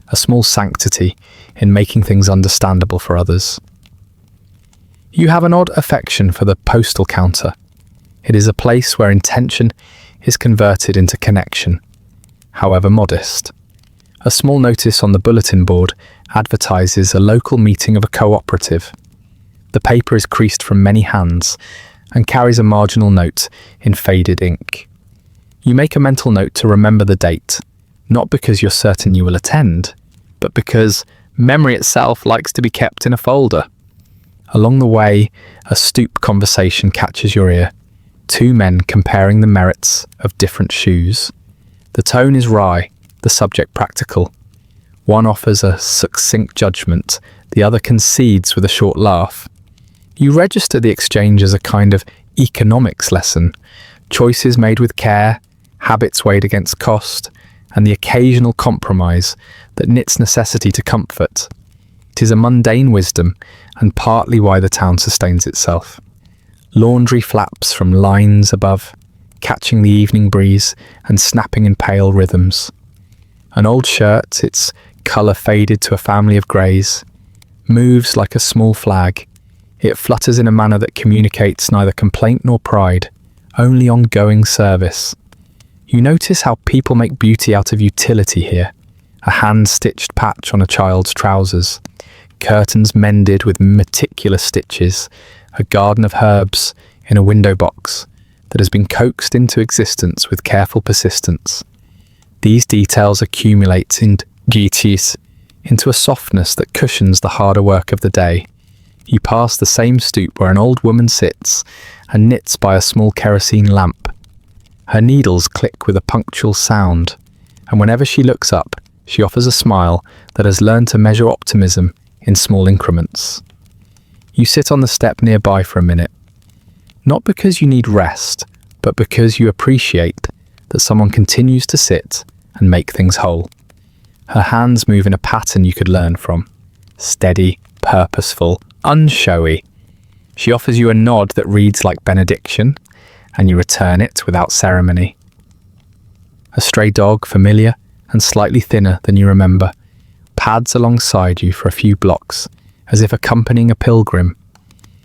a small sanctity in making things understandable for others. You have an odd affection for the postal counter. It is a place where intention is converted into connection, however modest. A small notice on the bulletin board advertises a local meeting of a cooperative. The paper is creased from many hands and carries a marginal note in faded ink. You make a mental note to remember the date, not because you're certain you will attend, but because memory itself likes to be kept in a folder. Along the way, a stoop conversation catches your ear. Two men comparing the merits of different shoes. The tone is wry, the subject practical. One offers a succinct judgment, the other concedes with a short laugh. You register the exchange as a kind of economics lesson, choices made with care, habits weighed against cost, and the occasional compromise that knits necessity to comfort. It is a mundane wisdom, and partly why the town sustains itself. Laundry flaps from lines above, catching the evening breeze and snapping in pale rhythms. An old shirt, its colour faded to a family of greys, moves like a small flag. It flutters in a manner that communicates neither complaint nor pride, only ongoing service. You notice how people make beauty out of utility here. A hand-stitched patch on a child's trousers, curtains mended with meticulous stitches, a garden of herbs in a window box that has been coaxed into existence with careful persistence. These details accumulate in duties. into a softness that cushions the harder work of the day. You pass the same stoop where an old woman sits and knits by a small kerosene lamp. Her needles click with a punctual sound, and whenever she looks up, she offers a smile that has learned to measure optimism in small increments. You sit on the step nearby for a minute, not because you need rest, but because you appreciate that someone continues to sit and make things whole. Her hands move in a pattern you could learn from. Steady, purposeful, unshowy. She offers you a nod that reads like benediction, and you return it without ceremony. A stray dog, familiar and slightly thinner than you remember, pads alongside you for a few blocks, as if accompanying a pilgrim.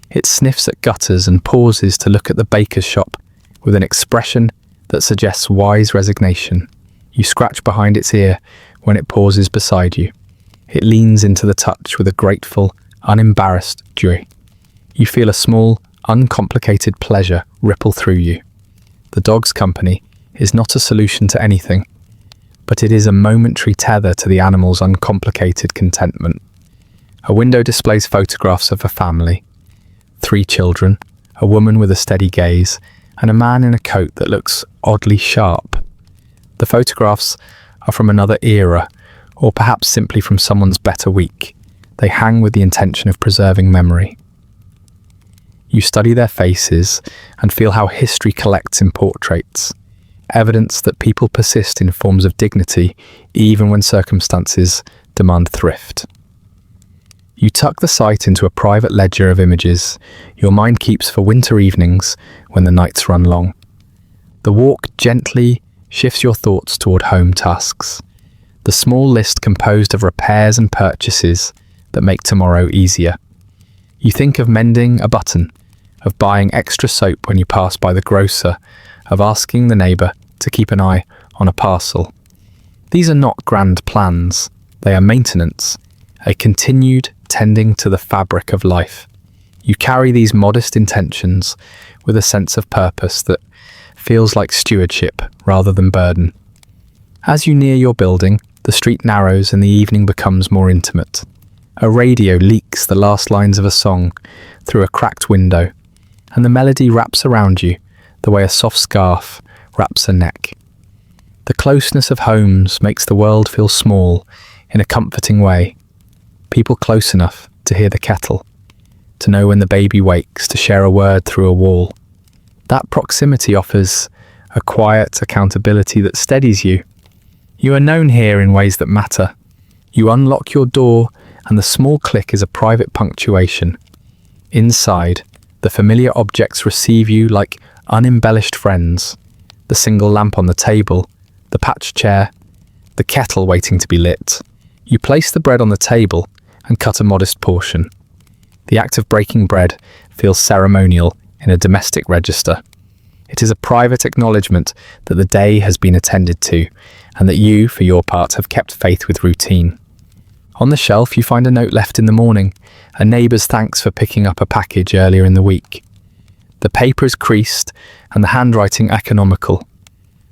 It sniffs at gutters and pauses to look at the baker's shop with an expression that suggests wise resignation. You scratch behind its ear when it pauses beside you. It leans into the touch with a grateful, unembarrassed joy. You feel a small, uncomplicated pleasure ripple through you. The dog's company is not a solution to anything, but it is a momentary tether to the animal's uncomplicated contentment. A window displays photographs of a family. 3 children, a woman with a steady gaze, and a man in a coat that looks oddly sharp. The photographs are from another era, or perhaps simply from someone's better week. They hang with the intention of preserving memory. You study their faces and feel how history collects in portraits, evidence that people persist in forms of dignity even when circumstances demand thrift. You tuck the site into a private ledger of images your mind keeps for winter evenings when the nights run long. The walk gently shifts your thoughts toward home tasks, the small list composed of repairs and purchases that make tomorrow easier. You think of mending a button, of buying extra soap when you pass by the grocer, of asking the neighbour to keep an eye on a parcel. These are not grand plans, they are maintenance, a continued tending to the fabric of life. You carry these modest intentions with a sense of purpose that feels like stewardship rather than burden. As you near your building, the street narrows and the evening becomes more intimate. A radio leaks the last lines of a song through a cracked window, and the melody wraps around you the way a soft scarf wraps a neck. The closeness of homes makes the world feel small in a comforting way. People close enough to hear the kettle, to know when the baby wakes, to share a word through a wall. That proximity offers a quiet accountability that steadies you. You are known here in ways that matter. You unlock your door and the small click is a private punctuation. Inside, the familiar objects receive you like unembellished friends. The single lamp on the table, the patched chair, the kettle waiting to be lit. You place the bread on the table and cut a modest portion. The act of breaking bread feels ceremonial in a domestic register. It is a private acknowledgement that the day has been attended to and that you, for your part, have kept faith with routine. On the shelf, you find a note left in the morning, a neighbour's thanks for picking up a package earlier in the week. The paper is creased and the handwriting economical.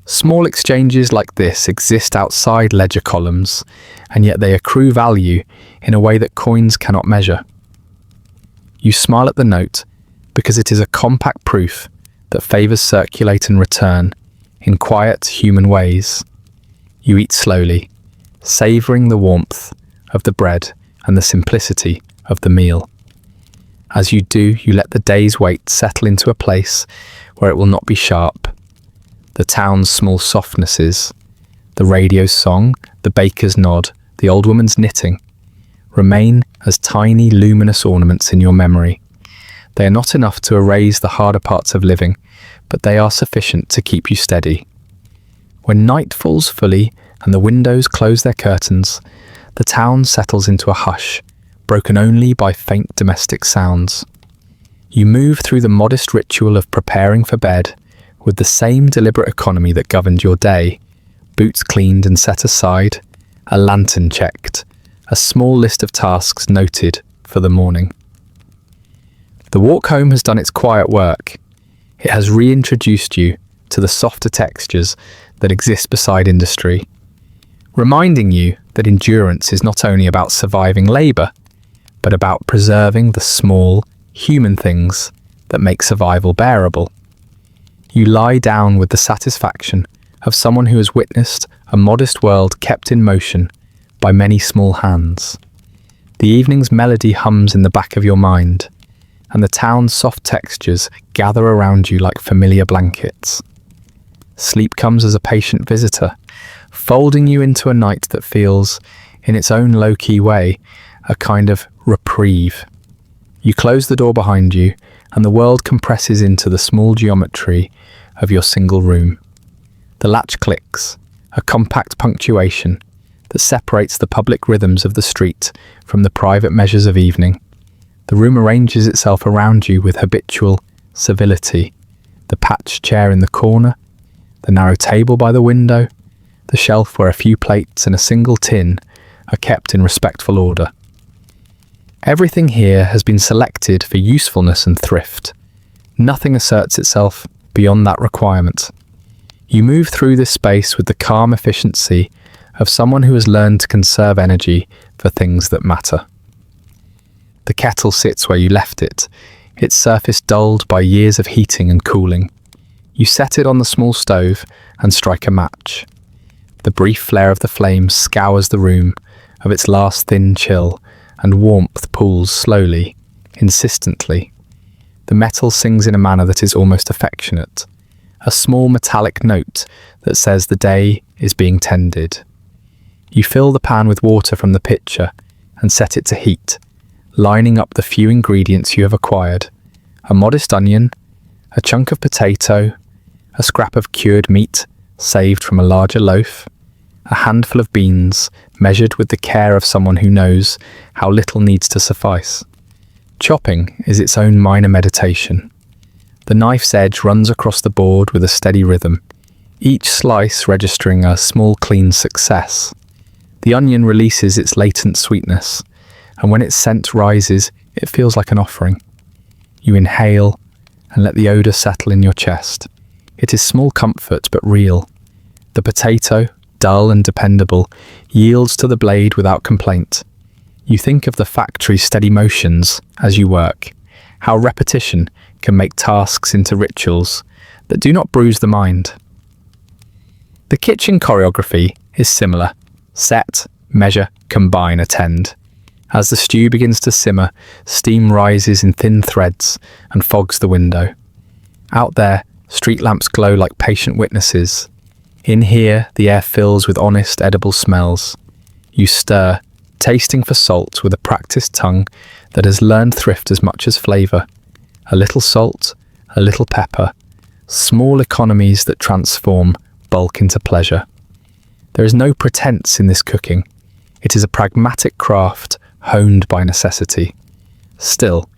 Small exchanges like this exist outside ledger columns, and yet they accrue value in a way that coins cannot measure. You smile at the note because it is a compact proof that favours circulate and return in quiet human ways. You eat slowly, savouring the warmth of the bread and the simplicity of the meal. As you do, you let the day's weight settle into a place where it will not be sharp. The town's small softnesses, the radio's song, the baker's nod, the old woman's knitting, remain as tiny luminous ornaments in your memory. They are not enough to erase the harder parts of living, but they are sufficient to keep you steady. When night falls fully and the windows close their curtains, the town settles into a hush, broken only by faint domestic sounds. You move through the modest ritual of preparing for bed with the same deliberate economy that governed your day, boots cleaned and set aside, a lantern checked, a small list of tasks noted for the morning. The walk home has done its quiet work. It has reintroduced you to the softer textures that exist beside industry. reminding you that endurance is not only about surviving labour, but about preserving the small, human things that make survival bearable. You lie down with the satisfaction of someone who has witnessed a modest world kept in motion by many small hands. The evening's melody hums in the back of your mind, and the town's soft textures gather around you like familiar blankets. Sleep comes as a patient visitor, folding you into a night that feels, in its own low-key way, a kind of reprieve. You close the door behind you, and the world compresses into the small geometry of your single room. The latch clicks, a compact punctuation that separates the public rhythms of the street from the private measures of evening. The room arranges itself around you with habitual civility. The patched chair in the corner, the narrow table by the window, the shelf where a few plates and a single tin are kept in respectful order. Everything here has been selected for usefulness and thrift. Nothing asserts itself beyond that requirement. You move through this space with the calm efficiency of someone who has learned to conserve energy for things that matter. The kettle sits where you left it, its surface dulled by years of heating and cooling. You set it on the small stove and strike a match. The brief flare of the flame scours the room of its last thin chill, and warmth pools slowly, insistently. The metal sings in a manner that is almost affectionate, a small metallic note that says the day is being tended. You fill the pan with water from the pitcher and set it to heat, lining up the few ingredients you have acquired: a modest onion, a chunk of potato, a scrap of cured meat saved from a larger loaf, a handful of beans measured with the care of someone who knows how little needs to suffice. Chopping is its own minor meditation. The knife's edge runs across the board with a steady rhythm, each slice registering a small clean success. The onion releases its latent sweetness, and when its scent rises, it feels like an offering. You inhale and let the odour settle in your chest. It is small comfort, but real. The potato, dull and dependable, yields to the blade without complaint. You think of the factory's steady motions as you work, how repetition can make tasks into rituals that do not bruise the mind. The kitchen choreography is similar: set, measure, combine, attend. As the stew begins to simmer, steam rises in thin threads and fogs the window. Out there, street lamps glow like patient witnesses. In here, the air fills with honest, edible smells. You stir, tasting for salt with a practiced tongue that has learned thrift as much as flavour. A little salt, a little pepper, small economies that transform bulk into pleasure. There is no pretense in this cooking. It is a pragmatic craft honed by necessity. Still,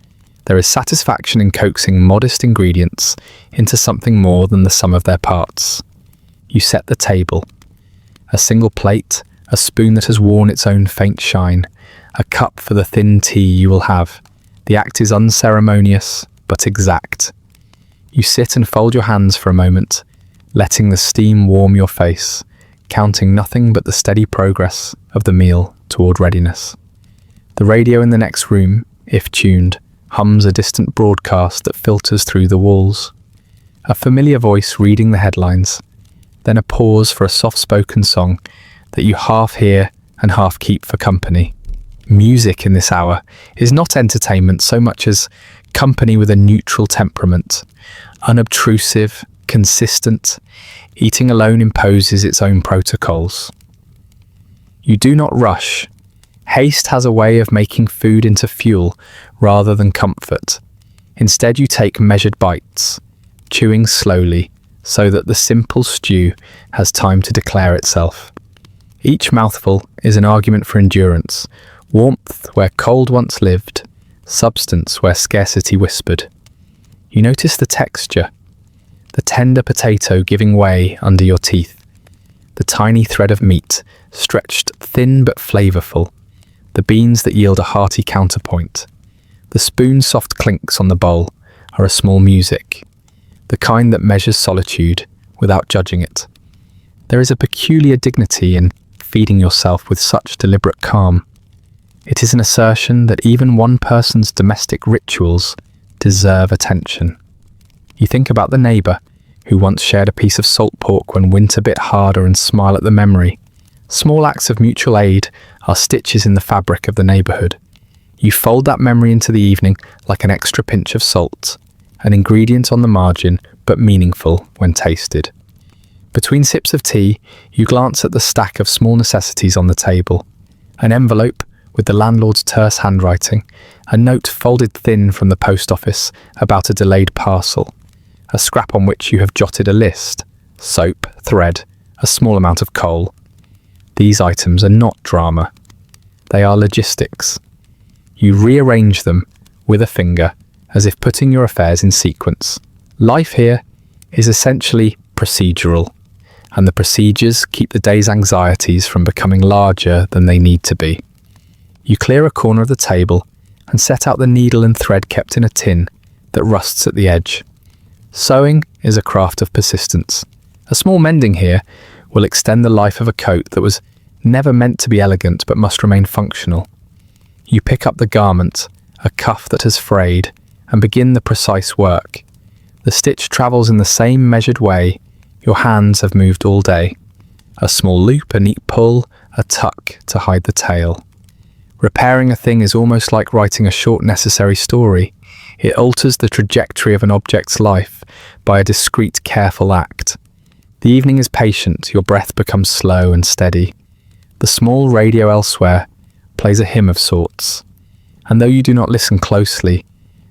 there is satisfaction in coaxing modest ingredients into something more than the sum of their parts. You set the table. A single plate, a spoon that has worn its own faint shine, a cup for the thin tea you will have. The act is unceremonious, but exact. You sit and fold your hands for a moment, letting the steam warm your face, counting nothing but the steady progress of the meal toward readiness. The radio in the next room, if tuned, hums a distant broadcast that filters through the walls. A familiar voice reading the headlines, then a pause for a soft-spoken song that you half hear and half keep for company. Music in this hour is not entertainment so much as company with a neutral temperament, unobtrusive, consistent. Eating alone imposes its own protocols. You do not rush. Haste has a way of making food into fuel rather than comfort. Instead, you take measured bites, chewing slowly so that the simple stew has time to declare itself. Each mouthful is an argument for endurance, warmth where cold once lived, substance where scarcity whispered. You notice the texture, the tender potato giving way under your teeth, the tiny thread of meat stretched thin but flavourful, the beans that yield a hearty counterpoint. The spoon's soft clinks on the bowl are a small music, the kind that measures solitude without judging it. There is a peculiar dignity in feeding yourself with such deliberate calm. It is an assertion that even one person's domestic rituals deserve attention. You think about the neighbour who once shared a piece of salt pork when winter bit harder and smile at the memory. Small acts of mutual aid are stitches in the fabric of the neighbourhood. You fold that memory into the evening like an extra pinch of salt, an ingredient on the margin but meaningful when tasted. Between sips of tea, you glance at the stack of small necessities on the table. An envelope with the landlord's terse handwriting, a note folded thin from the post office about a delayed parcel, a scrap on which you have jotted a list, soap, thread, a small amount of coal. These items are not drama. They are logistics. You rearrange them with a finger as if putting your affairs in sequence. Life here is essentially procedural, and the procedures keep the day's anxieties from becoming larger than they need to be. You clear a corner of the table and set out the needle and thread kept in a tin that rusts at the edge. Sewing is a craft of persistence. A small mending here will extend the life of a coat that was never meant to be elegant but must remain functional. You pick up the garment, a cuff that has frayed, and begin the precise work. The stitch travels in the same measured way your hands have moved all day. A small loop, a neat pull, a tuck to hide the tail. Repairing a thing is almost like writing a short necessary story. It alters the trajectory of an object's life by a discreet, careful act. The evening is patient, your breath becomes slow and steady. The small radio elsewhere plays a hymn of sorts. And though you do not listen closely,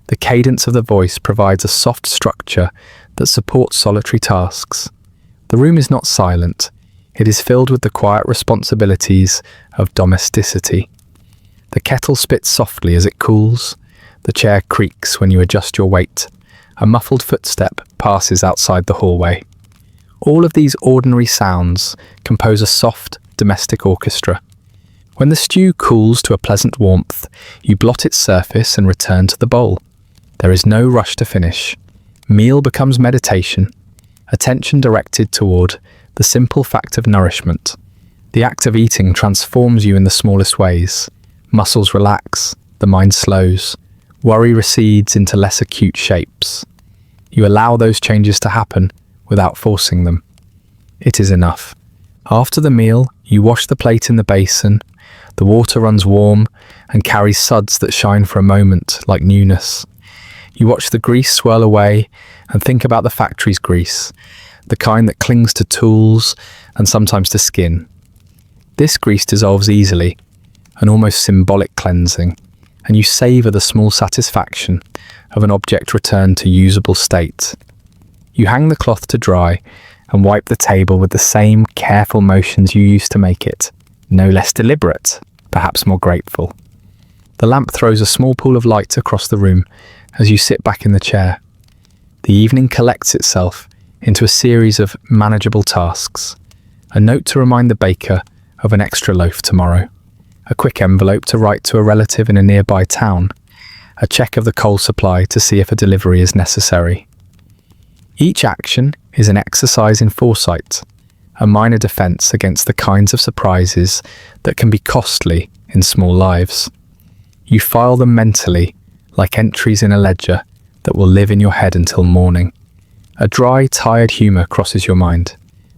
the cadence of the voice provides a soft structure that supports solitary tasks. The room is not silent. It is filled with the quiet responsibilities of domesticity. The kettle spits softly as it cools. The chair creaks when you adjust your weight. A muffled footstep passes outside the hallway. All of these ordinary sounds compose a soft, domestic orchestra. When the stew cools to a pleasant warmth, you blot its surface and return to the bowl. There is no rush to finish. Meal becomes meditation, attention directed toward the simple fact of nourishment. The act of eating transforms you in the smallest ways. Muscles relax, the mind slows, worry recedes into less acute shapes. You allow those changes to happen without forcing them. It is enough. After the meal, you wash the plate in the basin. The water runs warm and carries suds that shine for a moment like newness. You watch the grease swirl away and think about the factory's grease, the kind that clings to tools and sometimes to skin. This grease dissolves easily, an almost symbolic cleansing, and you savour the small satisfaction of an object returned to usable state. You hang the cloth to dry and wipe the table with the same careful motions you used to make it, no less deliberate, perhaps more grateful. The lamp throws a small pool of light across the room as you sit back in the chair. The evening collects itself into a series of manageable tasks. A note to remind the baker of an extra loaf tomorrow. A quick envelope to write to a relative in a nearby town. A check of the coal supply to see if a delivery is necessary. Each action is an exercise in foresight, a minor defense against the kinds of surprises that can be costly in small lives. You file them mentally, like entries in a ledger that will live in your head until morning. A dry, tired humour crosses your mind,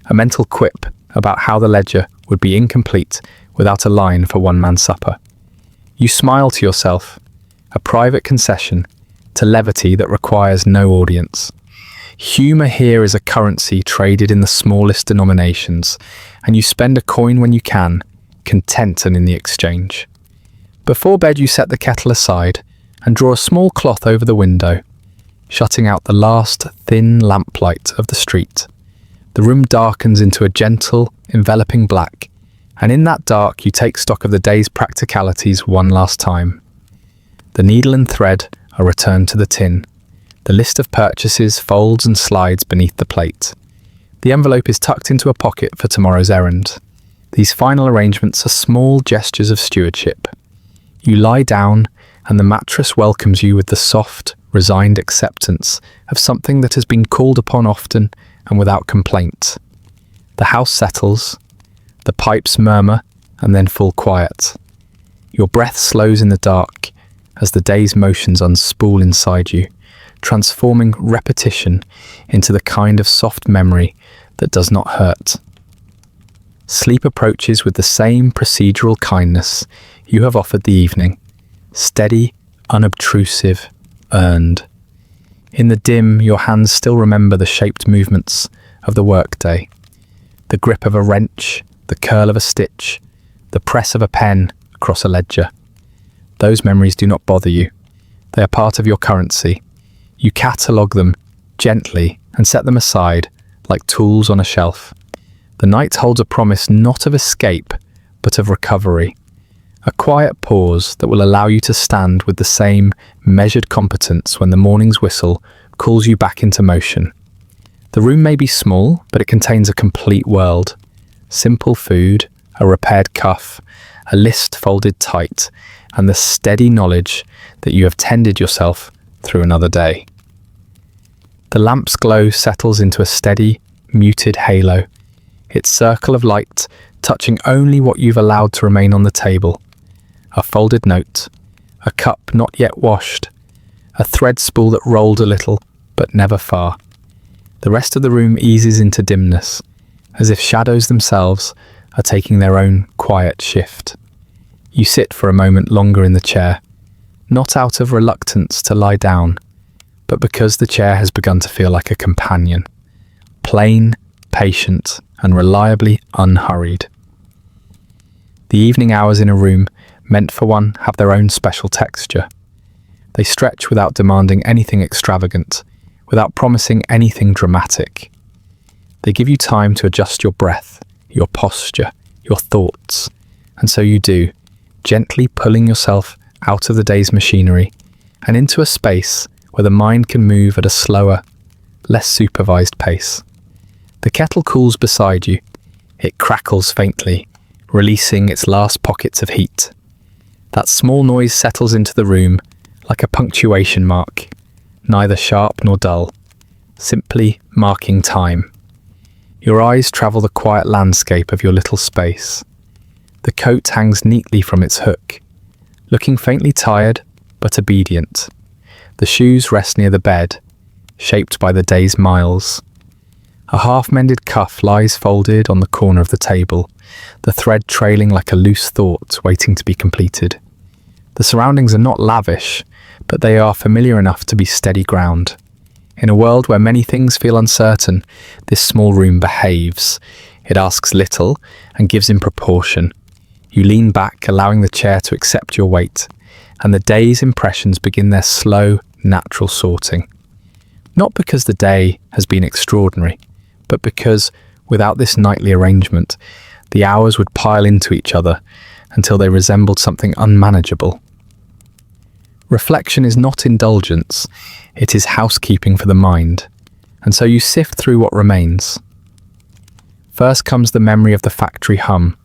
a mental quip about how the ledger would be incomplete without a line for one-man supper. You smile to yourself, a private concession to levity that requires no audience. Humour here is a currency traded in the smallest denominations, and you spend a coin when you can, content and in the exchange. Before bed you set the kettle aside and draw a small cloth over the window, shutting out the last thin lamplight of the street. The room darkens into a gentle, enveloping black, and in that dark you take stock of the day's practicalities one last time. The needle and thread are returned to the tin. The list of purchases folds and slides beneath the plate. The envelope is tucked into a pocket for tomorrow's errand. These final arrangements are small gestures of stewardship. You lie down, and the mattress welcomes you with the soft, resigned acceptance of something that has been called upon often and without complaint. The house settles. The pipes murmur and then fall quiet. Your breath slows in the dark as the day's motions unspool inside you, transforming repetition into the kind of soft memory that does not hurt. Sleep approaches with the same procedural kindness you have offered the evening, steady, unobtrusive, earned. In the dim, your hands still remember the shaped movements of the workday, the grip of a wrench, the curl of a stitch, the press of a pen across a ledger. Those memories do not bother you. They are part of your currency. You catalogue them gently and set them aside like tools on a shelf. The night holds a promise not of escape, but of recovery. A quiet pause that will allow you to stand with the same measured competence when the morning's whistle calls you back into motion. The room may be small, but it contains a complete world. Simple food, a repaired cuff, a list folded tight, and the steady knowledge that you have tended yourself through another day. The lamp's glow settles into a steady, muted halo, its circle of light touching only what you've allowed to remain on the table. A folded note, a cup not yet washed, a thread spool that rolled a little, but never far. The rest of the room eases into dimness, as if shadows themselves are taking their own quiet shift. You sit for a moment longer in the chair, not out of reluctance to lie down, but because the chair has begun to feel like a companion, plain, patient, and reliably unhurried. The evening hours in a room meant for one have their own special texture. They stretch without demanding anything extravagant, without promising anything dramatic. They give you time to adjust your breath, your posture, your thoughts, and so you do, gently pulling yourself out of the day's machinery and into a space where the mind can move at a slower, less supervised pace. The kettle cools beside you. It crackles faintly, releasing its last pockets of heat. That small noise settles into the room like a punctuation mark, neither sharp nor dull, simply marking time. Your eyes travel the quiet landscape of your little space. The coat hangs neatly from its hook, looking faintly tired but obedient. The shoes rest near the bed, shaped by the day's miles. A half-mended cuff lies folded on the corner of the table, the thread trailing like a loose thought waiting to be completed. The surroundings are not lavish, but they are familiar enough to be steady ground. In a world where many things feel uncertain, this small room behaves. It asks little and gives in proportion. You lean back, allowing the chair to accept your weight, and the day's impressions begin their slow, natural sorting. Not because the day has been extraordinary, but because, without this nightly arrangement, the hours would pile into each other until they resembled something unmanageable. Reflection is not indulgence, it is housekeeping for the mind, and so you sift through what remains. First comes the memory of the factory hum,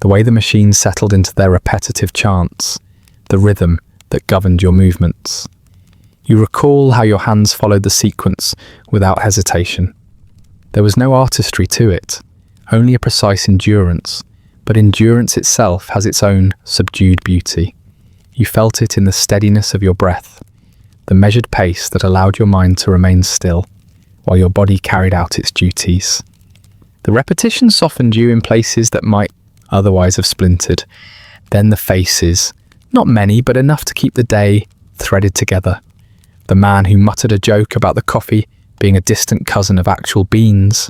the way the machines settled into their repetitive chants, the rhythm that governed your movements. You recall how your hands followed the sequence without hesitation. There was no artistry to it, only a precise endurance, but endurance itself has its own subdued beauty. You felt it in the steadiness of your breath, the measured pace that allowed your mind to remain still, while your body carried out its duties. The repetition softened you in places that might otherwise have splintered. Then the faces, not many, but enough to keep the day threaded together. The man who muttered a joke about the coffee being a distant cousin of actual beans.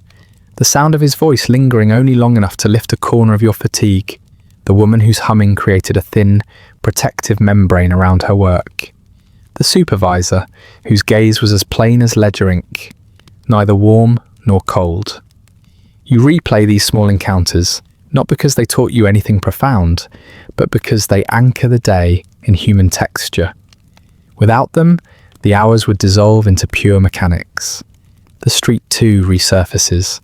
The sound of his voice lingering only long enough to lift a corner of your fatigue. The woman whose humming created a thin, protective membrane around her work. The supervisor, whose gaze was as plain as ledger ink, neither warm nor cold. You replay these small encounters, not because they taught you anything profound, but because they anchor the day in human texture. Without them, the hours would dissolve into pure mechanics. The street too resurfaces.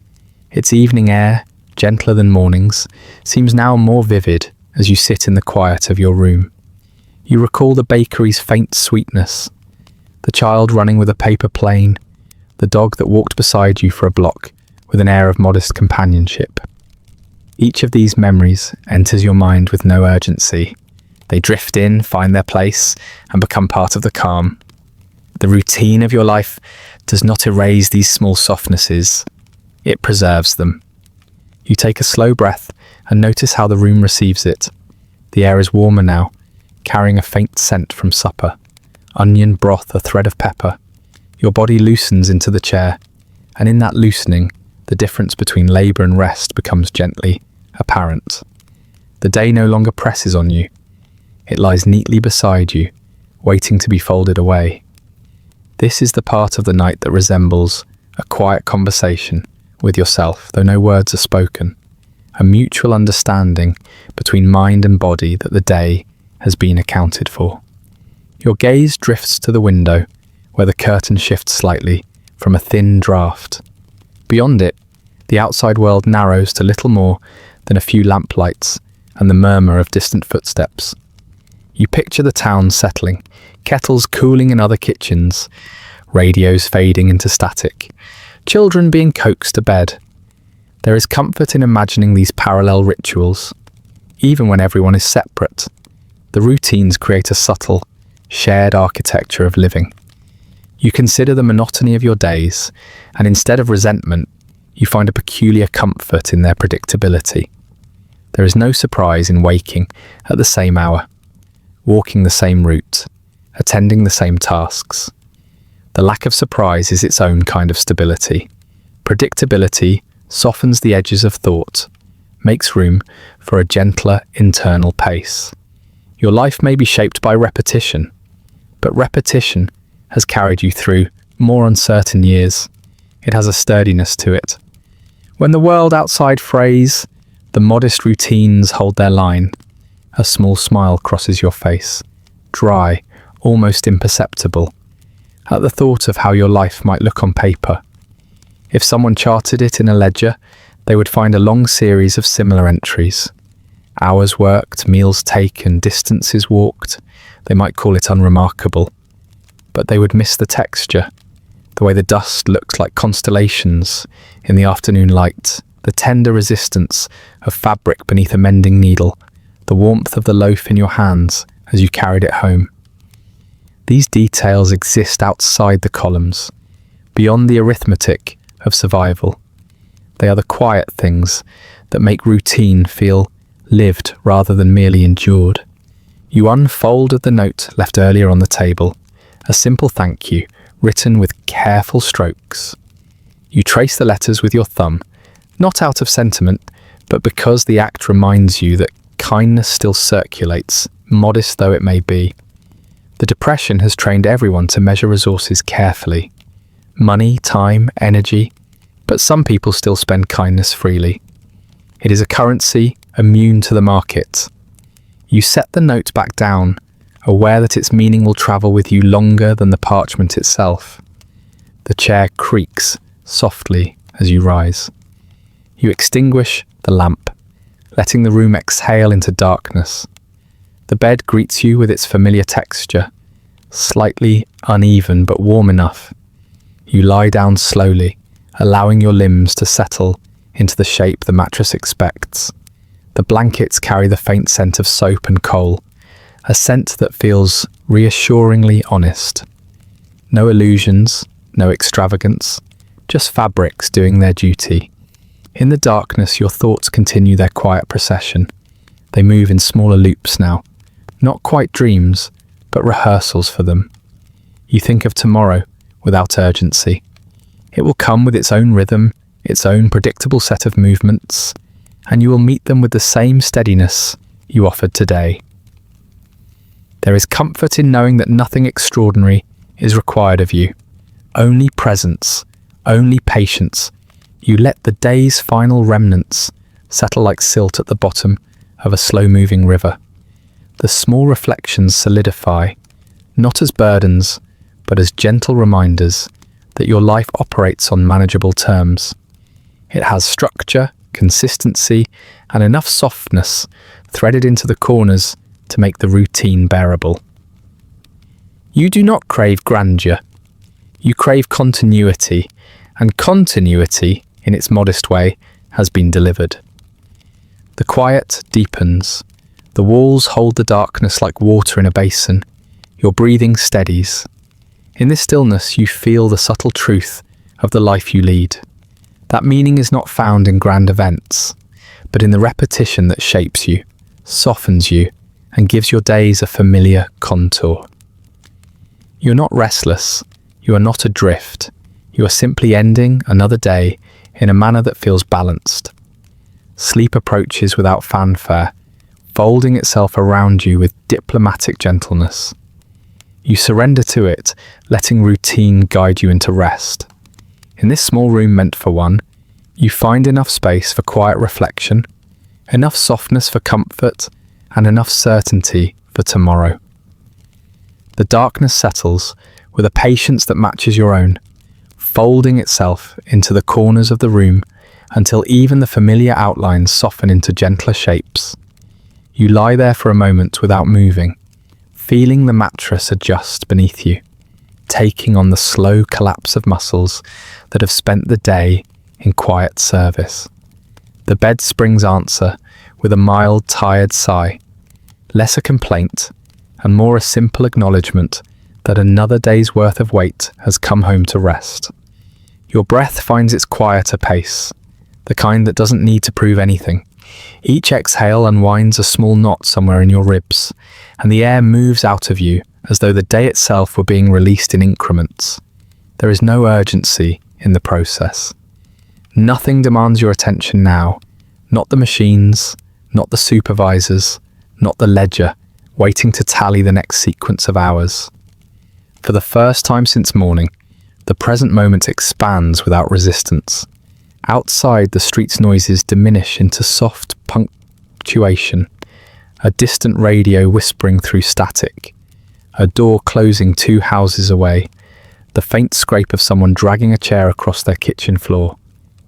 Its evening air, gentler than morning's, seems now more vivid as you sit in the quiet of your room. You recall the bakery's faint sweetness, the child running with a paper plane, the dog that walked beside you for a block with an air of modest companionship. Each of these memories enters your mind with no urgency. They drift in, find their place, and become part of the calm. The routine of your life does not erase these small softnesses, it preserves them. You take a slow breath and notice how the room receives it. The air is warmer now, carrying a faint scent from supper. Onion, broth, a thread of pepper. Your body loosens into the chair, and in that loosening, the difference between labour and rest becomes gently apparent. The day no longer presses on you. It lies neatly beside you, waiting to be folded away. This is the part of the night that resembles a quiet conversation with yourself, though no words are spoken. A mutual understanding between mind and body that the day has been accounted for. Your gaze drifts to the window, where the curtain shifts slightly from a thin draught. Beyond it, the outside world narrows to little more than a few lamplights and the murmur of distant footsteps. You picture the town settling, kettles cooling in other kitchens, radios fading into static, children being coaxed to bed. There is comfort in imagining these parallel rituals. Even when everyone is separate, the routines create a subtle, shared architecture of living. You consider the monotony of your days, and instead of resentment, you find a peculiar comfort in their predictability. There is no surprise in waking at the same hour, walking the same route, attending the same tasks. The lack of surprise is its own kind of stability. Predictability softens the edges of thought, makes room for a gentler internal pace. Your life may be shaped by repetition, but repetition has carried you through more uncertain years. It has a sturdiness to it. When the world outside frays, the modest routines hold their line. A small smile crosses your face, dry, almost imperceptible, at the thought of how your life might look on paper. If someone charted it in a ledger, they would find a long series of similar entries. Hours worked, meals taken, distances walked. They might call it unremarkable, but they would miss the texture, the way the dust looked like constellations in the afternoon light, the tender resistance of fabric beneath a mending needle, the warmth of the loaf in your hands as you carried it home. These details exist outside the columns, beyond the arithmetic of survival. They are the quiet things that make routine feel lived rather than merely endured. You unfolded the note left earlier on the table, a simple thank you written with careful strokes. You trace the letters with your thumb, not out of sentiment, but because the act reminds you that kindness still circulates, modest though it may be. The depression has trained everyone to measure resources carefully. Money, time, energy, but some people still spend kindness freely. It is a currency immune to the market. You set the note back down, aware that its meaning will travel with you longer than the parchment itself. The chair creaks softly as you rise. You extinguish the lamp, letting the room exhale into darkness. The bed greets you with its familiar texture, slightly uneven but warm enough. You lie down slowly, allowing your limbs to settle into the shape the mattress expects. The blankets carry the faint scent of soap and coal, a scent that feels reassuringly honest. No illusions, no extravagance, just fabrics doing their duty. In the darkness, your thoughts continue their quiet procession. They move in smaller loops now, not quite dreams, but rehearsals for them. You think of tomorrow without urgency. It will come with its own rhythm, its own predictable set of movements, and you will meet them with the same steadiness you offered today. There is comfort in knowing that nothing extraordinary is required of you. Only presence, only patience. You let the day's final remnants settle like silt at the bottom of a slow-moving river. The small reflections solidify, not as burdens, but as gentle reminders that your life operates on manageable terms. It has structure, consistency, and enough softness threaded into the corners to make the routine bearable. You do not crave grandeur. You crave continuity, and continuity, in its modest way, has been delivered. The quiet deepens. The walls hold the darkness like water in a basin. Your breathing steadies. In this stillness, you feel the subtle truth of the life you lead. That meaning is not found in grand events, but in the repetition that shapes you, softens you, and gives your days a familiar contour. You're not restless. You are not adrift. You are simply ending another day in a manner that feels balanced. Sleep approaches without fanfare, folding itself around you with diplomatic gentleness. You surrender to it, letting routine guide you into rest. In this small room meant for one, you find enough space for quiet reflection, enough softness for comfort, and enough certainty for tomorrow. The darkness settles with a patience that matches your own, folding itself into the corners of the room until even the familiar outlines soften into gentler shapes. You lie there for a moment without moving, feeling the mattress adjust beneath you, taking on the slow collapse of muscles that have spent the day in quiet service. The bed springs answer with a mild, tired sigh, less a complaint and more a simple acknowledgement that another day's worth of weight has come home to rest. Your breath finds its quieter pace, the kind that doesn't need to prove anything. Each exhale unwinds a small knot somewhere in your ribs, and the air moves out of you as though the day itself were being released in increments. There is no urgency in the process. Nothing demands your attention now, not the machines, not the supervisors, not the ledger, waiting to tally the next sequence of hours. For the first time since morning, the present moment expands without resistance. Outside, the street's noises diminish into soft punctuation, a distant radio whispering through static, a door closing 2 houses away, the faint scrape of someone dragging a chair across their kitchen floor.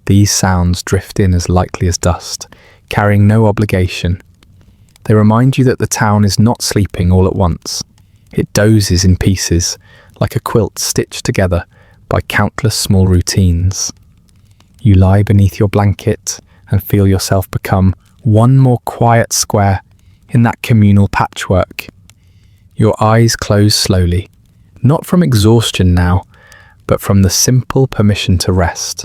These sounds drift in as lightly as dust, carrying no obligation. They remind you that the town is not sleeping all at once. It dozes in pieces, like a quilt stitched together by countless small routines. You lie beneath your blanket and feel yourself become one more quiet square in that communal patchwork. Your eyes close slowly, not from exhaustion now, but from the simple permission to rest.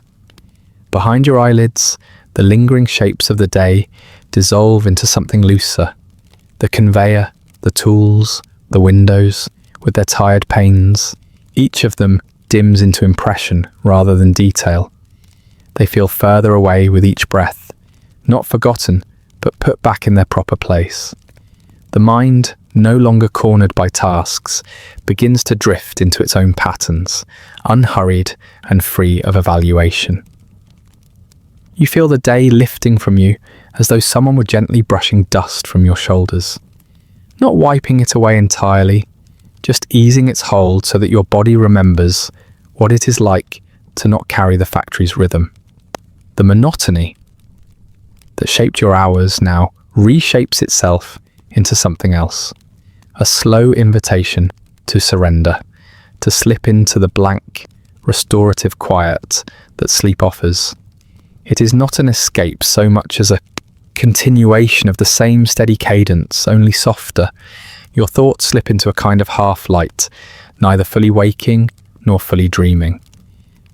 Behind your eyelids, the lingering shapes of the day dissolve into something looser. The conveyor, the tools, the windows, with their tired panes, each of them dims into impression rather than detail. They feel further away with each breath, not forgotten, but put back in their proper place. The mind, no longer cornered by tasks, begins to drift into its own patterns, unhurried and free of evaluation. You feel the day lifting from you as though someone were gently brushing dust from your shoulders. Not wiping it away entirely, just easing its hold so that your body remembers what it is like to not carry the factory's rhythm. The monotony that shaped your hours now reshapes itself into something else. A slow invitation to surrender, to slip into the blank, restorative quiet that sleep offers. It is not an escape so much as a continuation of the same steady cadence, only softer. Your thoughts slip into a kind of half-light, neither fully waking nor fully dreaming.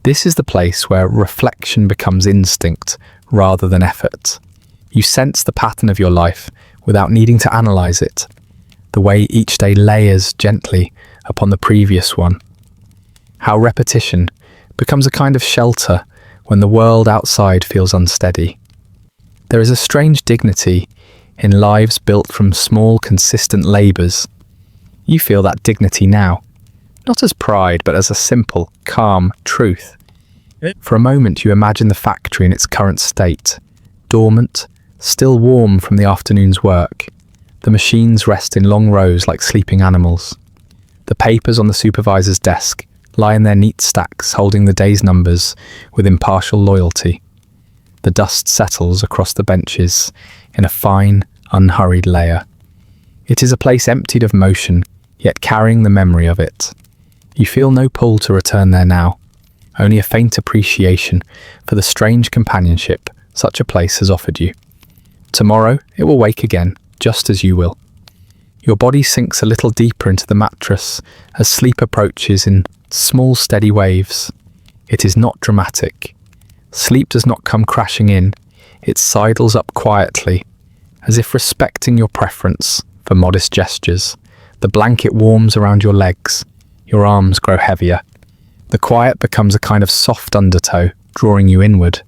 This is the place where reflection becomes instinct rather than effort. You sense the pattern of your life without needing to analyze it, the way each day layers gently upon the previous one. How repetition becomes a kind of shelter when the world outside feels unsteady. There is a strange dignity in lives built from small, consistent labours. You feel that dignity now, not as pride, but as a simple, calm truth. For a moment, you imagine the factory in its current state, dormant, still warm from the afternoon's work. The machines rest in long rows like sleeping animals. The papers on the supervisor's desk lie in their neat stacks, holding the day's numbers with impartial loyalty. The dust settles across the benches in a fine, unhurried layer. It is a place emptied of motion, yet carrying the memory of it. You feel no pull to return there now, only a faint appreciation for the strange companionship such a place has offered you. Tomorrow, it will wake again, just as you will. Your body sinks a little deeper into the mattress as sleep approaches in small, steady waves. It is not dramatic. Sleep does not come crashing in. It sidles up quietly, as if respecting your preference for modest gestures. The blanket warms around your legs. Your arms grow heavier. The quiet becomes a kind of soft undertow, drawing you inward.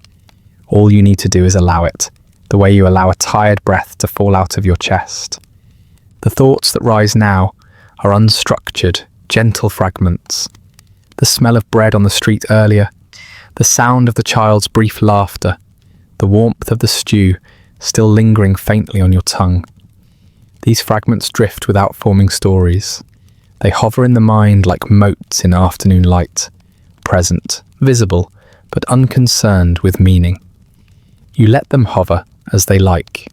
All you need to do is allow it, the way you allow a tired breath to fall out of your chest. The thoughts that rise now are unstructured, gentle fragments. The smell of bread on the street earlier, the sound of the child's brief laughter, the warmth of the stew still lingering faintly on your tongue. These fragments drift without forming stories. They hover in the mind like motes in afternoon light, present, visible, but unconcerned with meaning. You let them hover as they like.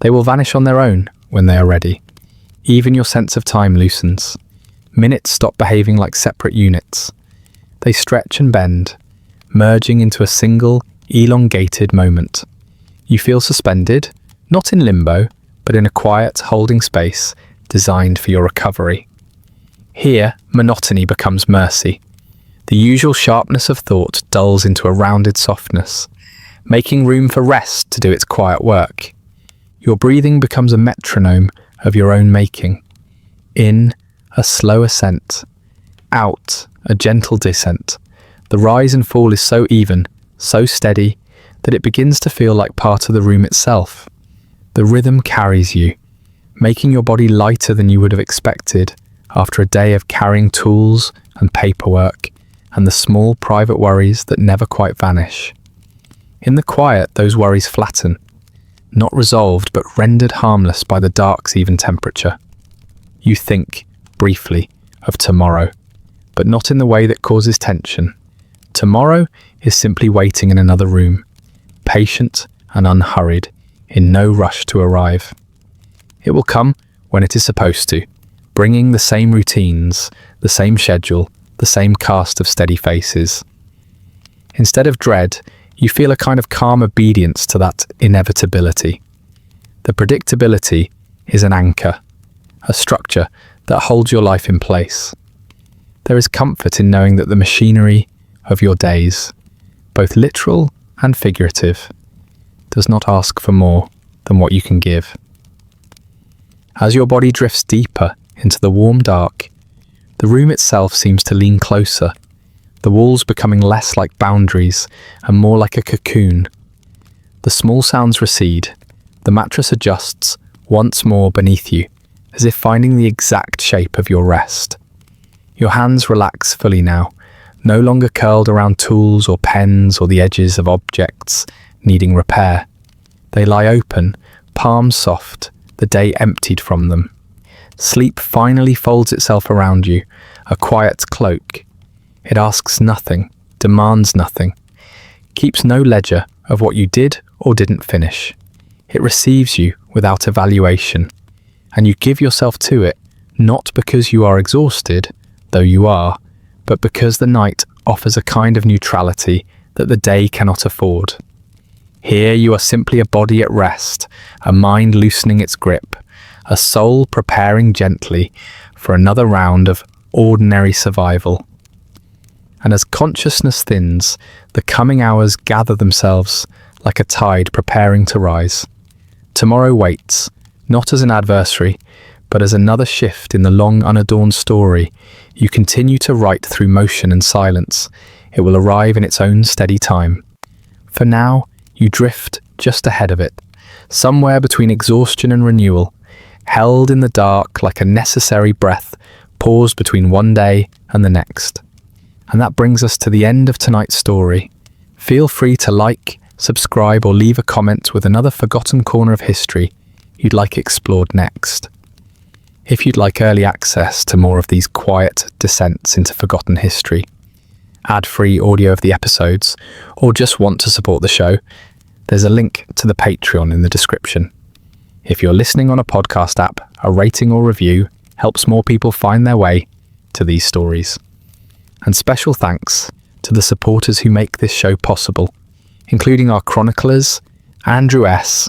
They will vanish on their own when they are ready. Even your sense of time loosens. Minutes stop behaving like separate units. They stretch and bend, merging into a single, elongated moment. You feel suspended, not in limbo, but in a quiet, holding space designed for your recovery. Here, monotony becomes mercy. The usual sharpness of thought dulls into a rounded softness, making room for rest to do its quiet work. Your breathing becomes a metronome of your own making. In, a slow ascent. Out, a gentle descent. The rise and fall is so even, so steady, that it begins to feel like part of the room itself. The rhythm carries you, making your body lighter than you would have expected after a day of carrying tools and paperwork and the small private worries that never quite vanish. In the quiet, those worries flatten, not resolved but rendered harmless by the dark's even temperature. You think, briefly, of tomorrow, but not in the way that causes tension. Tomorrow is simply waiting in another room, patient and unhurried, in no rush to arrive. It will come when it is supposed to, bringing the same routines, the same schedule, the same cast of steady faces. Instead of dread, you feel a kind of calm obedience to that inevitability. The predictability is an anchor, a structure that holds your life in place. There is comfort in knowing that the machinery of your days, both literal and figurative, does not ask for more than what you can give. As your body drifts deeper into the warm dark, the room itself seems to lean closer, the walls becoming less like boundaries and more like a cocoon. The small sounds recede, the mattress adjusts once more beneath you, as if finding the exact shape of your rest. Your hands relax fully now, no longer curled around tools or pens or the edges of objects needing repair. They lie open, palms soft, the day emptied from them. Sleep finally folds itself around you, a quiet cloak. It asks nothing, demands nothing, keeps no ledger of what you did or didn't finish. It receives you without evaluation, and you give yourself to it, not because you are exhausted, though you are, but because the night offers a kind of neutrality that the day cannot afford. Here you are simply a body at rest, a mind loosening its grip, a soul preparing gently for another round of ordinary survival. And as consciousness thins, the coming hours gather themselves like a tide preparing to rise. Tomorrow waits, not as an adversary, but as another shift in the long unadorned story you continue to write through motion and silence. It will arrive in its own steady time. For now, you drift just ahead of it, somewhere between exhaustion and renewal, held in the dark like a necessary breath paused between one day and the next. And that brings us to the end of tonight's story. Feel free to like, subscribe, or leave a comment with another forgotten corner of history you'd like explored next. If you'd like early access to more of these quiet descents into forgotten history, ad-free audio of the episodes, or just want to support the show, there's a link to the Patreon in the description. If you're listening on a podcast app, a rating or review helps more people find their way to these stories. And special thanks to the supporters who make this show possible, including our chroniclers, Andrew S.,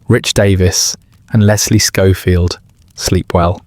Rich Davis, and Leslie Schofield sleep well.